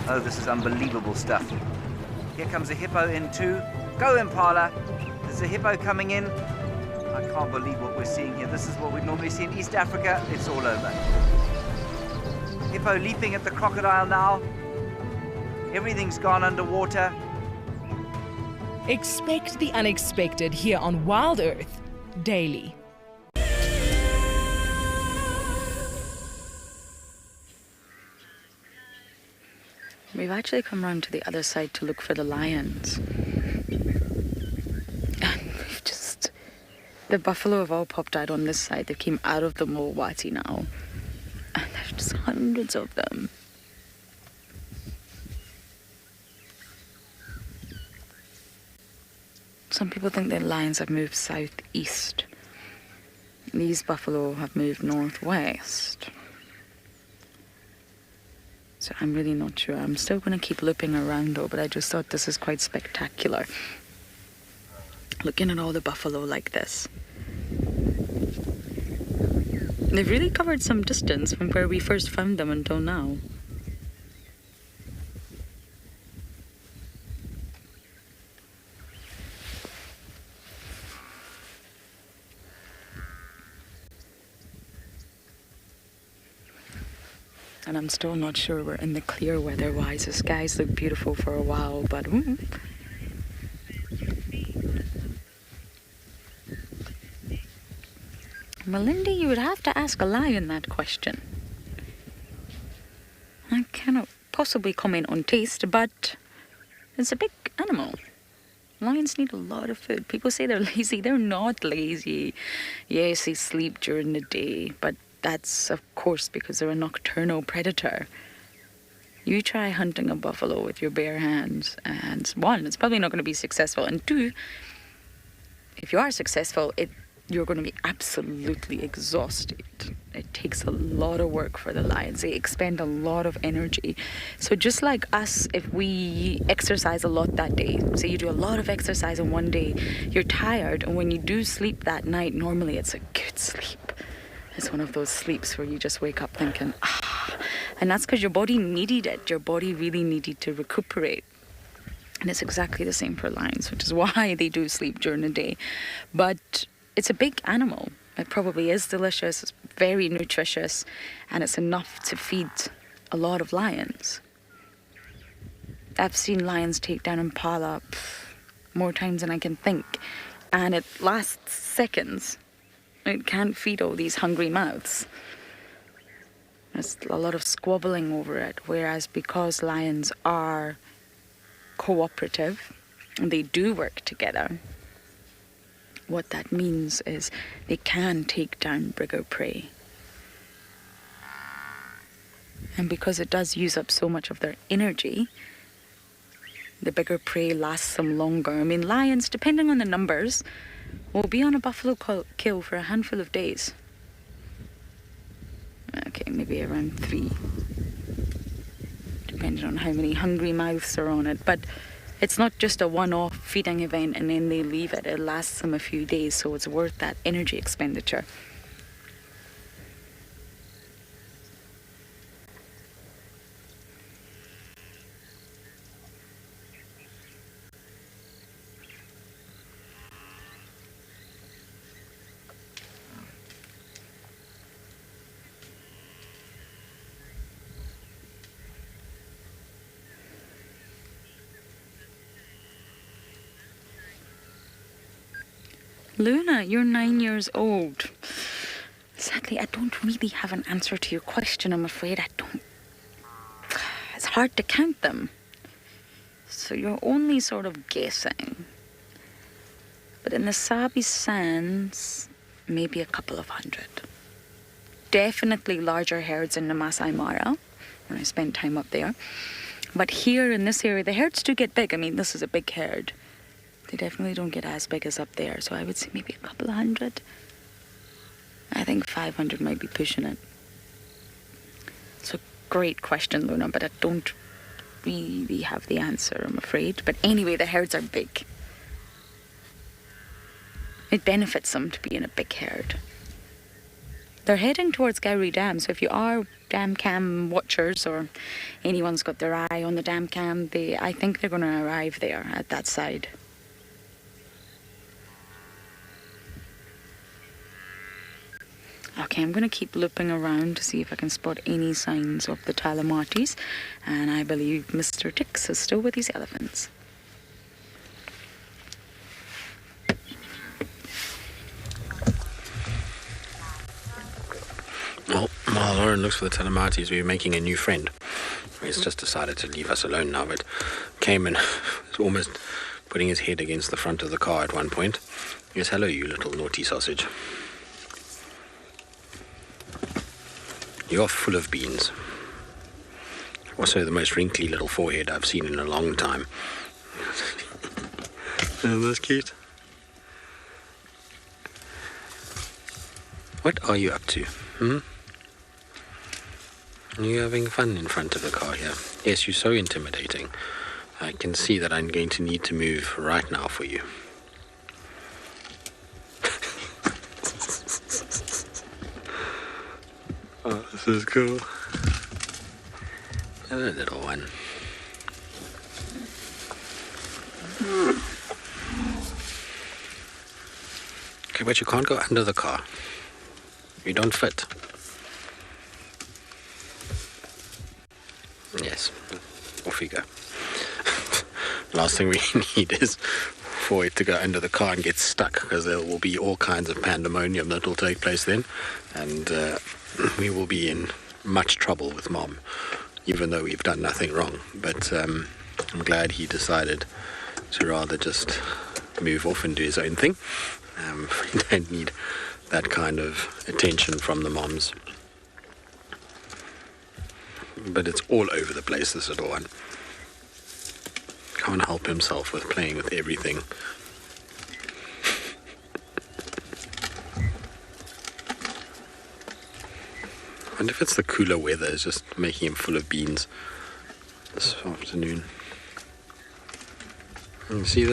Oh, this is unbelievable stuff. Here comes a hippo in too. Go, Impala. There's a hippo coming in. I can't believe what we're seeing here. This is what we normally see in East Africa. It's all over. Hippo leaping at the crocodile now. Everything's gone underwater. Expect the unexpected here on WildEarth daily. We've actually come round to the other side to look for the lions. The buffalo have all popped out on this side. They came out of the Mulwati now. And there's just hundreds of them. Some people think that lions have moved southeast. These buffalo have moved northwest. So I'm really not sure. I'm still going to keep looping around though, but I just thought this is quite spectacular. Looking at all the buffalo like this. They've really covered some distance from where we first found them until now. And I'm still not sure we're in the clear weather-wise. The skies look beautiful for a while, but Melinda, you would have to ask a lion that question. I cannot possibly comment on taste, but it's a big animal. Lions need a lot of food. People say they're lazy. They're not lazy. Yes, they sleep during the day, but that's, of course, because they're a nocturnal predator. You try hunting a buffalo with your bare hands, and one, it's probably not going to be successful, and two, if you are successful, you're going to be absolutely exhausted. It takes a lot of work for the lions. They expend a lot of energy. So just like us, if we exercise a lot that day, say you do a lot of exercise in one day, you're tired, and when you do sleep that night, normally it's a good sleep. It's one of those sleeps where you just wake up thinking, and that's because your body needed it. Your body really needed to recuperate. And it's exactly the same for lions, which is why they do sleep during the day. But it's a big animal. It probably is delicious, it's very nutritious, and it's enough to feed a lot of lions. I've seen lions take down Impala more times than I can think, and it lasts seconds. It can't feed all these hungry mouths. There's a lot of squabbling over it, whereas because lions are cooperative and they do work together, what that means is they can take down bigger prey. And because it does use up so much of their energy, the bigger prey lasts them longer. I mean, lions, depending on the numbers, will be on a buffalo kill for a handful of days. Okay, maybe around 3, depending on how many hungry mouths are on it. But it's not just a one-off feeding event and then they leave it. It lasts them a few days, so it's worth that energy expenditure. Luna, you're 9 years old. Sadly, I don't really have an answer to your question. I'm afraid I don't. It's hard to count them. So you're only sort of guessing. But in the Sabi sands, maybe a couple of hundred. Definitely larger herds in the Masai Mara, when I spend time up there. But here in this area, the herds do get big. I mean, this is a big herd. They definitely don't get as big as up there, so I would say maybe a couple of hundred. I think 500 might be pushing it. It's a great question, Luna, but I don't really have the answer, I'm afraid. But anyway, the herds are big. It benefits them to be in a big herd. They're heading towards Gowrie Dam, so if you are dam cam watchers or anyone's got their eye on the dam cam, I think they're going to arrive there at that side. Okay, I'm going to keep looping around to see if I can spot any signs of the Talamatis, and I believe Mr. Tix is still with his elephants. Well, while Lauren looks for the Talamatis, we're making a new friend. He's just decided to leave us alone now, but came and was almost putting his head against the front of the car at one point. Yes, hello, you little naughty sausage. You're full of beans. Also the most wrinkly little forehead I've seen in a long time. Isn't this cute? What are you up to? Are you having fun in front of the car here? Yes, you're so intimidating. I can see that I'm going to need to move right now for you. Oh, this is cool. Hello, little one. Okay, but you can't go under the car. You don't fit. Yes, off you go. Last thing we need is for it to go under the car and get stuck, because there will be all kinds of pandemonium that will take place then, and we will be in much trouble with Mom, even though we've done nothing wrong. But I'm glad he decided to rather just move off and do his own thing. You don't need that kind of attention from the moms. But it's all over the place, this little one. Can't help himself with playing with everything. I wonder if it's the cooler weather is just making him full of beans this afternoon. You see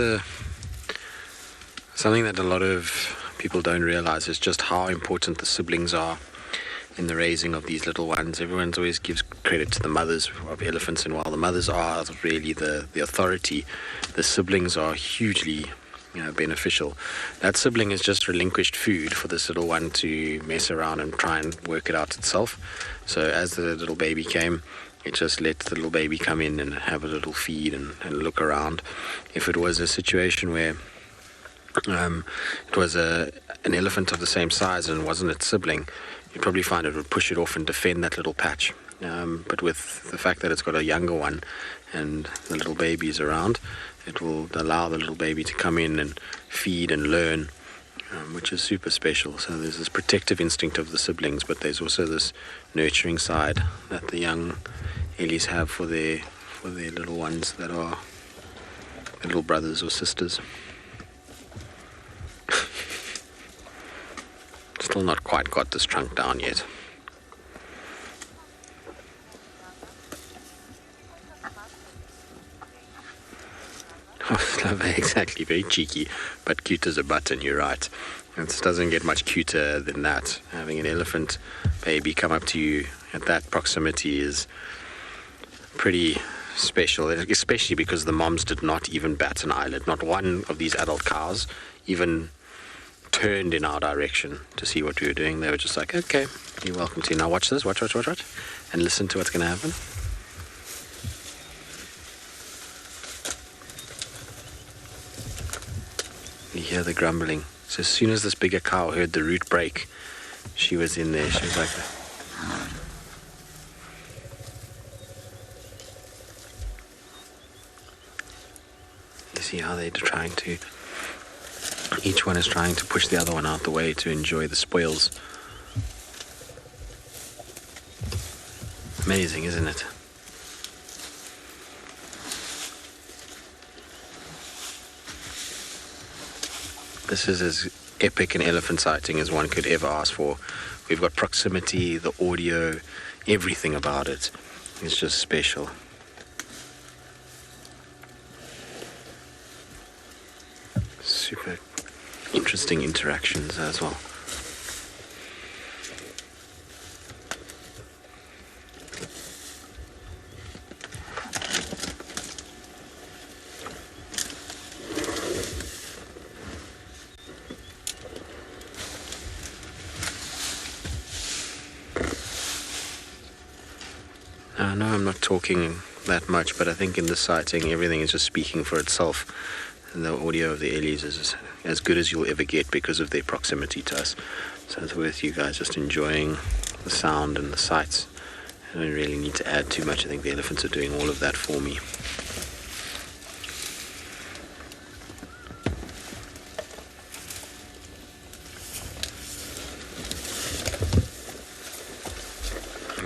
something that a lot of people don't realize is just how important the siblings are in the raising of these little ones. Everyone always gives credit to the mothers of elephants, and while the mothers are really the authority, the siblings are hugely beneficial. That sibling has just relinquished food for this little one to mess around and try and work it out itself. So as the little baby came, it just let the little baby come in and have a little feed and look around. If it was a situation where it was an elephant of the same size and wasn't its sibling, you'd probably find it would push it off and defend that little patch. But with the fact that it's got a younger one and the little baby's around, it will allow the little baby to come in and feed and learn, which is super special. So there's this protective instinct of the siblings, but there's also this nurturing side that the young Ellies have for their little ones that are their little brothers or sisters. Still not quite got this trunk down yet. Exactly, very cheeky, but cute as a button, you're right. It doesn't get much cuter than that. Having an elephant baby come up to you at that proximity is pretty special, especially because the moms did not even bat an eyelid. Not one of these adult cows even turned in our direction to see what we were doing. They were just like, okay, you're welcome to. Now watch this, watch, and listen to what's going to happen. You hear the grumbling. So as soon as this bigger cow heard the root break, she was in there. She was like, you see how they're trying to, each one is trying to push the other one out the way to enjoy the spoils. Amazing, isn't it? This is as epic an elephant sighting as one could ever ask for. We've got proximity, the audio, everything about it. It's just special. Super interesting interactions as well. I know I'm not talking that much, but I think in this sighting everything is just speaking for itself. And the audio of the Ellies is as good as you'll ever get because of their proximity to us. So it's worth you guys just enjoying the sound and the sights. I don't really need to add too much. I think the elephants are doing all of that for me.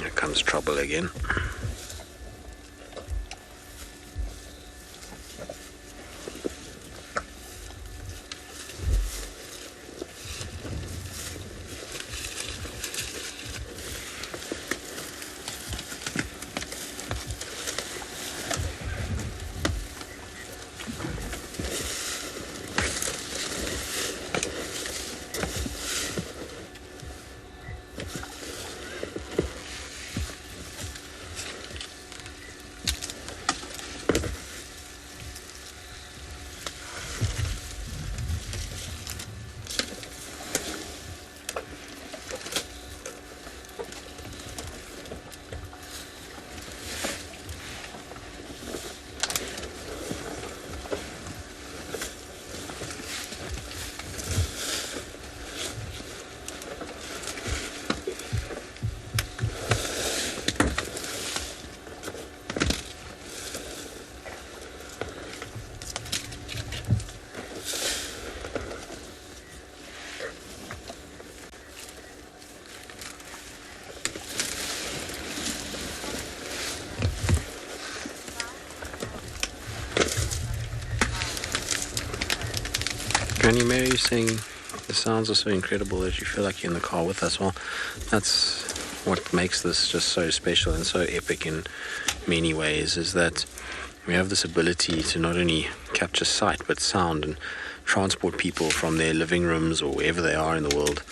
Here comes trouble again. Granny Mary saying the sounds are so incredible that you feel like you're in the car with us. Well, that's what makes this just so special and so epic in many ways, is that we have this ability to not only capture sight but sound and transport people from their living rooms or wherever they are in the world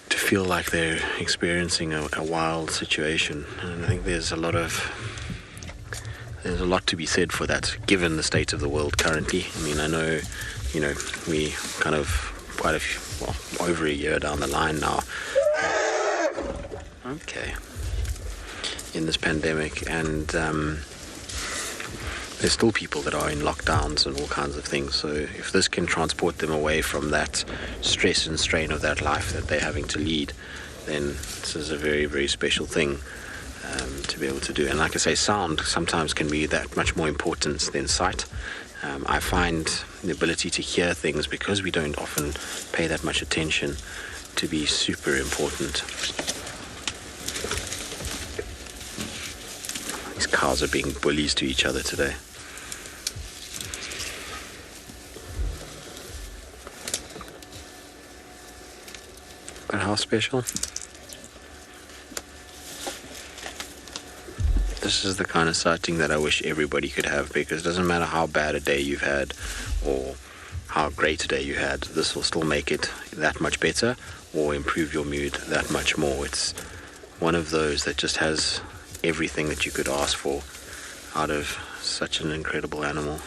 to feel like they're experiencing a wild situation. And I think there's a lot to be said for that, given the state of the world currently. I mean, I know, we kind of over a year down the line now. Okay. In this pandemic, and there's still people that are in lockdowns and all kinds of things. So if this can transport them away from that stress and strain of that life that they're having to lead, then this is a very, very special thing to be able to do. And like I say, sound sometimes can be that much more important than sight. I find the ability to hear things, because we don't often pay that much attention, to be super important. These cows are being bullies to each other today. But how special? This is the kind of sighting that I wish everybody could have, because it doesn't matter how bad a day you've had or how great a day you had, this will still make it that much better or improve your mood that much more. It's one of those that just has everything that you could ask for out of such an incredible animal.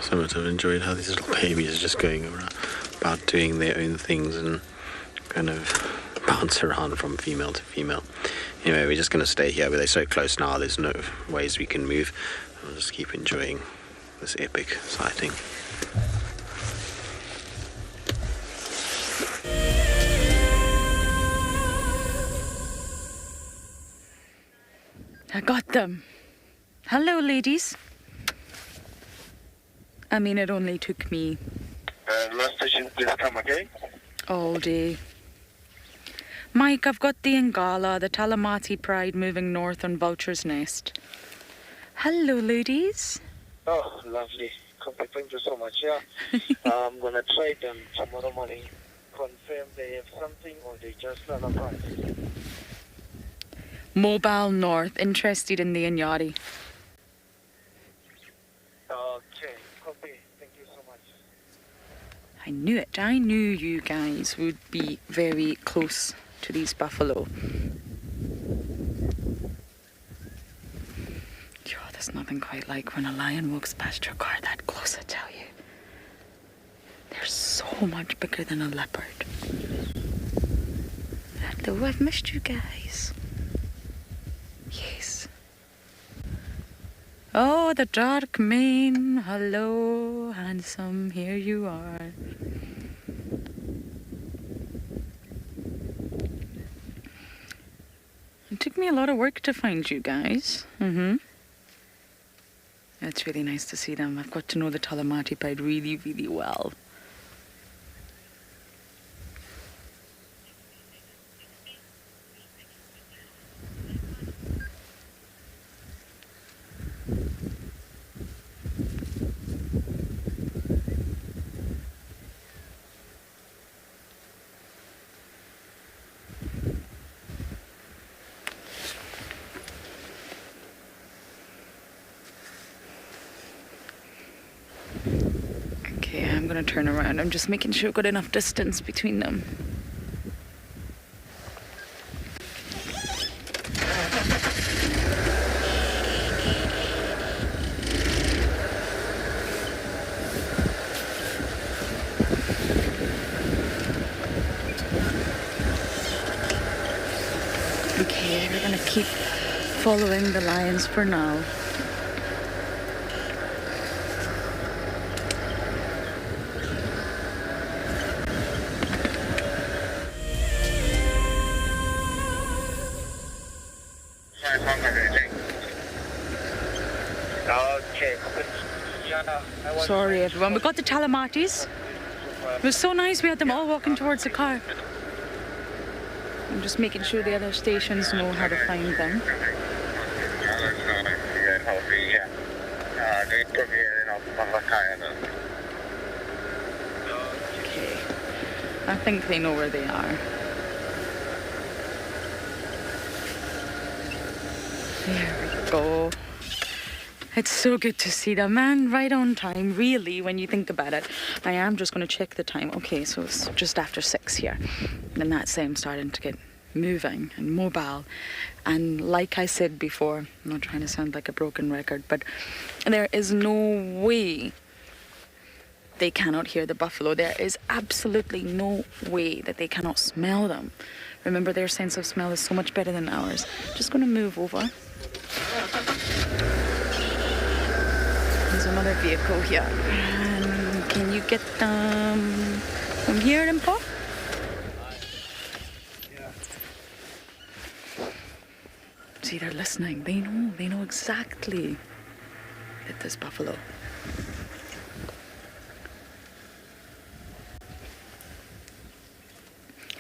So much I've enjoyed how these little babies are just going around, about doing their own things and kind of bounce around from female to female. Anyway, we're just going to stay here, but they're so close now, there's no ways we can move. We'll just keep enjoying this epic sighting. I got them. Hello, ladies. I mean, it only took me... last station, please come again. all day. Mike, I've got the Ngala, the Talamati Pride moving north on Vulture's Nest. Hello, ladies. Oh, lovely. Thank you so much. Yeah, I'm gonna try them tomorrow morning. Confirm they have something or they just run apart. Mobile North, interested in the Inyari. Okay, copy. Thank you so much. I knew it. I knew you guys would be very close to these buffalo. Yo, there's nothing quite like when a lion walks past your car that close, I tell you. They're so much bigger than a leopard. Hello, I've missed you guys. Yes. Oh, the dark mane. Hello, handsome. Here you are. It took me a lot of work to find you guys. It's really nice to see them. I've got to know the Talamati Pride really, really well. I'm gonna turn around. I'm just making sure I've got enough distance between them. keep following the lions for now. Sorry everyone, we got the Talamatis. It was so nice, we had them all walking towards the car. I'm just making sure the other stations know how to find them. Okay, I think they know where they are. There we go. It's so good to see them, man. Right on time, really, when you think about it. I am just going to check the time. Okay, so it's just after 6 here. And that's I'm starting to get moving and mobile. And like I said before, I'm not trying to sound like a broken record, but there is no way they cannot hear the buffalo. There is absolutely no way that they cannot smell them. Remember, their sense of smell is so much better than ours. Just going to move over. There's another vehicle here. And can you get them from here, Impa? See, they're listening. They know exactly that there's buffalo.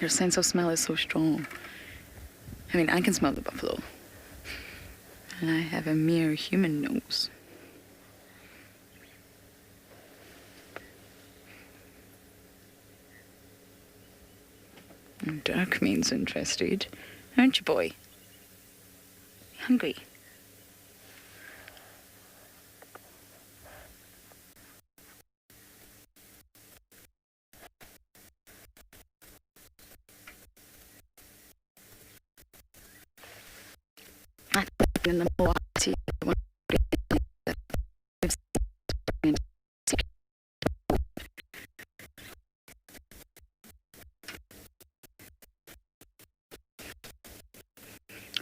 Your sense of smell is so strong. I mean, I can smell the buffalo. And I have a mere human nose. Dirk means interested, aren't you, boy? Hungry? In the Milwaukee,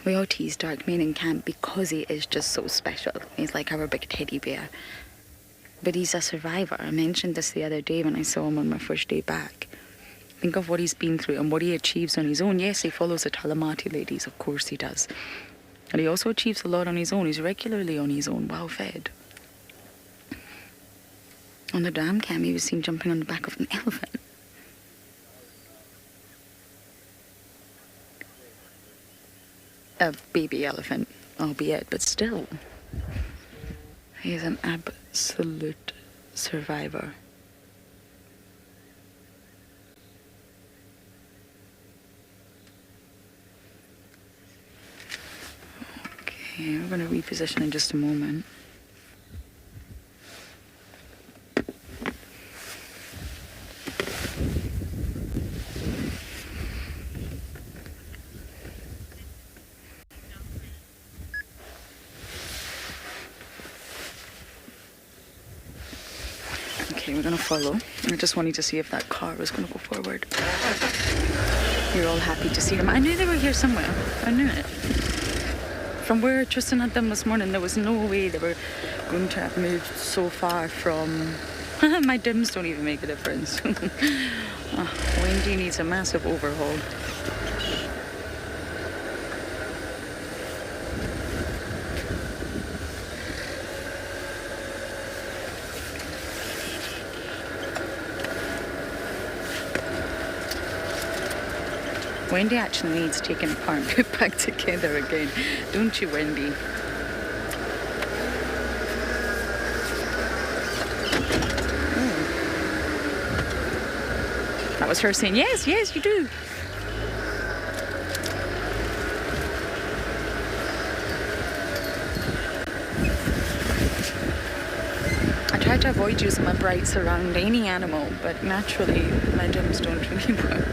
we all tease Dark Mane in camp because he is just so special. He's like our big teddy bear. But he's a survivor. I mentioned this the other day when I saw him on my first day back. Think of what he's been through and what he achieves on his own. Yes, he follows the Talamati ladies, of course he does. And he also achieves a lot on his own. He's regularly on his own, well fed. On the dam cam, he was seen jumping on the back of an elephant. A baby elephant, albeit, but still. He is an absolute survivor. Okay, we're going to reposition in just a moment. Okay, we're going to follow. I just wanted to see if that car was going to go forward. You're all happy to see them. I knew they were here somewhere. I knew it. From where Tristan had them this morning, there was no way they were going to have moved so far from... My dims don't even make a difference. Wendy needs a massive overhaul. Wendy actually needs taken apart and put back together again. Don't you, Wendy? Oh. That was her saying, yes, yes, you do. I try to avoid using my brights around any animal, but naturally my dims don't really work.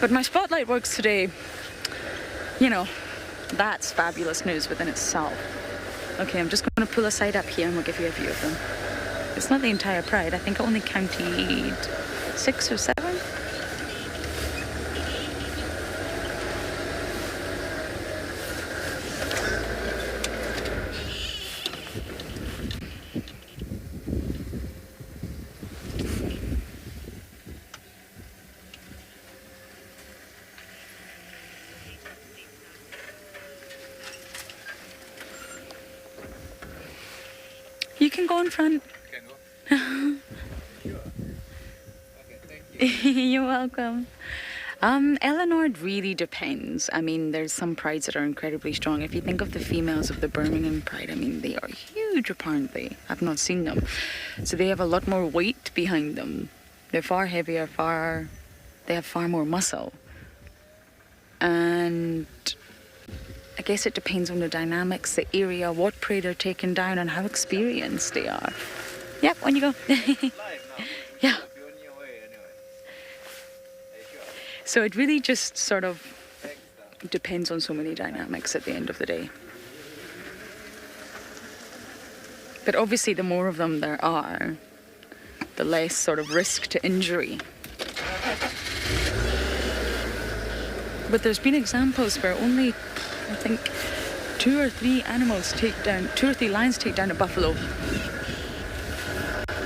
But my spotlight works today. You know, that's fabulous news within itself. Okay, I'm just going to pull a side up here and we'll give you a view of them. It's not the entire pride. I think I only counted 6 or 7. You can go in front. You're welcome. Eleanor, it really depends. I mean, there's some prides that are incredibly strong. If you think of the females of the Birmingham Pride, I mean, they are huge apparently. I've not seen them. So they have a lot more weight behind them. They're far heavier, they have far more muscle. And I guess it depends on the dynamics, the area, what prey they're taking down, and how experienced they are. Yep, on you go. Yeah. So it really just sort of depends on so many dynamics at the end of the day. But obviously the more of them there are, the less sort of risk to injury. But there's been examples where only, I think, 2 or 3 lions take down a buffalo.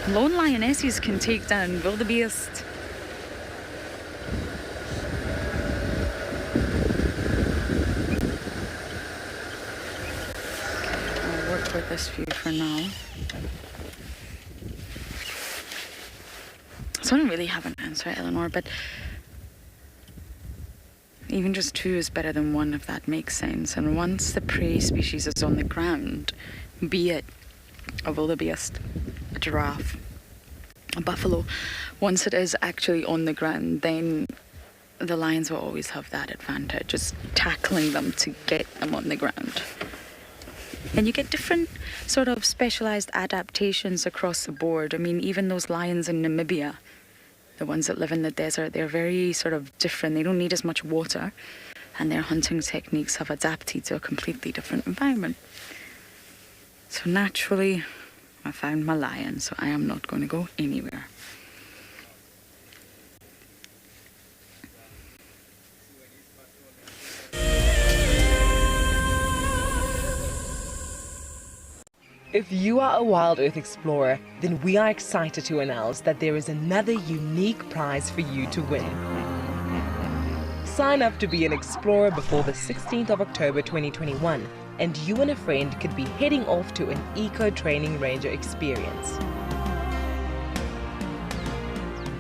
Lone lionesses can take down wildebeest. I'll work with this view for now. So I don't really have an answer, Eleanor, but even just 2 is better than 1, if that makes sense. And once the prey species is on the ground, be it a wildebeest, a giraffe, a buffalo, once it is actually on the ground, then the lions will always have that advantage, just tackling them to get them on the ground. And you get different sort of specialized adaptations across the board. I mean, even those lions in Namibia, the ones that live in the desert, they're very sort of different. They don't need as much water, and their hunting techniques have adapted to a completely different environment. So naturally, I found my lion, so I am not going to go anywhere. If you are a WildEarth explorer, then we are excited to announce that there is another unique prize for you to win. Sign up to be an explorer before the 16th of October 2021, and you and a friend could be heading off to an eco-training ranger experience.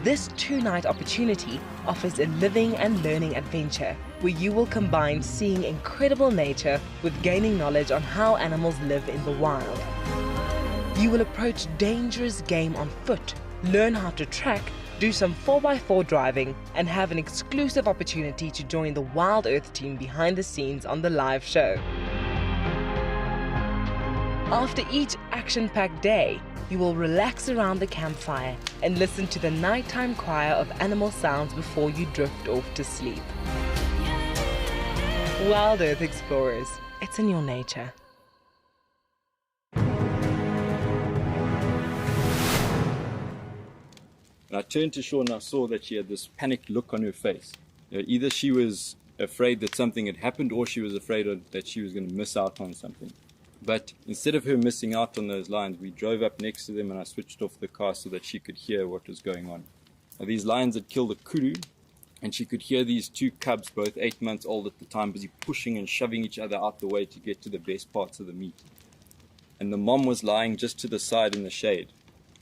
This 2-night opportunity offers a living and learning adventure where you will combine seeing incredible nature with gaining knowledge on how animals live in the wild. You will approach dangerous game on foot, learn how to track, do some 4x4 driving, and have an exclusive opportunity to join the WildEarth team behind the scenes on the live show. After each action-packed day, you will relax around the campfire and listen to the nighttime choir of animal sounds before you drift off to sleep. WildEarth Explorers, it's in your nature. And I turned to Shaw and I saw that she had this panicked look on her face. Either she was afraid that something had happened or she was afraid that she was going to miss out on something. But instead of her missing out on those lions, we drove up next to them and I switched off the car so that she could hear what was going on. Now, these lions had killed a kudu, and she could hear these 2 cubs, both 8 months old at the time, busy pushing and shoving each other out the way to get to the best parts of the meat. And the mom was lying just to the side in the shade.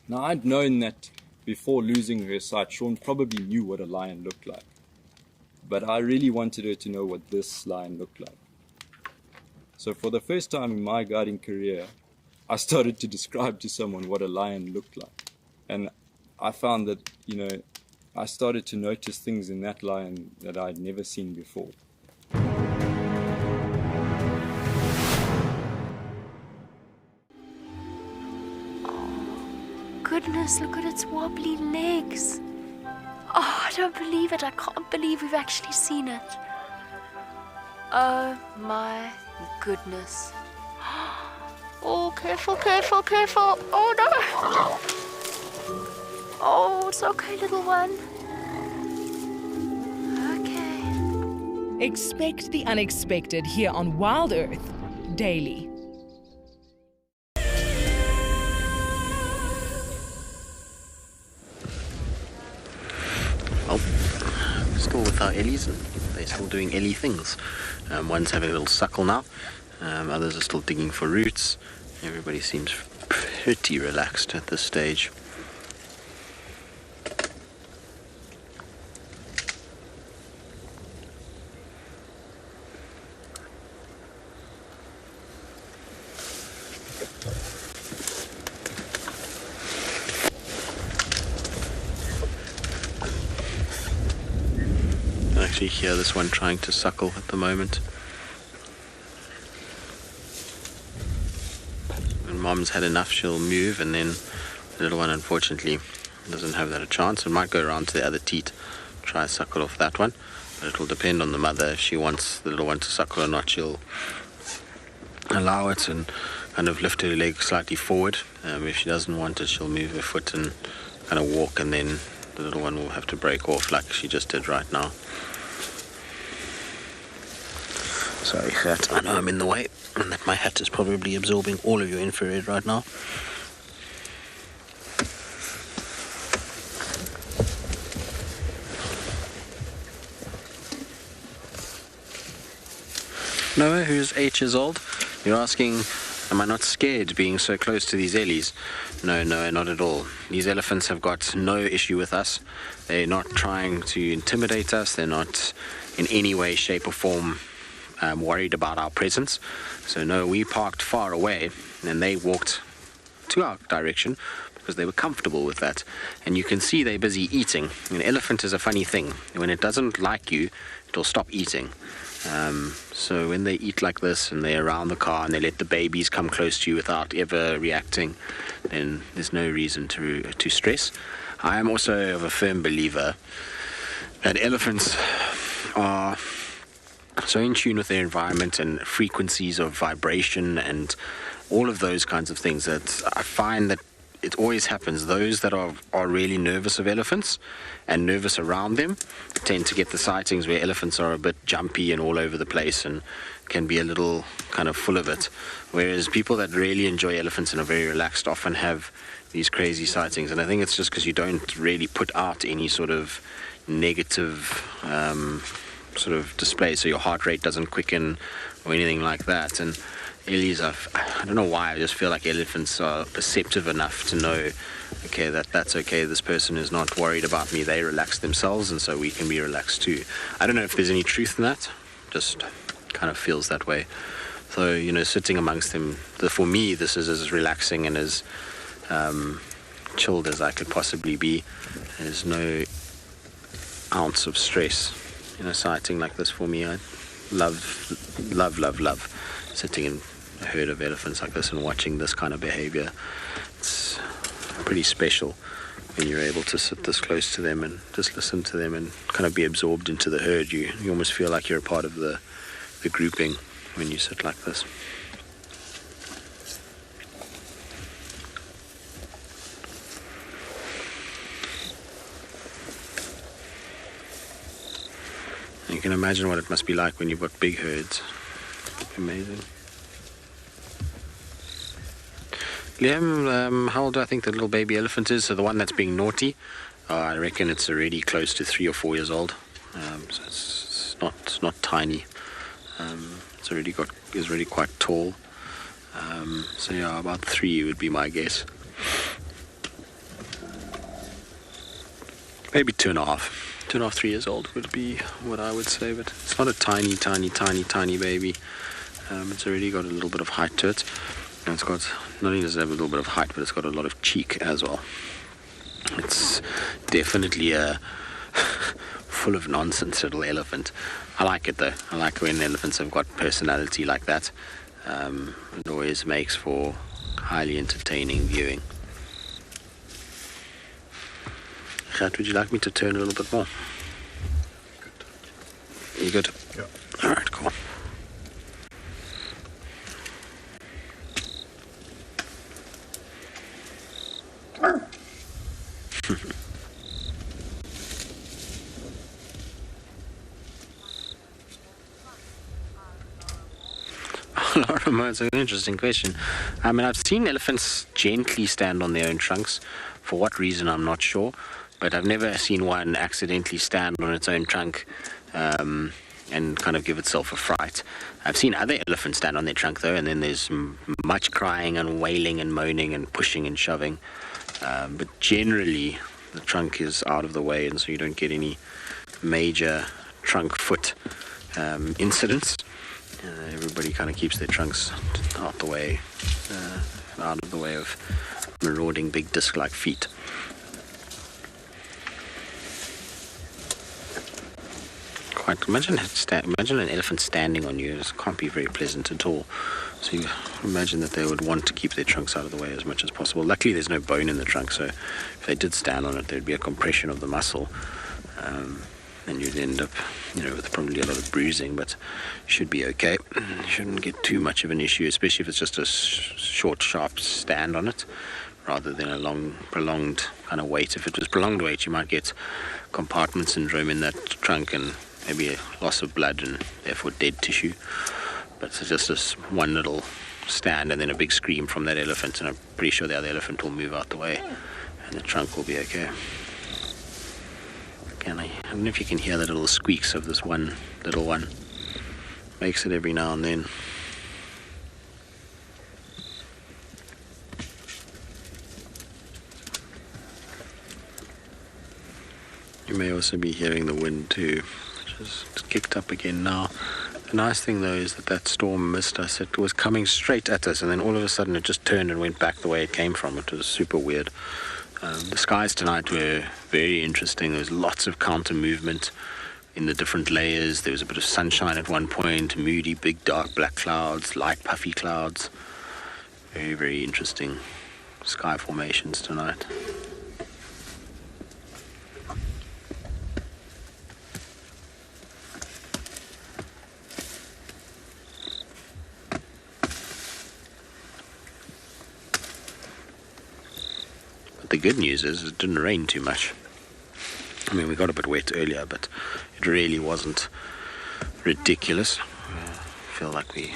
Now, I'd known that before losing her sight, Sean probably knew what a lion looked like. But I really wanted her to know what this lion looked like. So for the first time in my guiding career, I started to describe to someone what a lion looked like. And I found that, I started to notice things in that lion that I'd never seen before. Goodness, look at its wobbly legs. Oh, I don't believe it. I can't believe we've actually seen it. Oh my goodness. Oh, careful, careful, careful. Oh no. Oh, it's okay, little one. Okay. Expect the unexpected here on WildEarth daily. Well, still with our Ellies, and they're still doing Ellie things. One's having a little suckle now, others are still digging for roots. Everybody seems pretty relaxed at this stage. I actually hear this one trying to suckle at the moment. When mom's had enough, she'll move, and then the little one unfortunately doesn't have that a chance. It might go around to the other teat, try to suckle off that one, but it will depend on the mother. If she wants the little one to suckle or not, she'll allow it and kind of lift her leg slightly forward. If she doesn't want it, she'll move her foot and kind of walk, and then the little one will have to break off like she just did right now. Sorry, Hat, I know I'm in the way, and that my hat is probably absorbing all of your infrared right now. Noah, who's 8 years old, you're asking, am I not scared being so close to these ellies? No, not at all. These elephants have got no issue with us. They're not trying to intimidate us. They're not in any way, shape or form worried about our presence. So no, we parked far away and they walked to our direction because they were comfortable with that. And you can see they're busy eating. An elephant is a funny thing. When it doesn't like you, it'll stop eating. So when they eat like this and they're around the car and they let the babies come close to you without ever reacting, then there's no reason to stress. I am also of a firm believer that elephants are so in tune with their environment and frequencies of vibration and all of those kinds of things that I find that it always happens. Those that are really nervous of elephants and nervous around them tend to get the sightings where elephants are a bit jumpy and all over the place and can be a little kind of full of it. Whereas people that really enjoy elephants and are very relaxed often have these crazy sightings. And I think it's just because you don't really put out any sort of negative sort of display, so your heart rate doesn't quicken or anything like that. And ellies, I don't know why, I just feel like elephants are perceptive enough to know, okay, that's okay, this person is not worried about me, they relax themselves, and so we can be relaxed too. I don't know if there's any truth in that, just kind of feels that way. So, you know, sitting amongst them, for me, this is as relaxing and as chilled as I could possibly be. There's no ounce of stress in a sighting like this for me. I love sitting in a herd of elephants like this and watching this kind of behavior. It's pretty special when you're able to sit this close to them and just listen to them and kind of be absorbed into the herd. You almost feel like you're a part of the grouping when you sit like this. You can imagine what it must be like when you've got big herds. Amazing. Liam, how old do I think the little baby elephant is? So the one that's being naughty, I reckon it's already close to 3 or 4 years old. So it's not tiny. It's already quite tall. So yeah, about 3 would be my guess. Maybe 2.5. 2.5, 3 years old would be what I would say, but it's not a tiny baby. It's already got a little bit of height to it. And it's got, not only does it have a little bit of height, but it's got a lot of cheek as well. It's definitely a full of nonsense little elephant. I like it though. I like when elephants have got personality like that. It always makes for highly entertaining viewing. Gert, would you like me to turn a little bit more? You good? Yeah. Alright, cool. It's an interesting question. I mean, I've seen elephants gently stand on their own trunks. For what reason, I'm not sure. But I've never seen one accidentally stand on its own trunk and kind of give itself a fright. I've seen other elephants stand on their trunk though, and then there's much crying and wailing and moaning and pushing and shoving. But generally the trunk is out of the way, and so you don't get any major trunk foot incidents. Everybody kind of keeps their trunks out the way, out of the way of marauding big disc-like feet. Imagine an elephant standing on you. It can't be very pleasant at all. So you imagine that they would want to keep their trunks out of the way as much as possible. Luckily there's no bone in the trunk, so if they did stand on it, there'd be a compression of the muscle, and you'd end up, with probably a lot of bruising, but should be okay. You shouldn't get too much of an issue, especially if it's just a short, sharp stand on it, rather than a long, prolonged kind of wait. If it was prolonged wait, you might get compartment syndrome in that trunk and maybe a loss of blood and therefore dead tissue. But it's just this one little stand and then a big scream from that elephant, and I'm pretty sure the other elephant will move out the way and the trunk will be okay. I don't know if you can hear the little squeaks of this one little one. Makes it every now and then. You may also be hearing the wind too, which is kicked up again now. The nice thing though is that storm missed us. It was coming straight at us, and then all of a sudden it just turned and went back the way it came from. It was super weird. The skies tonight were very interesting. There was lots of counter movement in the different layers. There was a bit of sunshine at one point, moody, big, dark, black clouds, light, puffy clouds. Very, very interesting sky formations tonight. The good news is it didn't rain too much. I mean, we got a bit wet earlier, but it really wasn't ridiculous. I feel like we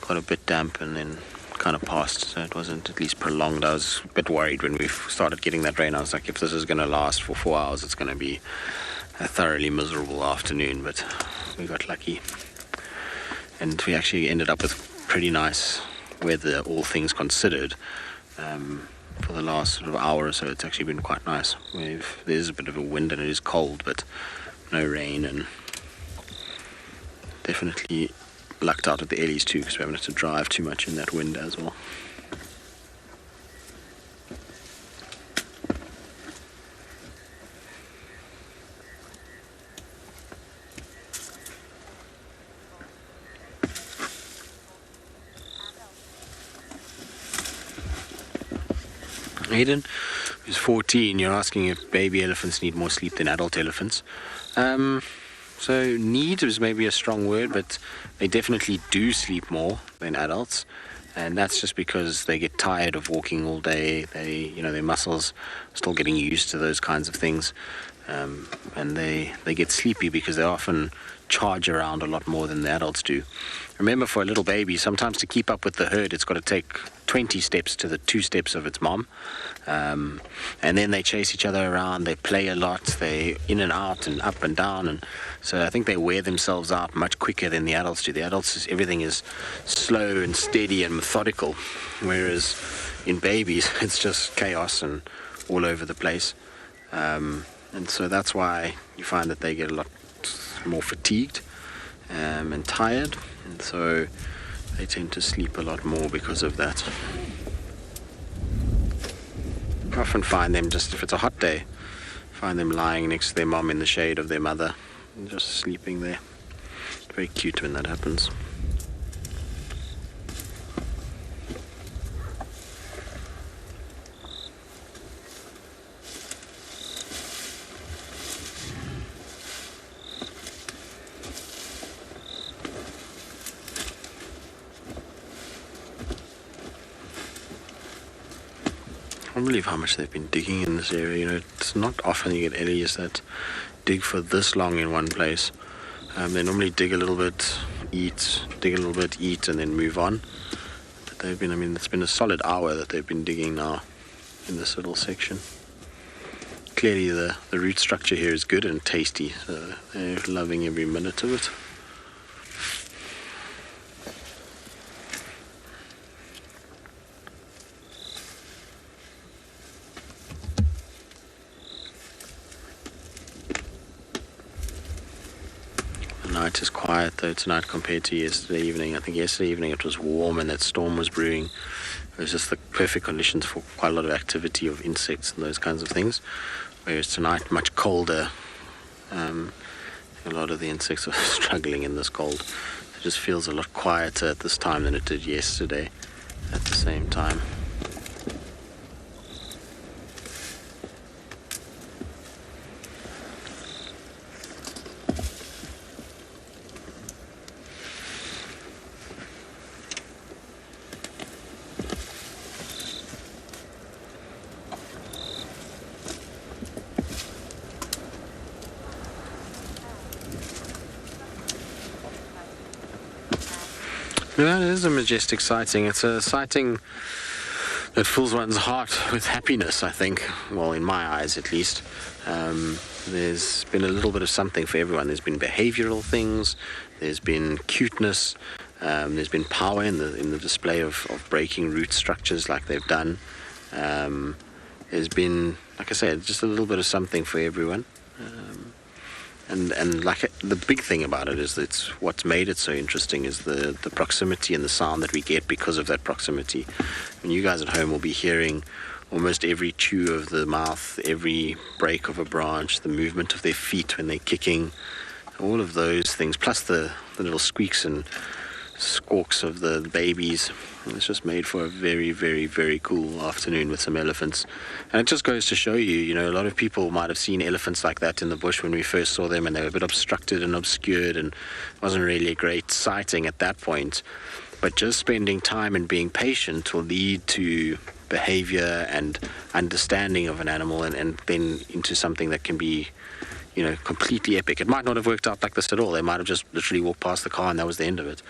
got a bit damp and then kind of passed, so it wasn't at least prolonged. I was a bit worried when we started getting that rain. I was like, if this is going to last for 4 hours, it's going to be a thoroughly miserable afternoon, but we got lucky. And we actually ended up with pretty nice weather, all things considered. For the last sort of hour or so, it's actually been quite nice. There's a bit of a wind and it is cold, but no rain, and definitely lucked out at the Ellies too, because we haven't had to drive too much in that wind as well. Hayden, who's 14, you're asking if baby elephants need more sleep than adult elephants. So need is maybe a strong word, but they definitely do sleep more than adults, and that's just because they get tired of walking all day. Their muscles are still getting used to those kinds of things, and they get sleepy because they often charge around a lot more than the adults do. Remember, for a little baby, sometimes to keep up with the herd, it's got to take 20 steps to the 2 steps of its mom. And then they chase each other around, they play a lot, they in and out and up and down. And so I think they wear themselves out much quicker than the adults do. The adults, everything is slow and steady and methodical, whereas in babies, it's just chaos and all over the place. And so that's why you find that they get a lot more fatigued and tired, and so they tend to sleep a lot more because of that. I often find them, just if it's a hot day, find them lying next to their mom in the shade of their mother and just sleeping there. It's very cute when that happens. I can't believe how much they've been digging in this area. It's not often you get ellies that dig for this long in one place. They normally dig a little bit, eat, and then move on. But they've been, it's been a solid hour that they've been digging now in this little section. clearly the root structure here is good and tasty, so they're loving every minute of it. The night is quiet though tonight compared to yesterday evening. I think yesterday evening it was warm and that storm was brewing. It was just the perfect conditions for quite a lot of activity of insects and those kinds of things. Whereas tonight, much colder. A lot of the insects are struggling in this cold. It just feels a lot quieter at this time than it did yesterday at the same time. Yeah, it is a majestic sighting. It's a sighting that fills one's heart with happiness, I think. Well, in my eyes, at least. There's been a little bit of something for everyone. There's been behavioral things. There's been cuteness. There's been power in the display of breaking root structures like they've done. There's been, like I said, just a little bit of something for everyone. And like the big thing about it is that what's made it so interesting is the proximity and the sound that we get because of that proximity. And you guys at home will be hearing almost every chew of the mouth, every break of a branch, the movement of their feet when they're kicking, all of those things, plus the little squeaks and squawks of the babies. It's just made for a very, very, very cool afternoon with some elephants. And it just goes to show you, a lot of people might have seen elephants like that in the bush when we first saw them, and they were a bit obstructed and obscured and wasn't really a great sighting at that point. But just spending time and being patient will lead to behavior and understanding of an animal and then into something that can be completely epic. It might not have worked out like this at all. They might have just literally walked past the car and that was the end of it.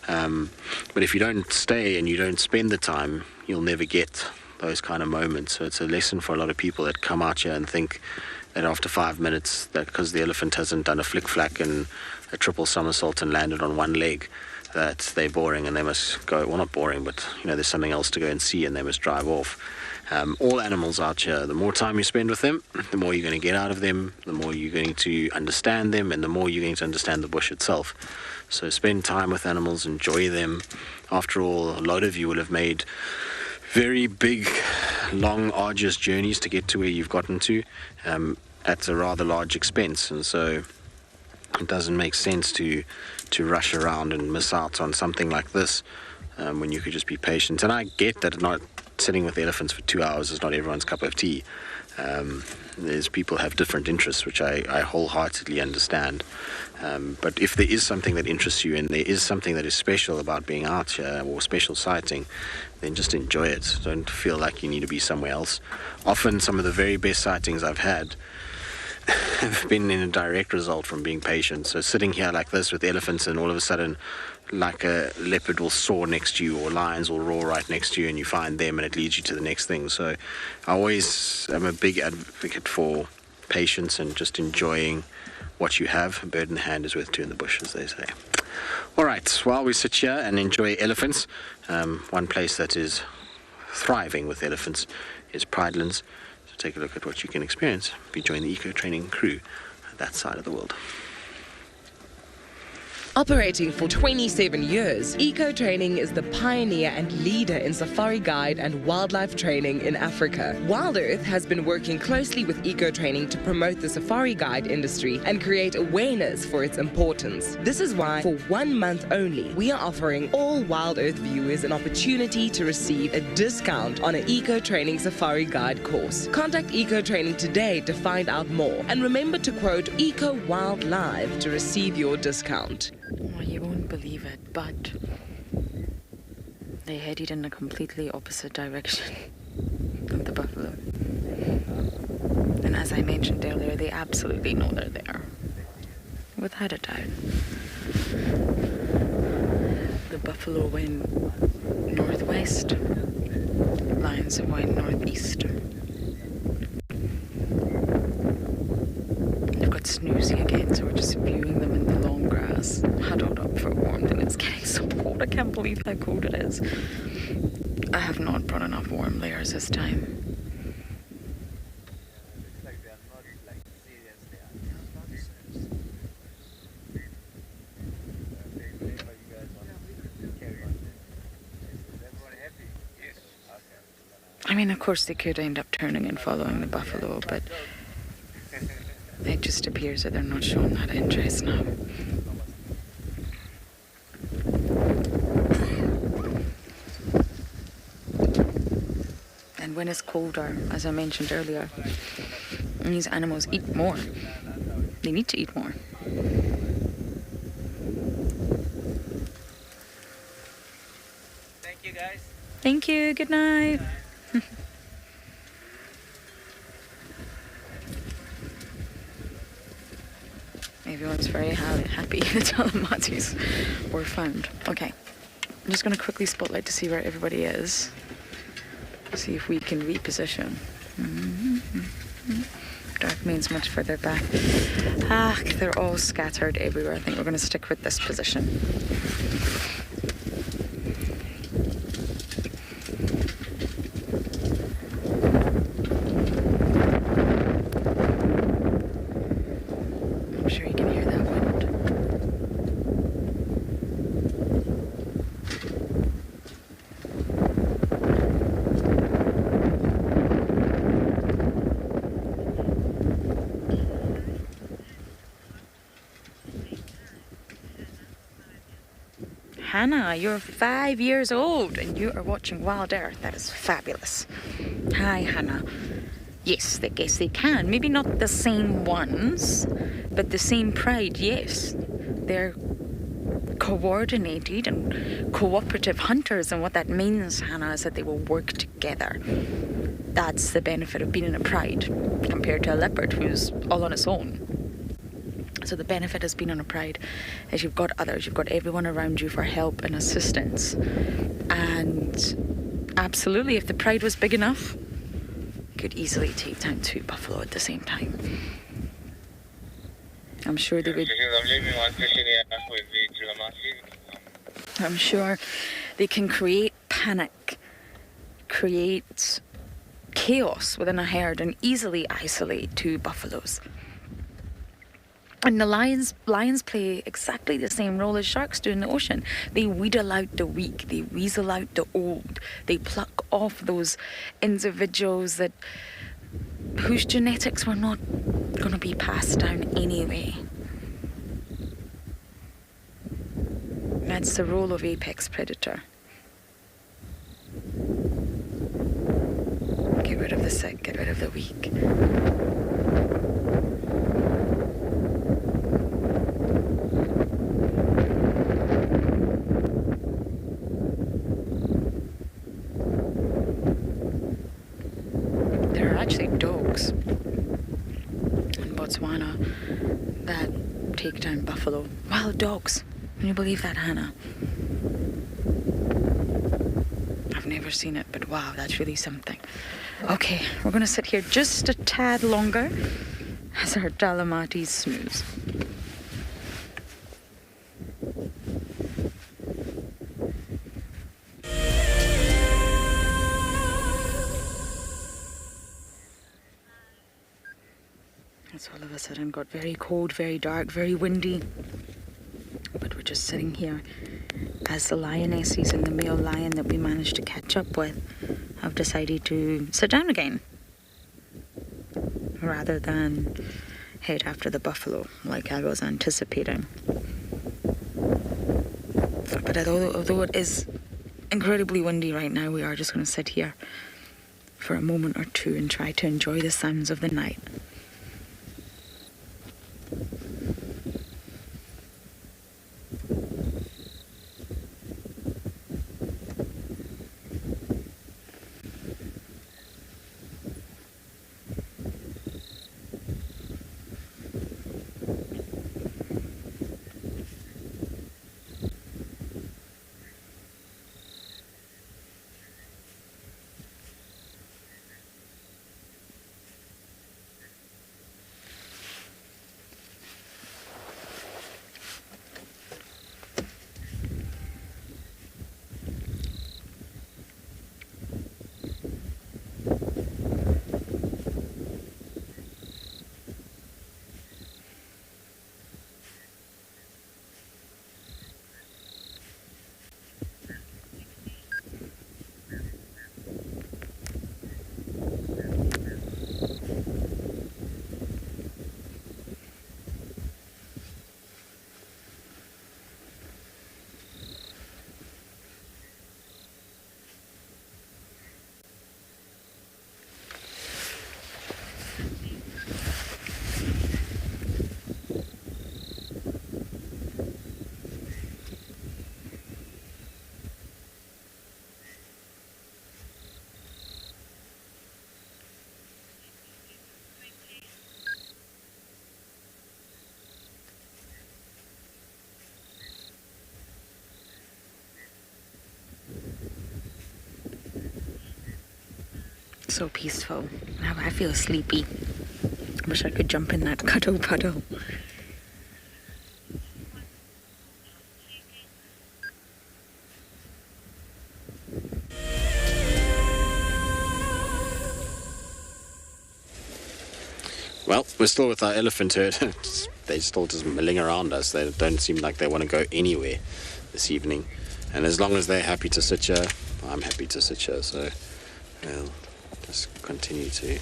But if you don't stay and you don't spend the time, you'll never get those kind of moments. So it's a lesson for a lot of people that come out here and think that after 5 minutes, that because the elephant hasn't done a flick-flack and a triple somersault and landed on one leg, that they're boring and they must go, well, not boring, but there's something else to go and see and they must drive off. All animals out here, the more time you spend with them, the more you're going to get out of them, the more you're going to understand them, and the more you're going to understand the bush itself. So spend time with animals, enjoy them. After all, a lot of you will have made very big, long, arduous journeys to get to where you've gotten to at a rather large expense, and so it doesn't make sense to rush around and miss out on something like this when you could just be patient. And I get that not sitting with elephants for 2 hours is not everyone's cup of tea. There's people have different interests, which I wholeheartedly understand. But if there is something that interests you and there is something that is special about being out here or special sighting, then just enjoy it. Don't feel like you need to be somewhere else. Often some of the very best sightings I've had have been in a direct result from being patient. So sitting here like this with elephants and all of a sudden like a leopard will soar next to you or lions will roar right next to you and you find them and it leads you to the next thing. So I always am a big advocate for patience and just enjoying what you have. A bird in the hand is worth two in the bush, as they say. All right, while we sit here and enjoy elephants, one place that is thriving with elephants is Pridelands. So take a look at what you can experience if you join the eco training crew at that side of the world. Operating for 27 years, Eco Training is the pioneer and leader in safari guide and wildlife training in Africa. WildEarth has been working closely with Eco Training to promote the safari guide industry and create awareness for its importance. This is why, for 1 month only, we are offering all WildEarth viewers an opportunity to receive a discount on an Eco Training safari guide course. Contact Eco Training today to find out more, and remember to quote Eco Wild Live to receive your discount. Oh, you won't believe it, but they headed in a completely opposite direction of the buffalo. And as I mentioned earlier, they absolutely know they're there. Without a doubt. The buffalo went northwest, lions went northeast. Hannah's huddled up for warmth and it's getting so cold. I can't believe how cold it is. I have not brought enough warm layers this time. I mean, of course, they could end up turning and following the buffalo, but it just appears that they're not showing that interest now. And when it's colder, as I mentioned earlier, these animals eat more. They need to eat more. Thank you, guys. Thank you. Good night. Everyone's very happy that all the Matis were found. Okay, I'm just going to quickly spotlight to see where everybody is. See if we can reposition. Dark means much further back. They're all scattered everywhere. I think we're going to stick with this position. Hannah, you're 5 years old and you are watching WildEarth. That is fabulous. Hi, Hannah. Yes, I guess they can. Maybe not the same ones, but the same pride, yes. They're coordinated and cooperative hunters, and what that means, Hannah, is that they will work together. That's the benefit of being in a pride compared to a leopard who's all on its own. So the benefit has been on a pride is you've got others, you've got everyone around you for help and assistance. And absolutely, if the pride was big enough, you could easily take down 2 buffalo at the same time. I'm sure they would. I'm sure they can create panic, create chaos within a herd and easily isolate 2 buffaloes. And the lions play exactly the same role as sharks do in the ocean. They wheedle out the weak, they weasel out the old, they pluck off those individuals whose genetics were not going to be passed down anyway. That's the role of apex predator. Get rid of the sick, get rid of the weak. Actually dogs in Botswana that take down buffalo. Wild dogs. Can you believe that, Hannah? I've never seen it, but wow, that's really something. Okay, we're going to sit here just a tad longer as our Dalamatis snooze. It's all of a sudden got very cold, very dark, very windy. But we're just sitting here as the lionesses and the male lion that we managed to catch up with have decided to sit down again rather than head after the buffalo like I was anticipating. But although it is incredibly windy right now, we are just going to sit here for a moment or two and try to enjoy the sounds of the night. so peaceful. Now I feel sleepy. Wish I could jump in that cuddle puddle. Well, we're still with our elephant herd. They're still just milling around us. They don't seem like they want to go anywhere this evening. And as long as they're happy to sit here, I'm happy to sit here. So we'll just continue to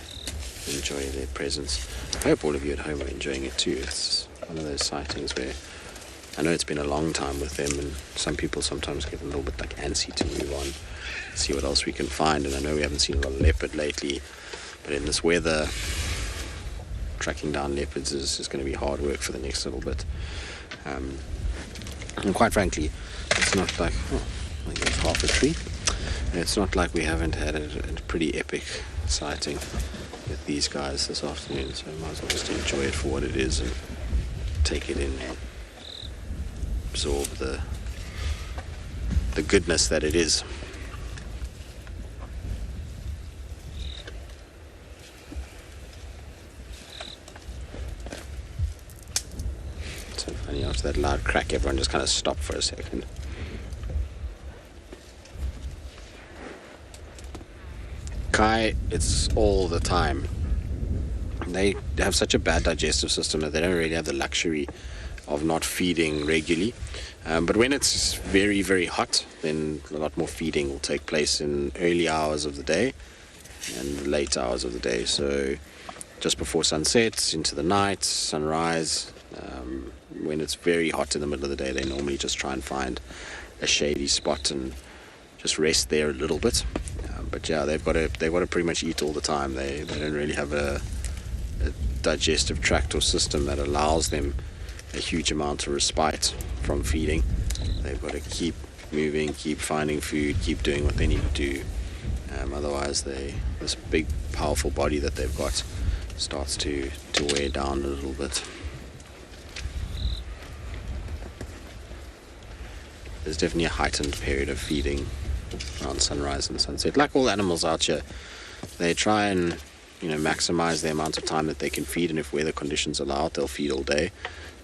enjoy their presence. I hope all of you at home are enjoying it too. It's one of those sightings where I know it's been a long time with them, and some people sometimes get a little bit like antsy to move on, see what else we can find. And I know we haven't seen a lot of leopard lately, but in this weather, tracking down leopards is going to be hard work for the next little bit. And quite frankly, it's not like, I think it's half a tree. It's not like we haven't had a pretty epic sighting with these guys this afternoon, so I might as well just enjoy it for what it is and take it in and absorb the goodness that it is. So funny, after that loud crack, everyone just kind of stopped for a second. Kai, it's all the time. They have such a bad digestive system that they don't really have the luxury of not feeding regularly. But when it's very, very hot, then a lot more feeding will take place in early hours of the day and late hours of the day. So just before sunset, into the night, sunrise. When it's very hot in the middle of the day, they normally just try and find a shady spot and just rest there a little bit. But yeah, they've got to pretty much eat all the time. They don't really have a digestive tract or system that allows them a huge amount of respite from feeding. They've got to keep moving, keep finding food, keep doing what they need to do. Otherwise, this big, powerful body that they've got starts to wear down a little bit. There's definitely a heightened period of feeding around sunrise and sunset. Like all animals out here, they try and maximize the amount of time that they can feed, and if weather conditions allow it, they'll feed all day.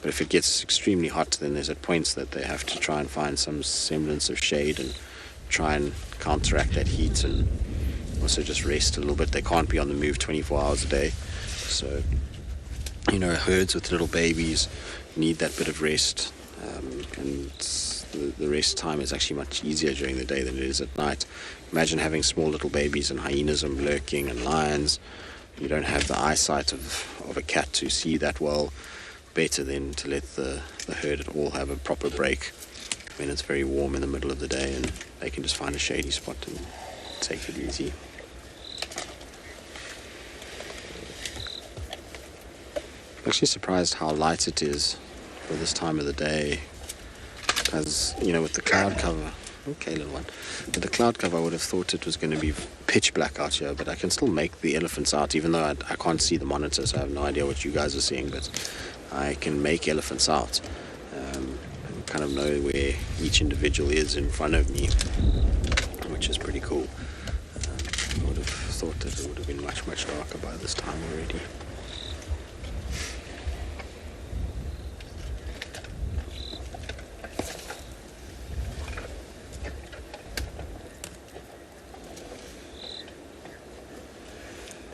But if it gets extremely hot, then there's at points that they have to try and find some semblance of shade and try and counteract that heat and also just rest a little bit. They can't be on the move 24 hours a day. So, herds with little babies need that bit of rest, and the rest time is actually much easier during the day than it is at night. Imagine having small little babies and hyenas and lurking and lions. You don't have the eyesight of a cat to see that well. Better than to let the herd all have a proper break when it's very warm in the middle of the day and they can just find a shady spot and take it easy. I'm actually surprised how light it is for this time of the day. As with the cloud cover, okay, little one. With the cloud cover, I would have thought it was going to be pitch black out here, but I can still make the elephants out, even though I can't see the monitor, so I have no idea what you guys are seeing, but I can make elephants out and kind of know where each individual is in front of me, which is pretty cool. I would have thought that it would have been much, much darker by this time already.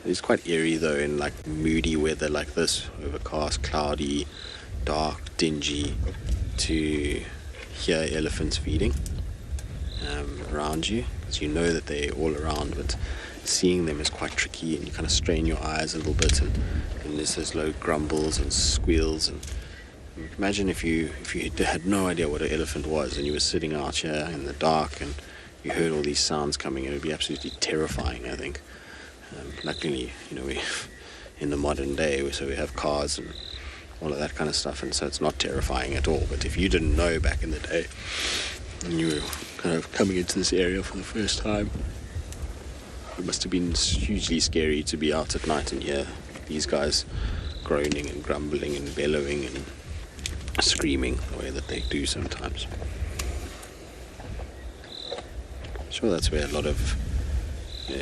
It's quite eerie though in like moody weather like this, overcast, cloudy, dark, dingy, to hear elephants feeding around you, because you know that they're all around, but seeing them is quite tricky, and you kind of strain your eyes a little bit, and there's those low grumbles and squeals. And imagine if you had no idea what an elephant was and you were sitting out here in the dark and you heard all these sounds coming. It would be absolutely terrifying, I think. Luckily, we in the modern day, so we have cars and all of that kind of stuff, and so it's not terrifying at all. But if you didn't know back in the day and you were kind of coming into this area for the first time, it must have been hugely scary to be out at night and hear these guys groaning and grumbling and bellowing and screaming the way that they do sometimes. I'm sure that's where a lot of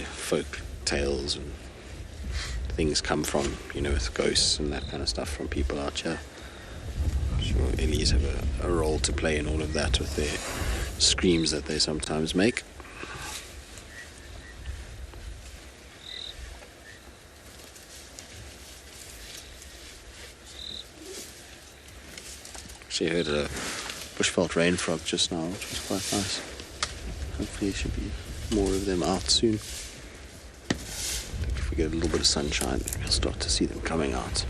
folk tales and things come from, with ghosts and that kind of stuff from people out here. I'm sure Ellies have a role to play in all of that with their screams that they sometimes make. Actually heard a bushveld rain frog just now, which was quite nice. Hopefully there should be more of them out soon. I think if we get a little bit of sunshine, we'll start to see them coming out.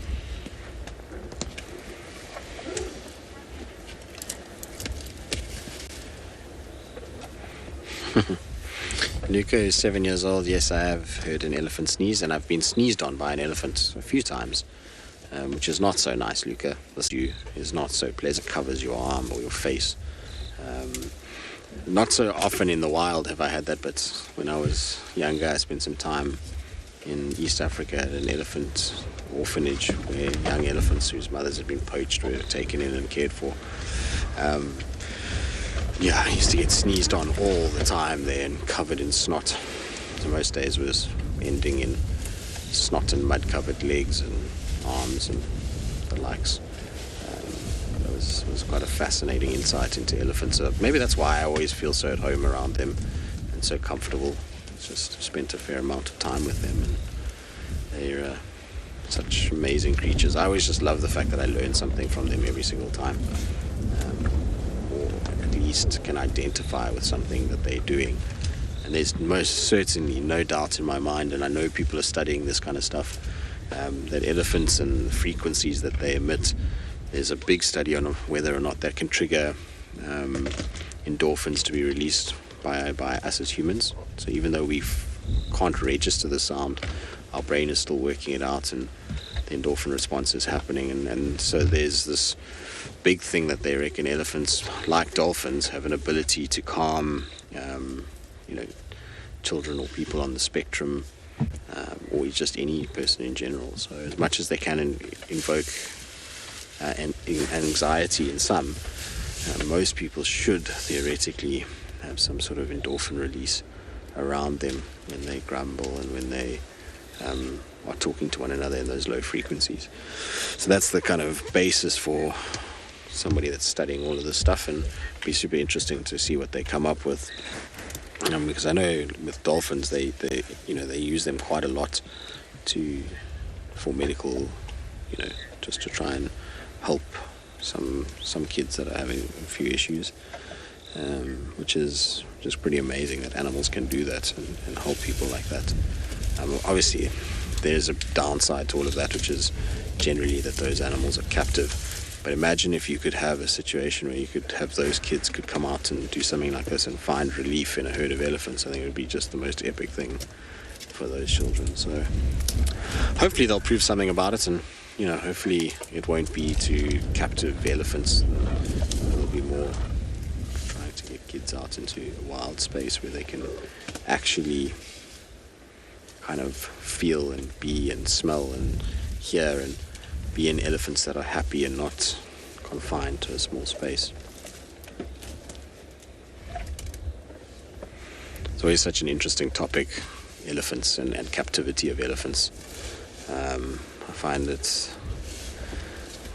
Luca is 7 years old. Yes, I have heard an elephant sneeze, and I've been sneezed on by an elephant a few times, which is not so nice, Luca. This is not so pleasant. It covers your arm or your face. Not so often in the wild have I had that, but when I was younger, I spent some time in East Africa at an elephant orphanage where young elephants whose mothers had been poached were taken in and cared for. Yeah, I used to get sneezed on all the time there and covered in snot. So most days was ending in snot and mud-covered legs and arms and the likes. It was quite a fascinating insight into elephants. Maybe that's why I always feel so at home around them and so comfortable. Just spent a fair amount of time with them, and they're such amazing creatures. I always just love the fact that I learn something from them every single time. Can identify with something that they're doing, and there's most certainly no doubt in my mind, and I know people are studying this kind of stuff, that elephants and the frequencies that they emit, there's a big study on whether or not that can trigger endorphins to be released by us as humans. So even though we can't register the sound, our brain is still working it out, and the endorphin response is happening, and so there's this big thing that they reckon elephants, like dolphins, have an ability to calm, children or people on the spectrum, or just any person in general. So as much as they can invoke anxiety in some, most people should theoretically have some sort of endorphin release around them when they grumble and when they are talking to one another in those low frequencies. So that's the kind of basis for somebody that's studying all of this stuff, and it'd be super interesting to see what they come up with, because I know with dolphins they use them quite a lot for medical, just to try and help some kids that are having a few issues, which is just pretty amazing that animals can do that and help people like that. Obviously there's a downside to all of that, which is generally that those animals are captive. But imagine if you could have a situation where you could have those kids could come out and do something like this and find relief in a herd of elephants. I think it would be just the most epic thing for those children. So hopefully they'll prove something about it, and hopefully it won't be to captive elephants. It'll be more trying to get kids out into a wild space where they can actually kind of feel and be and smell and hear and be in elephants that are happy and not confined to a small space. It's always such an interesting topic, elephants and captivity of elephants. I find it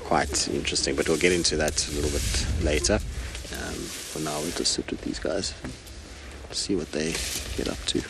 quite interesting, but we'll get into that a little bit later. For now, we'll just sit with these guys and see what they get up to.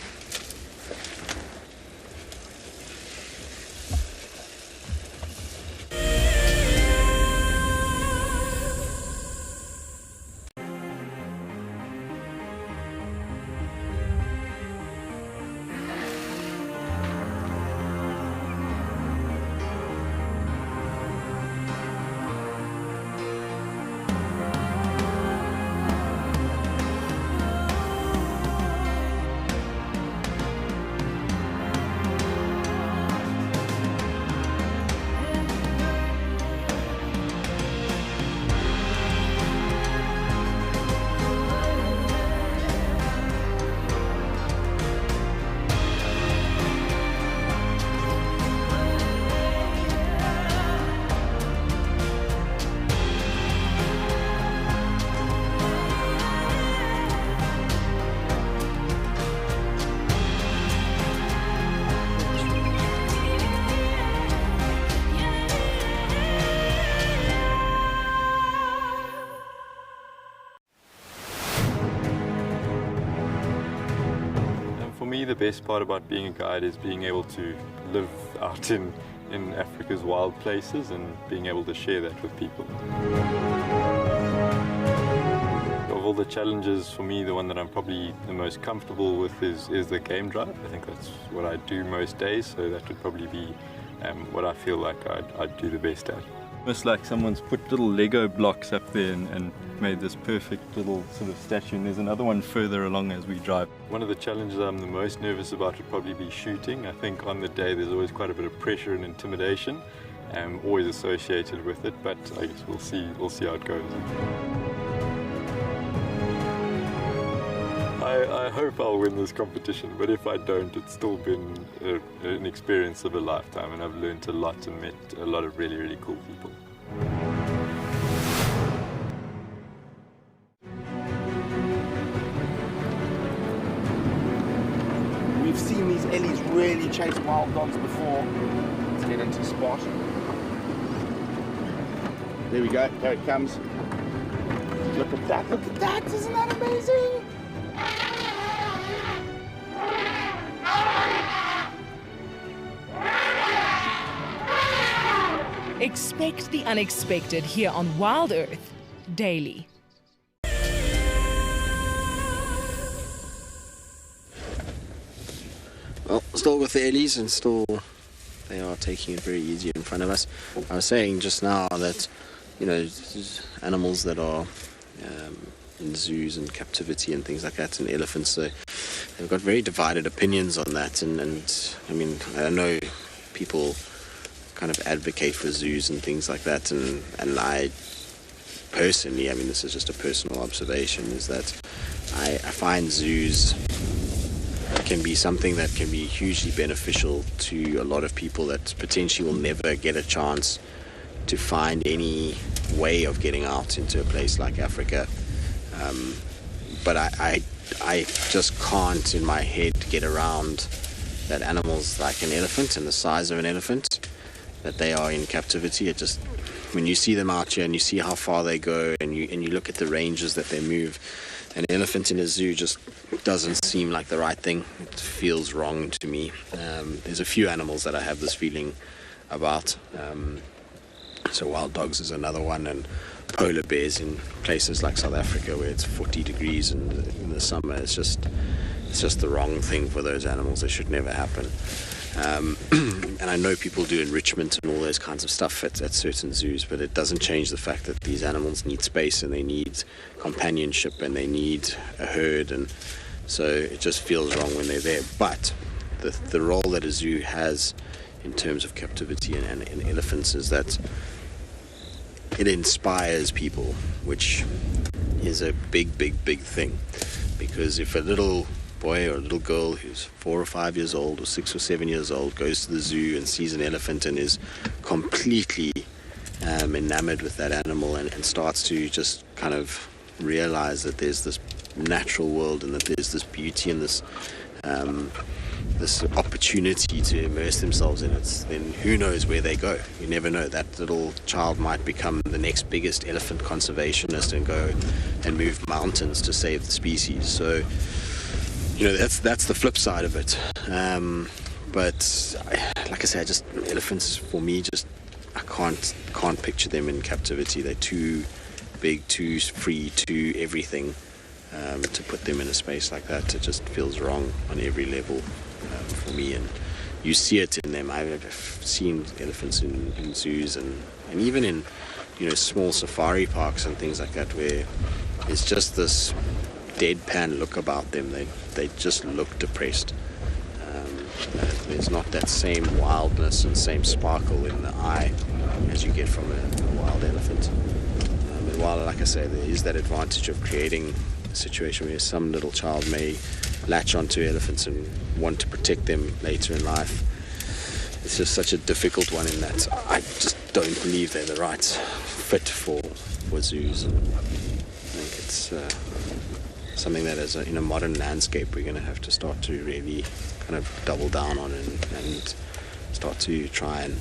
the best part about being a guide is being able to live out in Africa's wild places and being able to share that with people. Of all the challenges, for me, the one that I'm probably the most comfortable with is the game drive. I think that's what I do most days, so that would probably be what I feel like I'd do the best at. Almost like someone's put little Lego blocks up there and made this perfect little sort of statue, and there's another one further along as we drive. One of the challenges I'm the most nervous about would probably be shooting. I think on the day there's always quite a bit of pressure and intimidation, always associated with it, but I guess we'll see how it goes. I hope I'll win this competition, but if I don't, it's still been an experience of a lifetime, and I've learned a lot and met a lot of really, really cool people. We've seen these ellies really chase wild dogs before. Let's get into spot. There we go, there it comes. Look at that, isn't that amazing? Expect the unexpected here on WildEarth Daily. Well, still with the ellies, and still they are taking it very easy in front of us. I was saying just now that, you know, animals that are in zoos and captivity and things like that, and elephants, so they've got very divided opinions on that, and I mean, I know people kind of advocate for zoos and things like that, and I personally, I mean, this is just a personal observation, is that I find zoos can be something that can be hugely beneficial to a lot of people that potentially will never get a chance to find any way of getting out into a place like Africa. But I just can't in my head get around that animals like an elephant and the size of an elephant, that they are in captivity. It just, when you see them out here and you see how far they go, and you look at the ranges that they move, an elephant in a zoo just doesn't seem like the right thing. It feels wrong to me. There's a few animals that I have this feeling about. So wild dogs is another one, and polar bears in places like South Africa where it's 40 degrees in the summer. It's just the wrong thing for those animals. It should never happen. And I know people do enrichment and all those kinds of stuff at certain zoos, but it doesn't change the fact that these animals need space and they need companionship and they need a herd, and so it just feels wrong when they're there. But the role that a zoo has in terms of captivity and elephants is that it inspires people, which is a big thing, because if a little boy or a little girl who's 4 or 5 years old or 6 or 7 years old goes to the zoo and sees an elephant and is completely enamored with that animal and starts to just kind of realize that there's this natural world and that there's this beauty and this opportunity to immerse themselves in it, then who knows where they go. You never know. That little child might become the next biggest elephant conservationist and go and move mountains to save the species. So, you know, that's the flip side of it. But like I said, elephants for me, I can't picture them in captivity. They're too big, too free, too everything. To put them in a space like that, it just feels wrong on every level for me. And you see it in them. I've seen elephants in zoos and even in, you know, small safari parks and things like that, where it's just this deadpan look about them. They just look depressed. There's not that same wildness and same sparkle in the eye as you get from a wild elephant. And while, like I say, there is that advantage of creating a situation where some little child may latch onto elephants and want to protect them later in life, it's just such a difficult one in that I just don't believe they're the right fit for zoos. I think it's something that in a modern landscape we're going to have to start to really kind of double down on and start to try and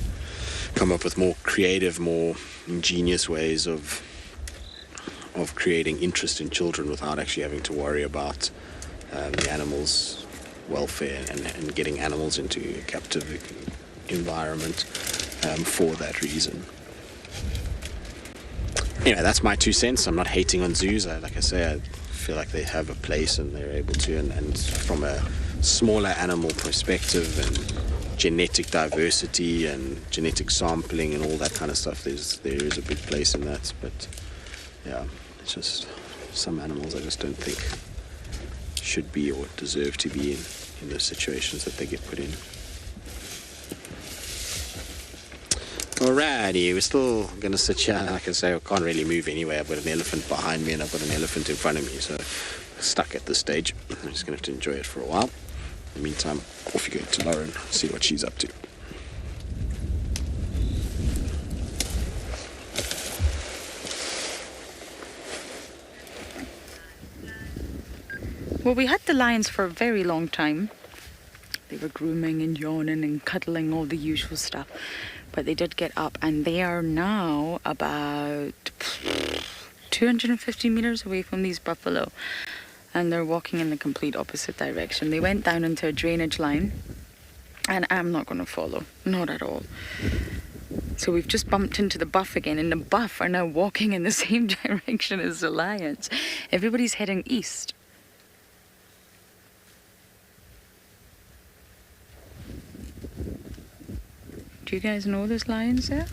come up with more creative, more ingenious ways of creating interest in children without actually having to worry about the animals welfare and getting animals into a captive environment for that reason. Anyway, that's my 2 cents. I'm not hating on zoos. Like I say, I feel like they have a place and they're able to, and from a smaller animal perspective and genetic diversity and genetic sampling and all that kind of stuff, there is a big place in that. But yeah, it's just some animals I just don't think should be or deserve to be in those situations that they get put in. Alrighty, we're still going to sit here. Like I say, I can't really move anyway. I've got an elephant behind me and I've got an elephant in front of me, so I'm stuck at this stage. I'm just going to have to enjoy it for a while. In the meantime, off you go to Lauren, see what she's up to. Well, we had the lions for a very long time. They were grooming and yawning and cuddling, all the usual stuff. But they did get up, and they are now about 250 meters away from these buffalo. And they're walking in the complete opposite direction. They went down into a drainage line, and I'm not going to follow. Not at all. So we've just bumped into the buff again, and the buff are now walking in the same direction as the lions. Everybody's heading east. Do you guys know there's lions there?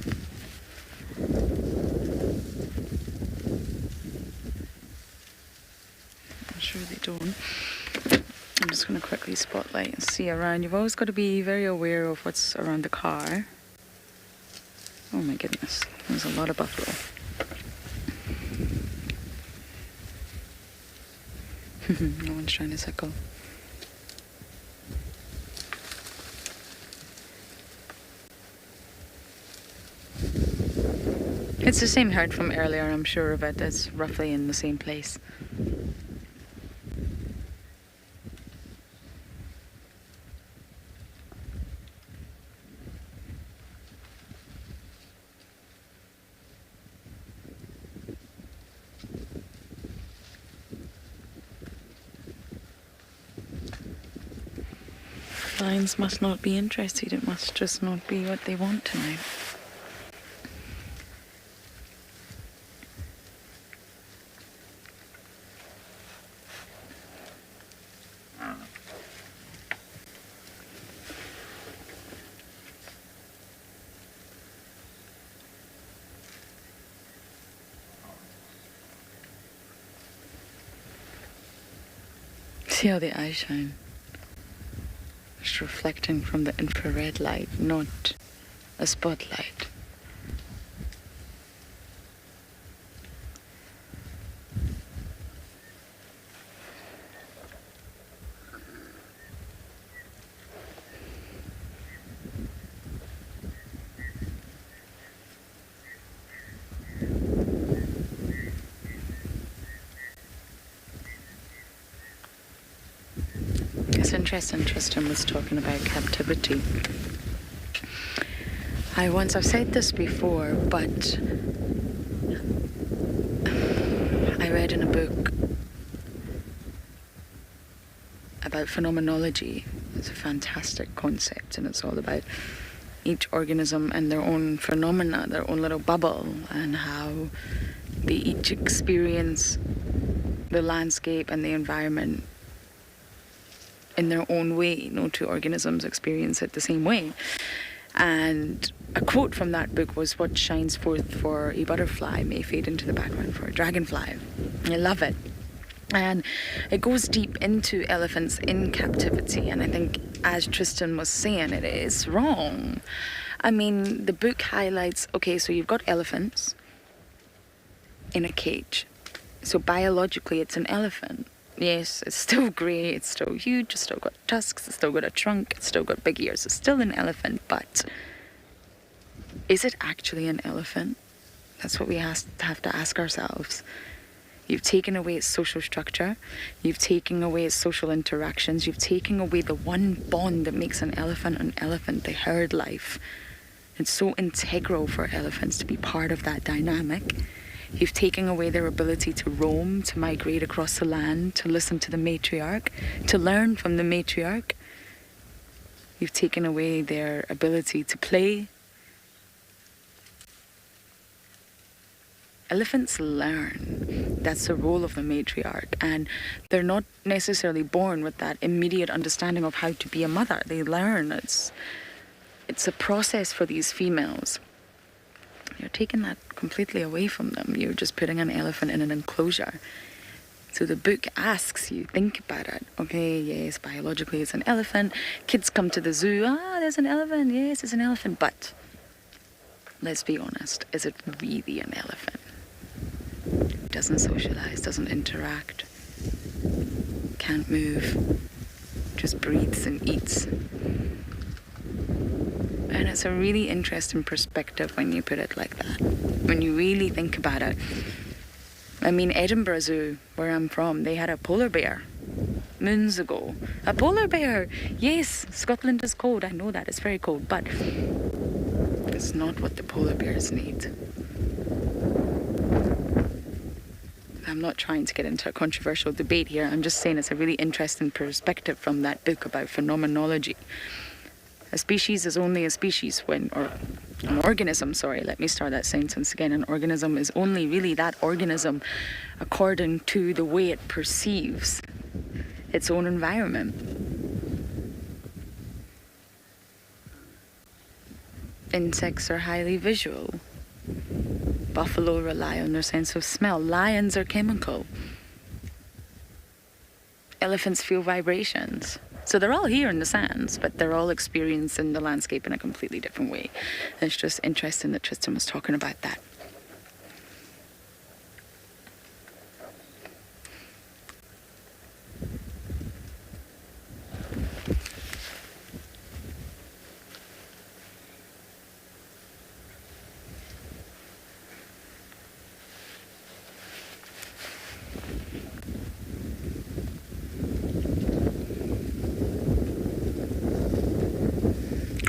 I'm sure they don't. I'm just going to quickly spotlight and see around. You've always got to be very aware of what's around the car. Oh my goodness, there's a lot of buffalo. No one's trying to circle. It's the same herd from earlier, I'm sure of it. It's roughly in the same place. Lions must not be interested. It must just not be what they want tonight. See how the eyes shine. It's reflecting from the infrared light, not a spotlight. It's interesting, Tristan was talking about captivity. I've said this before, but I read in a book about phenomenology. It's a fantastic concept, and it's all about each organism and their own phenomena, their own little bubble, and how they each experience the landscape and the environment in their own way. No two organisms experience it the same way. And a quote from that book was, "What shines forth for a butterfly may fade into the background for a dragonfly." I love it. And it goes deep into elephants in captivity. And I think, as Tristan was saying, it is wrong. I mean, the book highlights, okay, so you've got elephants in a cage. So biologically, it's an elephant. Yes, it's still grey, it's still huge, it's still got tusks, it's still got a trunk, it's still got big ears. It's still an elephant, but is it actually an elephant? That's what we have to ask ourselves. You've taken away its social structure, you've taken away its social interactions, you've taken away the one bond that makes an elephant, the herd life. It's so integral for elephants to be part of that dynamic. You've taken away their ability to roam, to migrate across the land, to listen to the matriarch, to learn from the matriarch. You've taken away their ability to play. Elephants learn. That's the role of the matriarch. And they're not necessarily born with that immediate understanding of how to be a mother. They learn. It's a process for these females. You're taking that completely away from them. You're just putting an elephant in an enclosure. So the book asks you, think about it. Okay, yes, biologically it's an elephant. Kids come to the zoo, there's an elephant. Yes, it's an elephant. But let's be honest, is it really an elephant? It doesn't socialize, doesn't interact, can't move, just breathes and eats. And it's a really interesting perspective when you put it like that. When you really think about it. I mean, Edinburgh Zoo, where I'm from, they had a polar bear moons ago. A polar bear! Yes, Scotland is cold. I know that. It's very cold. But it's not what the polar bears need. I'm not trying to get into a controversial debate here. I'm just saying it's a really interesting perspective from that book about phenomenology. A species is only a species when, or an organism, sorry, let me start that sentence again. An organism is only really that organism according to the way it perceives its own environment. Insects are highly visual. Buffalo rely on their sense of smell. Lions are chemical. Elephants feel vibrations. So they're all here in the sands, but they're all experiencing the landscape in a completely different way. And it's just interesting that Tristan was talking about that.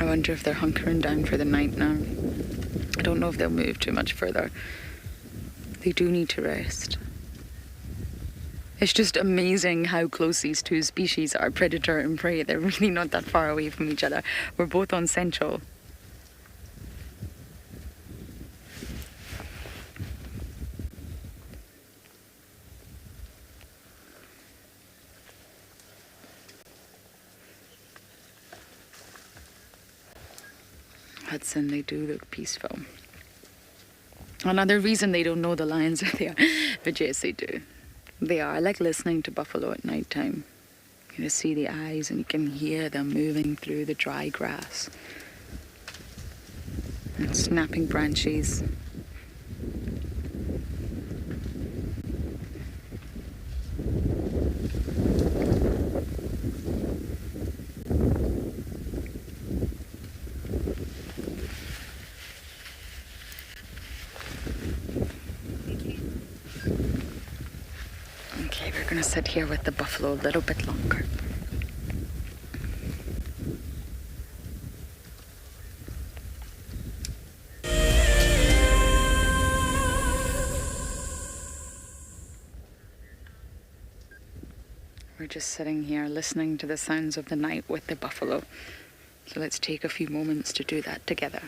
I wonder if they're hunkering down for the night now. I don't know if they'll move too much further. They do need to rest. It's just amazing how close these two species are, predator and prey. They're really not that far away from each other. We're both on Central. Hudson, they do look peaceful. Another reason they don't know the lions are there, but yes, they do. They are. I like listening to buffalo at night time. You can see the eyes and you can hear them moving through the dry grass and snapping branches. We're going to sit here with the buffalo a little bit longer. We're just sitting here listening to the sounds of the night with the buffalo. So let's take a few moments to do that together.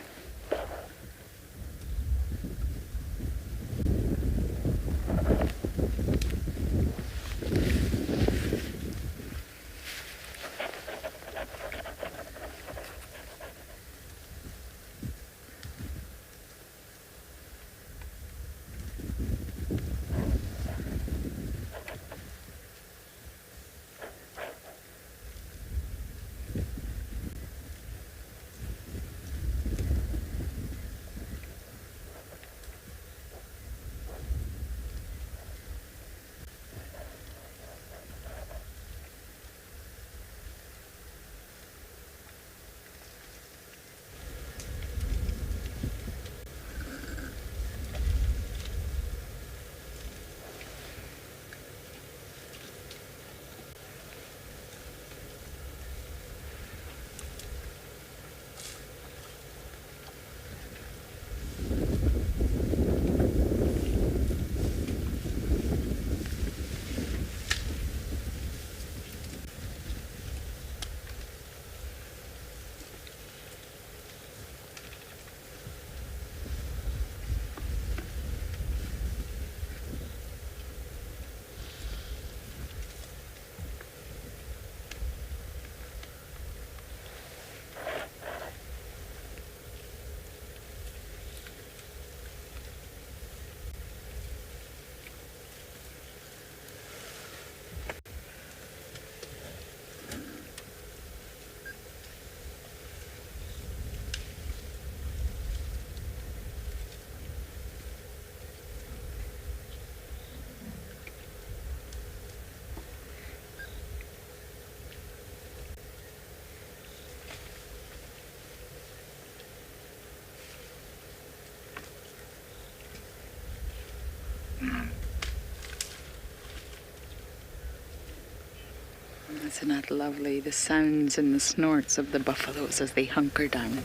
Isn't that lovely? The sounds and the snorts of the buffaloes as they hunker down.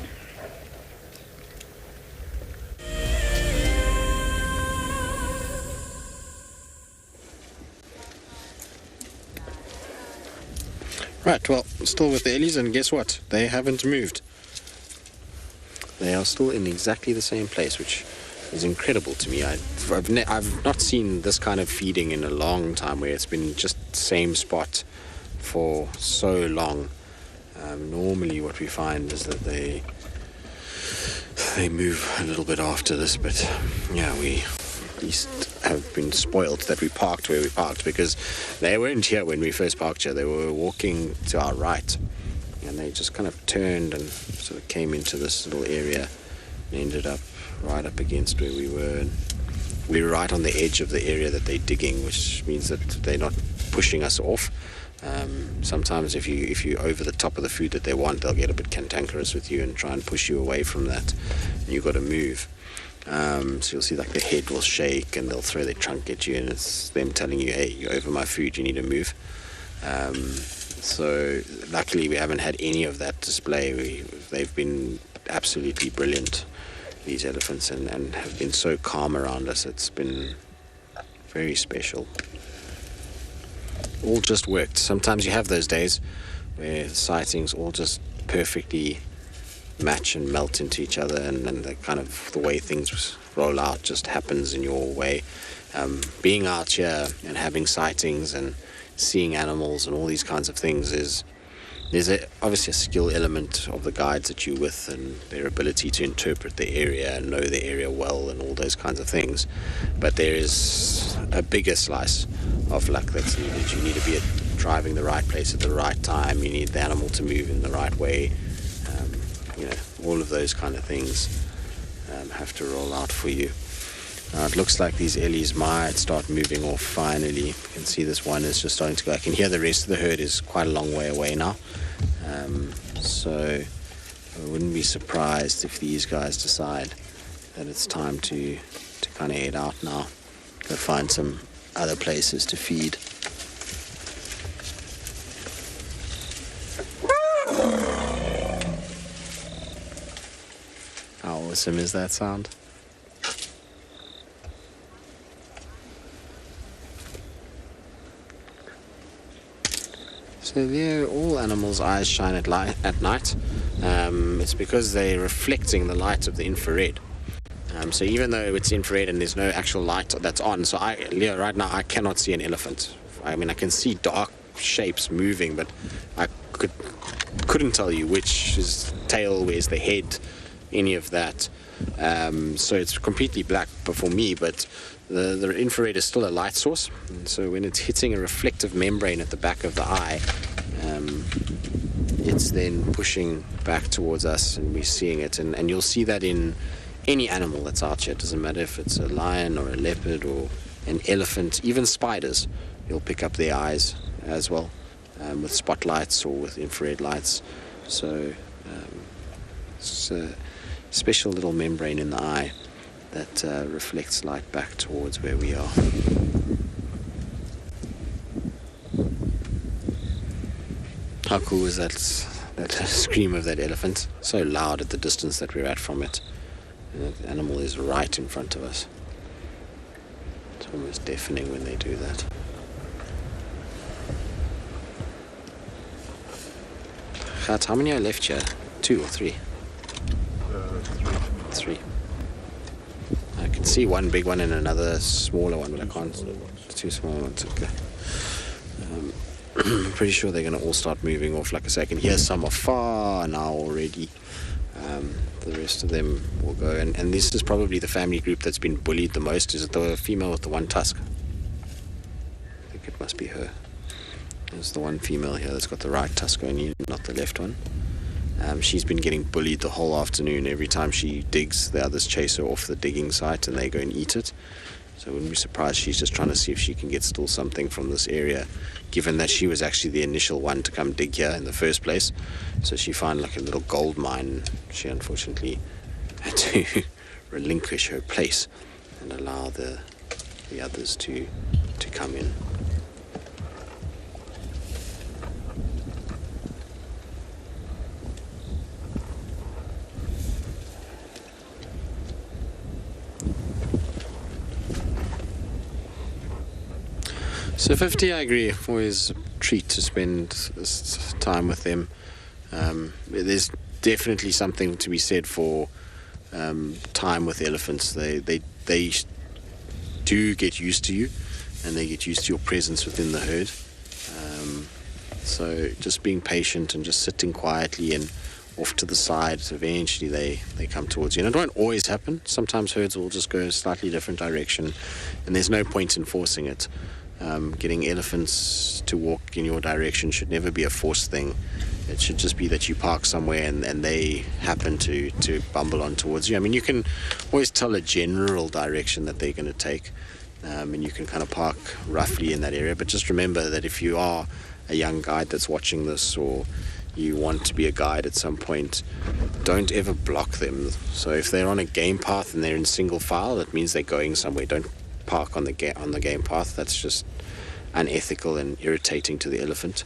Right, well, still with the Ellies, and guess what? They haven't moved. They are still in exactly the same place, which is incredible to me. I've not seen this kind of feeding in a long time, where it's been just the same spot for so long. Normally what we find is that they move a little bit after this, but yeah, we at least have been spoiled that we parked where we parked, because they weren't here when we first parked here. They were walking to our right, and they just kind of turned and sort of came into this little area and ended up right up against where we were. And we were right on the edge of the area that they're digging, which means that they're not pushing us off. Sometimes if you over the top of the food that they want, they'll get a bit cantankerous with you and try and push you away from that, and you've got to move. So you'll see like the head will shake and they'll throw their trunk at you, and it's them telling you, hey, you're over my food, you need to move. So luckily we haven't had any of that display. They've been absolutely brilliant, these elephants, and have been so calm around us. It's been very special. All just worked. Sometimes you have those days where the sightings all just perfectly match and melt into each other, and the way things roll out just happens in your way. Being out here and having sightings and seeing animals and all these kinds of things there's obviously a skill element of the guides that you're with and their ability to interpret the area and know the area well and all those kinds of things. But there is a bigger slice of luck that's needed. You need to be driving the right place at the right time. You need the animal to move in the right way. All of those kind of things have to roll out for you. It looks like these Ellies might start moving off finally. You can see this one is just starting to go. I can hear the rest of the herd is quite a long way away now. So I wouldn't be surprised if these guys decide that it's time to kind of head out now. Go find some other places to feed. How awesome is that sound? So there, all animals' eyes shine at night. It's because they're reflecting the light of the infrared. So even though it's infrared and there's no actual light that's on, so Leo, right now I cannot see an elephant. I mean, I can see dark shapes moving, but I couldn't tell you which is tail, where's the head, any of that. So it's completely black for me, but the infrared is still a light source, and so when it's hitting a reflective membrane at the back of the eye, it's then pushing back towards us and we're seeing it, and you'll see that in any animal that's out here. It doesn't matter if it's a lion or a leopard or an elephant, even spiders, you'll pick up their eyes as well, with spotlights or with infrared lights. So it's a special little membrane in the eye that reflects light back towards where we are. How cool was that scream of that elephant? So loud at the distance that we're at from it. And the animal is right in front of us. It's almost deafening when they do that. Gert, how many are left here? 2 or 3? 3. I can see one big one and another smaller one, but I can't. 2 small ones. Okay. I'm pretty sure they're going to all start moving off. Like I say, I can hear some are far now already. The rest of them will go. And this is probably the family group that's been bullied the most. Is it the female with the one tusk? I think it must be her. There's the one female here that's got the right tusk only, not the left one. She's been getting bullied the whole afternoon. Every time she digs, the others chase her off the digging site and they go and eat it. So I wouldn't be surprised she's just trying to see if she can get still something from this area, given that she was actually the initial one to come dig here in the first place. So she found like a little gold mine. She unfortunately had to relinquish her place and allow the others to come in. So 50, I agree. Always a treat to spend this time with them. There's definitely something to be said for time with elephants. They do get used to you, and they get used to your presence within the herd. So just being patient and just sitting quietly and off to the side, eventually they come towards you. And it won't always happen. Sometimes herds will just go a slightly different direction, and there's no point in forcing it. Getting elephants to walk in your direction should never be a forced thing. It should just be that you park somewhere and they happen to bumble on towards you. I mean, you can always tell a general direction that they're going to take, and you can kind of park roughly in that area. But just remember that if you are a young guide that's watching this, or you want to be a guide at some point, don't ever block them. So if they're on a game path and they're in single file, that means they're going somewhere. Don't park on the game path. That's just unethical and irritating to the elephant.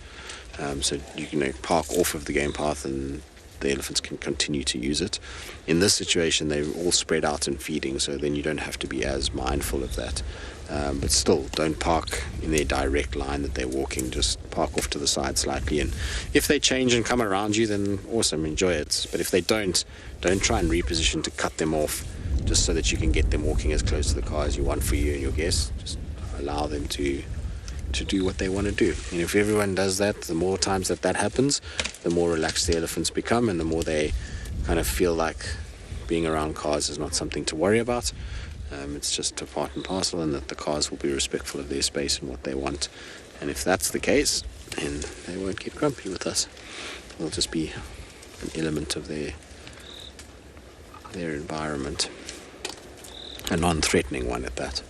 So you park off of the game path and the elephants can continue to use it. In this situation, they're all spread out and feeding, so then you don't have to be as mindful of that. But still, don't park in their direct line that they're walking. Just park off to the side slightly, and if they change and come around you, then awesome, enjoy it. But if they don't try and reposition to cut them off just so that you can get them walking as close to the car as you want for you and your guests. Just allow them to do what they want to do. And if everyone does that, the more times that happens, the more relaxed the elephants become, and the more they kind of feel like being around cars is not something to worry about. It's just a part and parcel, and that the cars will be respectful of their space and what they want. And if that's the case, then they won't get grumpy with us. It'll just be an element of their environment, a non-threatening one at that.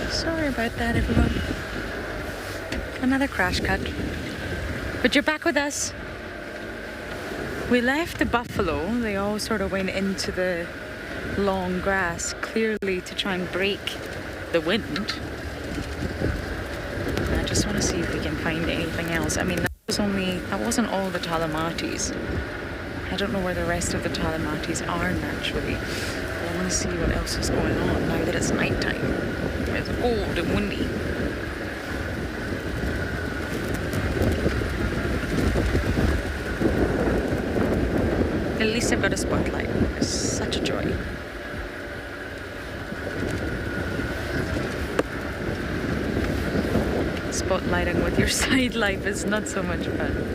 Sorry about that, everyone. Another crash cut. But you're back with us. We left the buffalo. They all sort of went into the long grass, clearly to try and break the wind. I just want to see if we can find anything else. I mean, that wasn't all the Talamatis. I don't know where the rest of the Talamatis are naturally. But I want to see what else is going on now that it's nighttime. It's cold and windy. At least I've got a spotlight. It's such a joy. Spotlighting with your side life is not so much fun.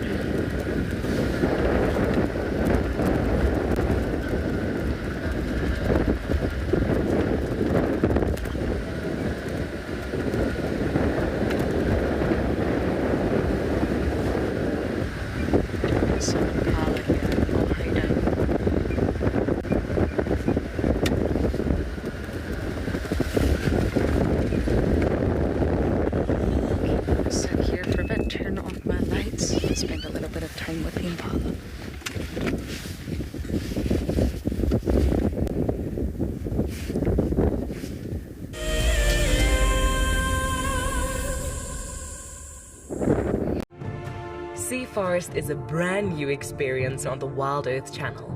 Spend a little bit of time with the Impala. Sea Forest is a brand new experience on the WildEarth channel.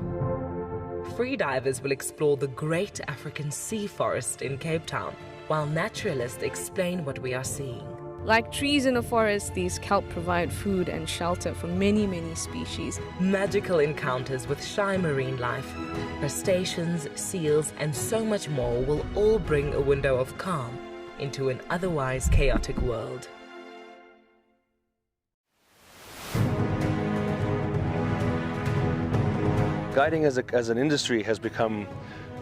Freedivers will explore the great African sea forest in Cape Town, while naturalists explain what we are seeing. Like trees in a forest, these kelp provide food and shelter for many, many species. Magical encounters with shy marine life, crustaceans, seals, and so much more will all bring a window of calm into an otherwise chaotic world. Guiding as an industry has become,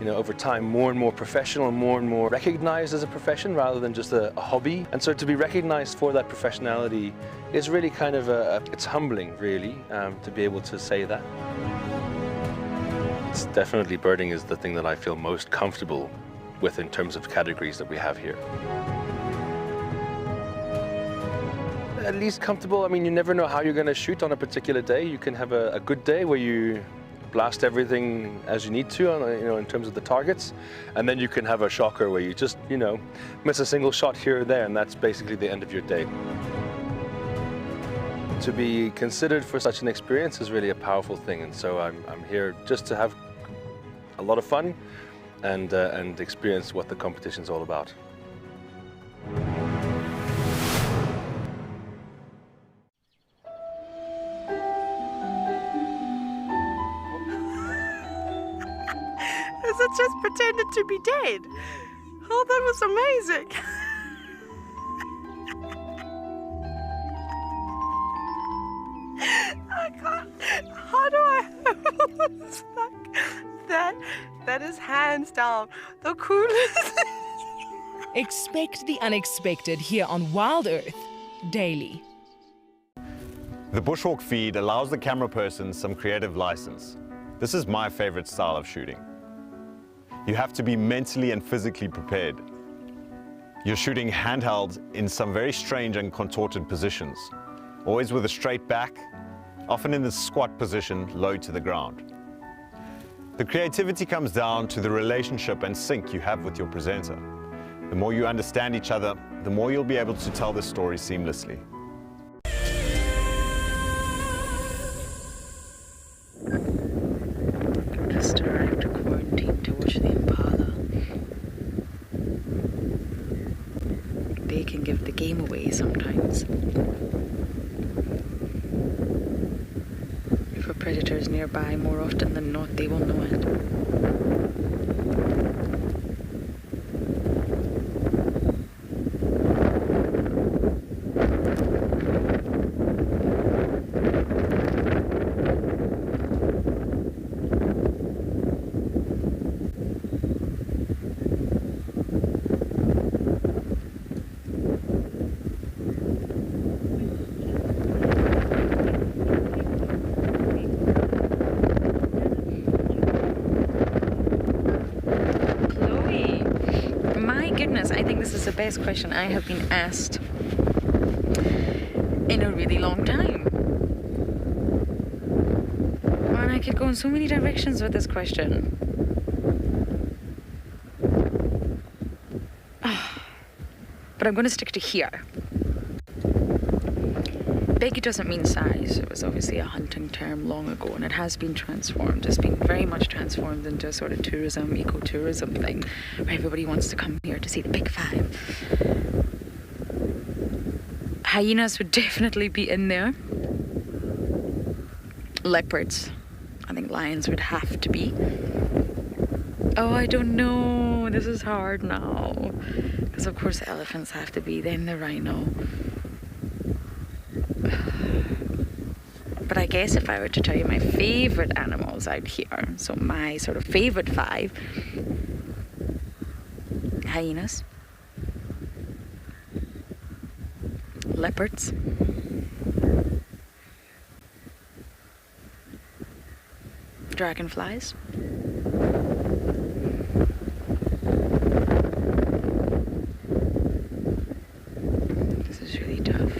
over time, more and more professional and more recognized as a profession rather than just a hobby. And so to be recognized for that professionality is really kind of it's humbling, really, to be able to say that. It's definitely birding is the thing that I feel most comfortable with in terms of categories that we have here. At least comfortable. I mean, you never know how you're going to shoot on a particular day. You can have a good day where you blast everything as you need to, in terms of the targets, and then you can have a shocker where you just, miss a single shot here or there, and that's basically the end of your day. To be considered for such an experience is really a powerful thing, and so I'm here just to have a lot of fun and experience what the competition's all about. Is it just pretended to be dead? Oh, that was amazing. I can't. How do I? It's like that is hands down the coolest. Expect the unexpected here on WildEarth daily. The bushhawk feed allows the camera person some creative license. This is my favorite style of shooting. You have to be mentally and physically prepared. You're shooting handheld in some very strange and contorted positions, always with a straight back, often in the squat position, low to the ground. The creativity comes down to the relationship and sync you have with your presenter. The more you understand each other, the more you'll be able to tell the story seamlessly. Just arrived to quarantine to watch the Impala. They can give the game away sometimes. If a predator is nearby, more often than not, they will know it. The best question I have been asked in a really long time. And I could go in so many directions with this question. But I'm going to stick to here. Big doesn't mean size. It was obviously a hunting term long ago, and it has been transformed. It's been very much transformed into a sort of tourism, ecotourism thing, where everybody wants to come here to see the big five. Hyenas would definitely be in there. Leopards. I think lions would have to be. Oh, I don't know. This is hard now. Because of course the elephants have to be, then the rhino. But I guess if I were to tell you my favorite animals out here, so my sort of favorite five: hyenas, leopards, dragonflies, this is really tough.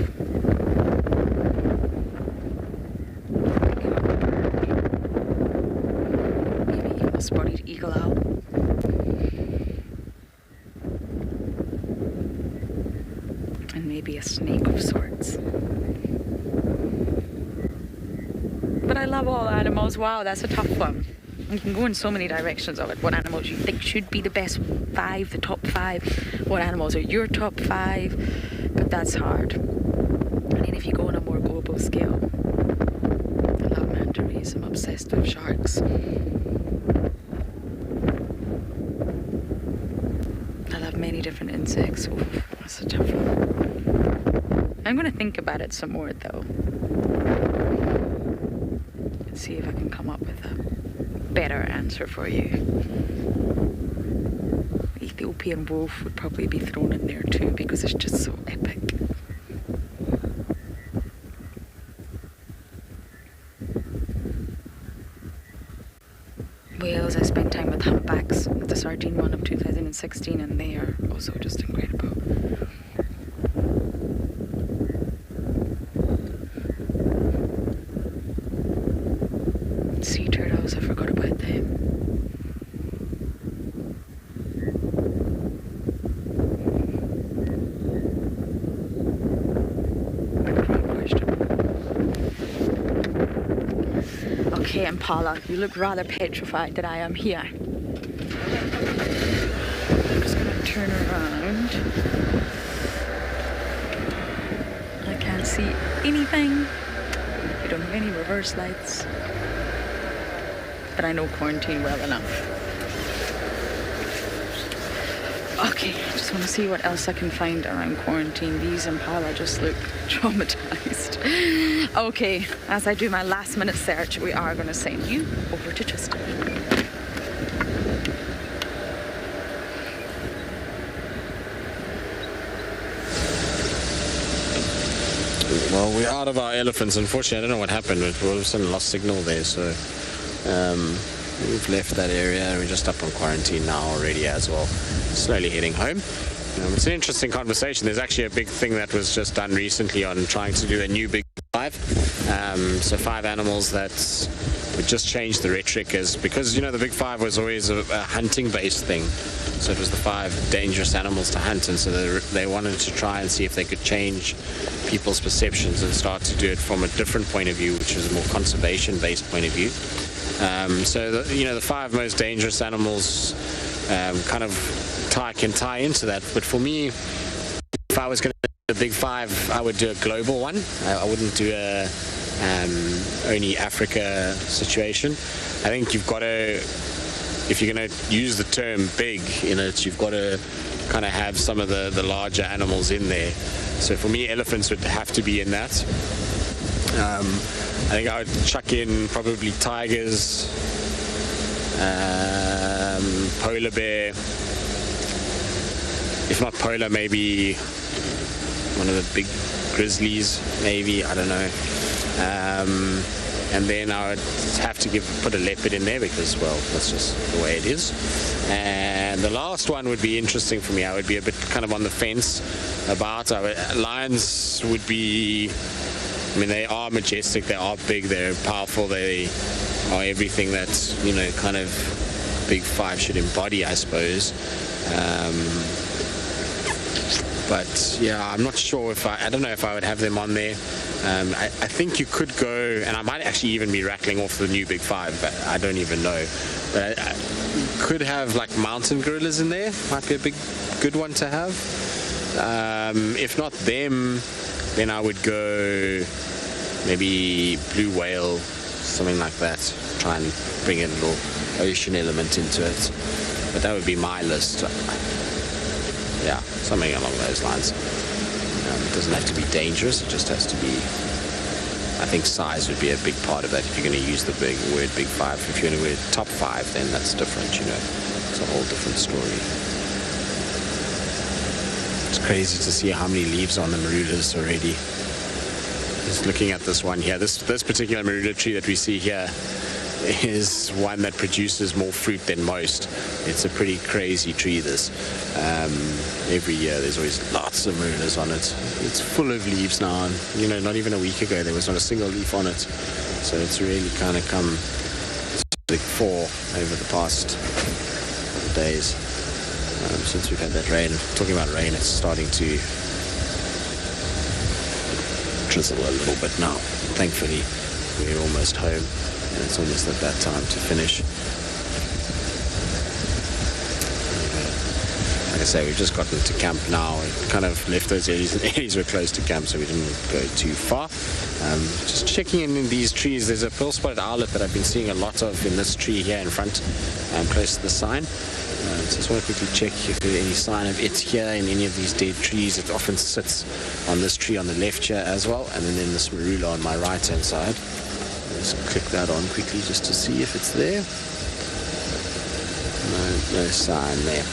Spotted eagle owl, and maybe a snake of sorts. But I love all animals. Wow, that's a tough one. You can go in so many directions of it. What animals you think should be the best five, the top five? What animals are your top five? But that's hard. And then if you go on a more global scale, I love manta rays. I'm obsessed with sharks. Many different insects. Ooh, that's a tough one. I'm going to think about it some more though. And see if I can come up with a better answer for you. Ethiopian wolf would probably be thrown in there too because it's just so epic. Whales, I spent time with humpbacks at the sardine one of 2016, and they are also just incredible. Sea turtles, I forgot Okay, Impala, you look rather petrified that I am here. I'm just gonna turn around. I can't see anything. We don't have any reverse lights. But I know quarantine well enough. Okay, I just want to see what else I can find around quarantine. These Impala just look traumatized. Okay, as I do my last minute search, we are going to send you over to Tristan. Well, we're out of our elephants. Unfortunately, I don't know what happened, but we all of a sudden lost signal there, so we've left that area. We're just up on quarantine now already as well, slowly heading home. It's an interesting conversation. There's actually a big thing that was just done recently on trying to do a new big five. So 5 animals that would just change the rhetoric, because the big 5 was always a hunting based thing. So it was the 5 dangerous animals to hunt, and so they wanted to try and see if they could change people's perceptions and start to do it from a different point of view, which is a more conservation based point of view. So the 5 most dangerous animals kind of can tie into that. But for me, if I was going to do a big 5, I would do a global one. I wouldn't do a only Africa situation. I think you've got to, if you're going to use the term big in it, you've got to kind of have some of the larger animals in there. So for me, elephants would have to be in that. I think I would chuck in probably tigers, polar bear, if not polar, maybe one of the big grizzlies, maybe, I don't know. And then I would have to put a leopard in there because, well, that's just the way it is. And the last one would be interesting for me. I would be a bit kind of on the fence about. Lions would be, they are majestic, they are big, they're powerful, they are everything that, kind of big 5 should embody, I suppose. But yeah, I'm not sure if I don't know if I would have them on there. I think you could go, and I might actually even be rattling off the new big 5, but I don't even know. But I could have like mountain gorillas in there, might be a good one to have. If not them, then I would go maybe blue whale, something like that. Try and bring a little ocean element into it. But that would be my list. Yeah, something along those lines. It doesn't have to be dangerous, it just has to be, I think size would be a big part of that if you're going to use the word big 5. If you're going to go top 5, then that's different, It's a whole different story. It's crazy to see how many leaves on the marulas already. Just looking at this one here, this particular marula tree that we see here is one that produces more fruit than most. It's a pretty crazy tree, this. Every year there's always lots of marulas on it. It's full of leaves now, and not even a week ago there was not a single leaf on it. So it's really kind of come to the fore over the past days since we've had that rain. Talking about rain, it's starting to drizzle a little bit now. Thankfully, we're almost home. And it's almost at that time to finish. Like I say, we've just gotten to camp now. We kind of left those areas, and areas were close to camp, so we didn't go too far. Just checking in these trees. There's a pearl-spotted owlet that I've been seeing a lot of in this tree here in front, close to the sign. So I just want to quickly check if there's any sign of it here in any of these dead trees. It often sits on this tree on the left here as well, and then in this marula on my right-hand side. Just click that on quickly just to see if it's there. No sign there.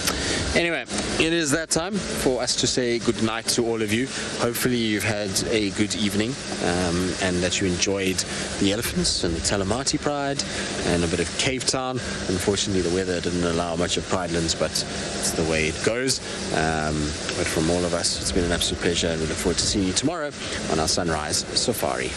Anyway, it is that time for us to say good night to all of you. Hopefully you've had a good evening and that you enjoyed the elephants and the Talamati Pride and a bit of Cape Town. Unfortunately, the weather didn't allow much of Pridelands, but it's the way it goes. But from all of us, it's been an absolute pleasure, and we look forward to seeing you tomorrow on our sunrise safari.